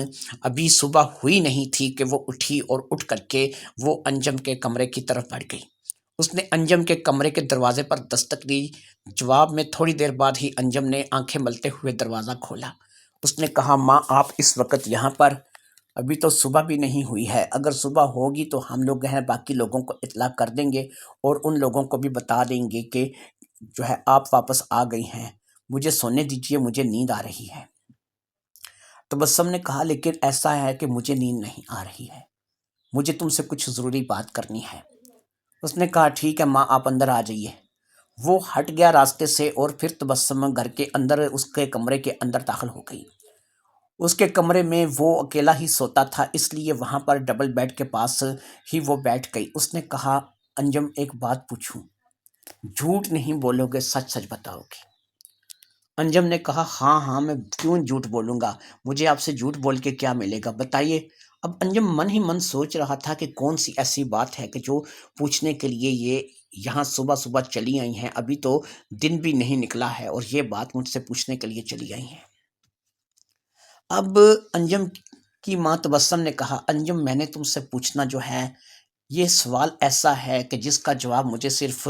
ابھی صبح ہوئی نہیں تھی کہ وہ اٹھی اور اٹھ کر کے وہ انجم کے کمرے کی طرف بڑھ گئی۔ اس نے انجم کے کمرے کے دروازے پر دستک دی۔ جواب میں تھوڑی دیر بعد ہی انجم نے آنکھیں ملتے ہوئے دروازہ کھولا۔ اس نے کہا ماں آپ اس وقت یہاں پر؟ ابھی تو صبح بھی نہیں ہوئی ہے، اگر صبح ہوگی تو ہم لوگ ہیں باقی لوگوں کو اطلاع کر دیں گے اور ان لوگوں کو بھی بتا دیں گے کہ جو ہے آپ واپس آ گئی ہیں، مجھے سونے دیجیے، مجھے نیند آ رہی ہے۔ تبسم نے کہا لیکن ایسا ہے کہ مجھے نیند نہیں آ رہی ہے، مجھے تم سے کچھ ضروری بات کرنی ہے۔ اس نے کہا ٹھیک ہے ماں آپ اندر آ جائیے۔ وہ ہٹ گیا راستے سے اور پھر تبسم گھر کے اندر اس کے کمرے کے اندر داخل ہو گئی۔ اس کے کمرے میں وہ اکیلا ہی سوتا تھا، اس لیے وہاں پر ڈبل بیڈ کے پاس ہی وہ بیٹھ گئی۔ اس نے کہا انجم ایک بات پوچھوں، جھوٹ نہیں بولو گے، سچ سچ بتاؤ گے؟ انجم نے کہا ہاں ہاں میں کیوں جھوٹ بولوں گا، مجھے آپ سے جھوٹ بول کے کیا ملے گا بتائیے۔ اب انجم من ہی من سوچ رہا تھا کہ کون سی ایسی بات ہے کہ جو پوچھنے کے لیے یہ یہاں صبح صبح چلی آئی ہیں، ابھی تو دن بھی نہیں نکلا ہے اور یہ بات مجھ سے پوچھنے کے لیے چلی آئی ہیں۔ اب انجم کی ماں تبسم نے کہا انجم میں نے تم سے پوچھنا جو ہے یہ سوال ایسا ہے کہ جس کا جواب مجھے صرف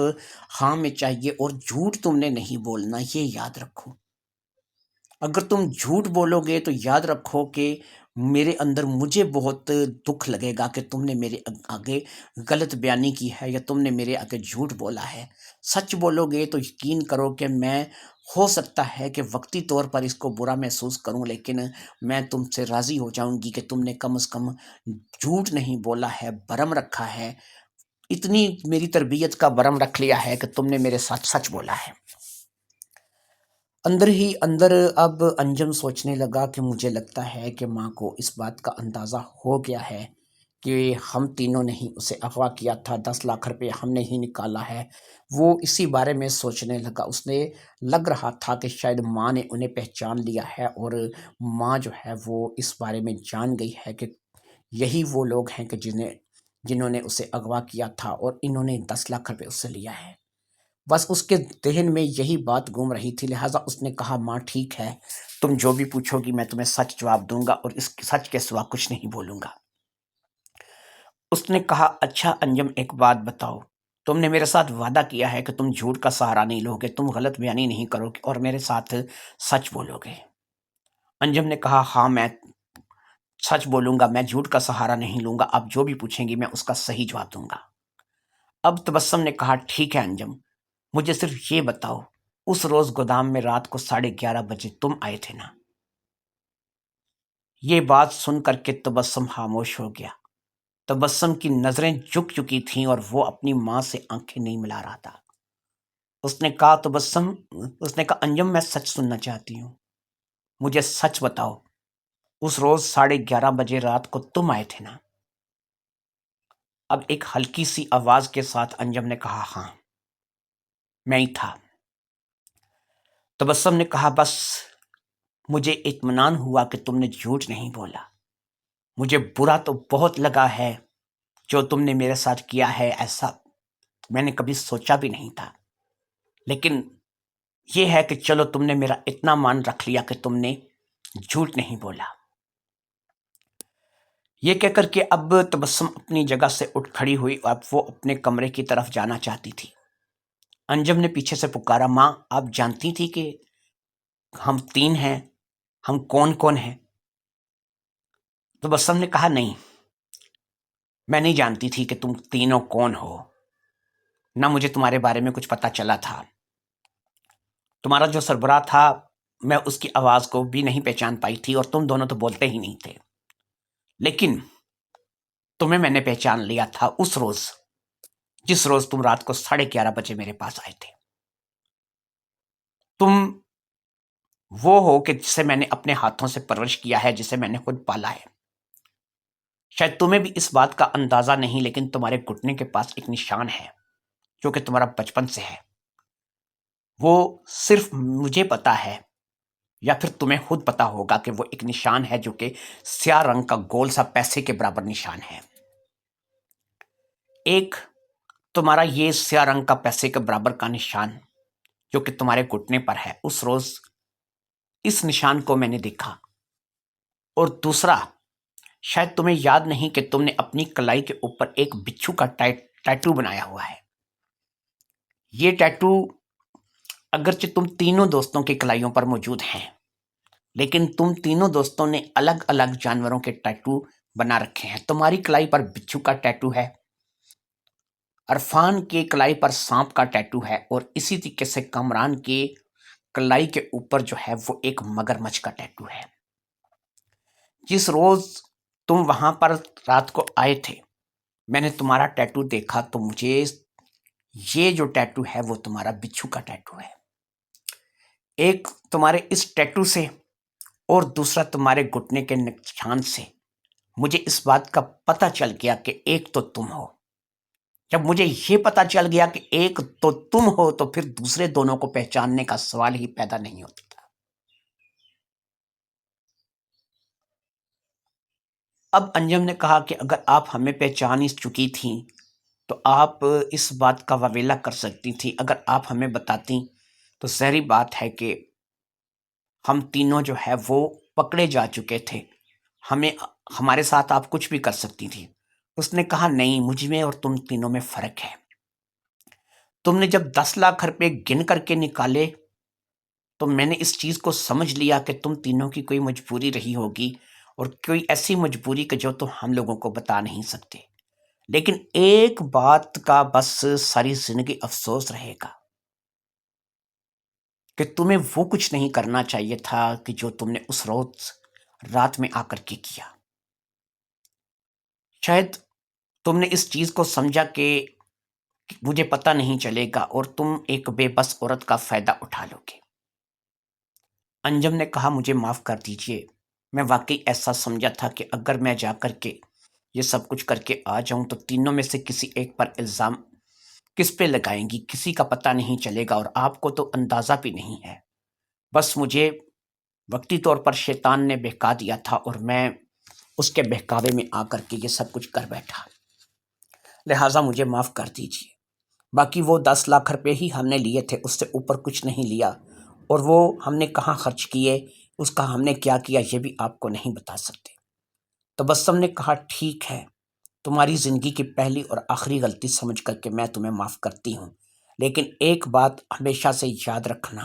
ہاں میں چاہیے اور جھوٹ تم نے نہیں بولنا، یہ یاد رکھو۔ اگر تم جھوٹ بولو گے تو یاد رکھو کہ میرے اندر مجھے بہت دکھ لگے گا کہ تم نے میرے آگے غلط بیانی کی ہے یا تم نے میرے آگے جھوٹ بولا ہے۔ سچ بولو گے تو یقین کرو کہ میں ہو سکتا ہے کہ وقتی طور پر اس کو برا محسوس کروں، لیکن میں تم سے راضی ہو جاؤں گی کہ تم نے کم از کم جھوٹ نہیں بولا ہے، برم رکھا ہے، اتنی میری تربیت کا برم رکھ لیا ہے کہ تم نے میرے ساتھ سچ بولا ہے۔ اندر ہی اندر اب انجم سوچنے لگا کہ مجھے لگتا ہے کہ ماں کو اس بات کا اندازہ ہو گیا ہے کہ ہم تینوں نے ہی اسے اغوا کیا تھا، 10 لاکھ روپے ہم نے ہی نکالا ہے۔ وہ اسی بارے میں سوچنے لگا، اس نے لگ رہا تھا کہ شاید ماں نے انہیں پہچان لیا ہے اور ماں جو ہے وہ اس بارے میں جان گئی ہے کہ یہی وہ لوگ ہیں کہ جنہوں نے اسے اغوا کیا تھا اور انہوں نے 10 لاکھ روپے اس سے لیا ہے۔ بس اس کے ذہن میں یہی بات گھوم رہی تھی، لہٰذا اس نے کہا ماں ٹھیک ہے، تم جو بھی پوچھو گی میں تمہیں سچ جواب دوں گا اور اس سچ کے سوا کچھ نہیں بولوں گا۔ اس نے کہا اچھا انجم ایک بات بتاؤ، تم نے میرے ساتھ وعدہ کیا ہے کہ تم جھوٹ کا سہارا نہیں لو گے، تم غلط بیانی نہیں کرو گے اور میرے ساتھ سچ بولو گے۔ انجم نے کہا ہاں میں سچ بولوں گا، میں جھوٹ کا سہارا نہیں لوں گا، آپ جو بھی پوچھیں گی میں اس کا صحیح جواب دوں گا۔ اب تبسم نے کہا ٹھیک ہے انجم، مجھے صرف یہ بتاؤ اس روز گودام میں رات کو 11:30 بجے تم آئے تھے نا؟ یہ بات سن کر کے تبسم خاموش ہو گیا۔ تبسم کی نظریں جھک چکی تھیں اور وہ اپنی ماں سے آنکھیں نہیں ملا رہا تھا۔ اس نے کہا انجم میں سچ سننا چاہتی ہوں، مجھے سچ بتاؤ اس روز 11:30 بجے رات کو تم آئے تھے نا؟ اب ایک ہلکی سی آواز کے ساتھ انجم نے کہا ہاں میں ہی تھا۔ تبسم نے کہا بس مجھے اطمینان ہوا کہ تم نے جھوٹ نہیں بولا، مجھے برا تو بہت لگا ہے جو تم نے میرے ساتھ کیا ہے، ایسا میں نے کبھی سوچا بھی نہیں تھا، لیکن یہ ہے کہ چلو تم نے میرا اتنا مان رکھ لیا کہ تم نے جھوٹ نہیں بولا۔ یہ کہہ کر کے اب تبسم اپنی جگہ سے اٹھ کھڑی ہوئی، اب وہ اپنے کمرے کی طرف جانا چاہتی تھی۔ انجم نے پیچھے سے پکارا ماں آپ جانتی تھی کہ ہم 3 ہیں، ہم کون کون ہیں؟ تبسم نے کہا نہیں، میں نہیں جانتی تھی کہ تم تینوں کون ہو، نہ مجھے تمہارے بارے میں کچھ پتا چلا تھا۔ تمہارا جو سربراہ تھا میں اس کی آواز کو بھی نہیں پہچان پائی تھی اور تم دونوں تو بولتے ہی نہیں تھے، لیکن تمہیں میں نے پہچان لیا تھا اس روز جس روز تم رات کو 11:30 بجے میرے پاس آئے تھے۔ تم وہ ہو کہ جسے میں نے اپنے ہاتھوں سے پرورش کیا ہے، جسے میں نے خود پالا ہے۔ شاید تمہیں بھی اس بات کا اندازہ نہیں، لیکن تمہارے گھٹنے کے پاس ایک نشان ہے جو کہ تمہارا بچپن سے ہے، وہ صرف مجھے پتا ہے یا پھر تمہیں خود پتا ہوگا کہ وہ ایک نشان ہے جو کہ سیاہ رنگ کا گول سا پیسے کے برابر نشان ہے۔ ایک تمہارا یہ سیاہ رنگ کا پیسے کے برابر کا نشان جو کہ تمہارے گھٹنے پر ہے، اس روز اس نشان کو میں نے دیکھا، اور دوسرا شاید تمہیں یاد نہیں کہ تم نے اپنی کلائی کے اوپر ایک بچھو کا ٹیٹو بنایا ہوا ہے۔ یہ ٹیٹو اگرچہ تم تینوں دوستوں کی کلائیوں پر موجود ہیں، لیکن تم تینوں دوستوں نے الگ الگ جانوروں کے ٹیٹو بنا رکھے ہیں۔ تمہاری کلائی پر بچھو کا ٹیٹو ہے، عرفان کے کلائی پر سانپ کا ٹیٹو ہے، اور اسی طریقے سے کامران کے کلائی کے اوپر جو ہے وہ ایک مگرمچھ کا ٹیٹو ہے۔ جس روز تم وہاں پر رات کو آئے تھے میں نے تمہارا ٹیٹو دیکھا تو مجھے یہ جو ٹیٹو ہے وہ تمہارا بچھو کا ٹیٹو ہے۔ ایک تمہارے اس ٹیٹو سے اور دوسرا تمہارے گھٹنے کے نشان سے مجھے اس بات کا پتہ چل گیا کہ ایک تو تم ہو۔ جب مجھے یہ پتہ چل گیا کہ ایک تو تم ہو تو پھر دوسرے دونوں کو پہچاننے کا سوال ہی پیدا نہیں ہوتا تھا۔ اب انجم نے کہا کہ اگر آپ ہمیں پہچان ہی چکی تھیں تو آپ اس بات کا واویلا کر سکتی تھیں، اگر آپ ہمیں بتاتیں تو ظاہری بات ہے کہ ہم تینوں جو ہے وہ پکڑے جا چکے تھے، ہمیں ہمارے ساتھ آپ کچھ بھی کر سکتی تھی۔ اس نے کہا نہیں، مجھ میں اور تم تینوں میں فرق ہے۔ تم نے جب 10 لاکھ روپے گن کر کے نکالے تو میں نے اس چیز کو سمجھ لیا کہ تم تینوں کی کوئی مجبوری رہی ہوگی، اور کوئی ایسی مجبوری کہ جو تم ہم لوگوں کو بتا نہیں سکتے، لیکن ایک بات کا بس ساری زندگی افسوس رہے گا کہ تمہیں وہ کچھ نہیں کرنا چاہیے تھا کہ جو تم نے اس روز رات میں آ کر کے کیا۔ شاید تم نے اس چیز کو سمجھا کہ مجھے پتہ نہیں چلے گا اور تم ایک بے بس عورت کا فائدہ اٹھا لو گے۔ انجم نے کہا مجھے معاف کر دیجئے، میں واقعی ایسا سمجھا تھا کہ اگر میں جا کر کے یہ سب کچھ کر کے آ جاؤں تو تینوں میں سے کسی ایک پر الزام کس پہ لگائیں گی، کسی کا پتہ نہیں چلے گا، اور آپ کو تو اندازہ بھی نہیں ہے۔ بس مجھے وقتی طور پر شیطان نے بہکا دیا تھا اور میں اس کے بہکاوے میں آ کر کے یہ سب کچھ کر بیٹھا، لہٰذا مجھے معاف کر دیجئے۔ باقی وہ 10 لاکھ روپے ہی ہم نے لیے تھے، اس سے اوپر کچھ نہیں لیا، اور وہ ہم نے کہاں خرچ کیے، اس کا ہم نے کیا کیا، یہ بھی آپ کو نہیں بتا سکتے۔ تبسم نے کہا ٹھیک ہے، تمہاری زندگی کی پہلی اور آخری غلطی سمجھ کر کے میں تمہیں معاف کرتی ہوں، لیکن ایک بات ہمیشہ سے یاد رکھنا،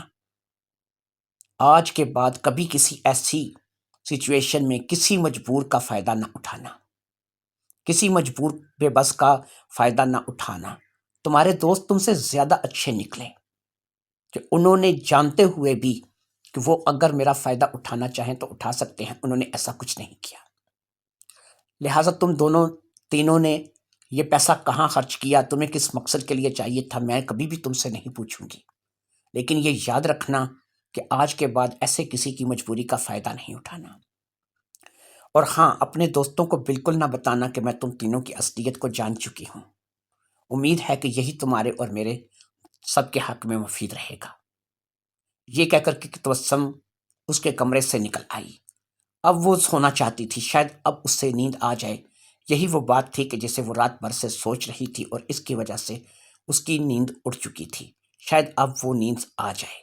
آج کے بعد کبھی کسی ایسی سچویشن میں کسی مجبور کا فائدہ نہ اٹھانا، کسی مجبور بے بس کا فائدہ نہ اٹھانا۔ تمہارے دوست تم سے زیادہ اچھے نکلے کہ انہوں نے جانتے ہوئے بھی کہ وہ اگر میرا فائدہ اٹھانا چاہیں تو اٹھا سکتے ہیں، انہوں نے ایسا کچھ نہیں کیا۔ لہٰذا تم دونوں تینوں نے یہ پیسہ کہاں خرچ کیا، تمہیں کس مقصد کے لیے چاہیے تھا، میں کبھی بھی تم سے نہیں پوچھوں گی، لیکن یہ یاد رکھنا کہ آج کے بعد ایسے کسی کی مجبوری کا فائدہ نہیں اٹھانا۔ اور ہاں، اپنے دوستوں کو بالکل نہ بتانا کہ میں تم تینوں کی اصلیت کو جان چکی ہوں۔ امید ہے کہ یہی تمہارے اور میرے سب کے حق میں مفید رہے گا۔ یہ کہہ کر کے تبسم اس کے کمرے سے نکل آئی۔ اب وہ سونا چاہتی تھی، شاید اب اس سے نیند آ جائے، یہی وہ بات تھی کہ جسے وہ رات بھر سے سوچ رہی تھی، اور اس کی وجہ سے اس کی نیند اڑ چکی تھی، شاید اب وہ نیند آ جائے۔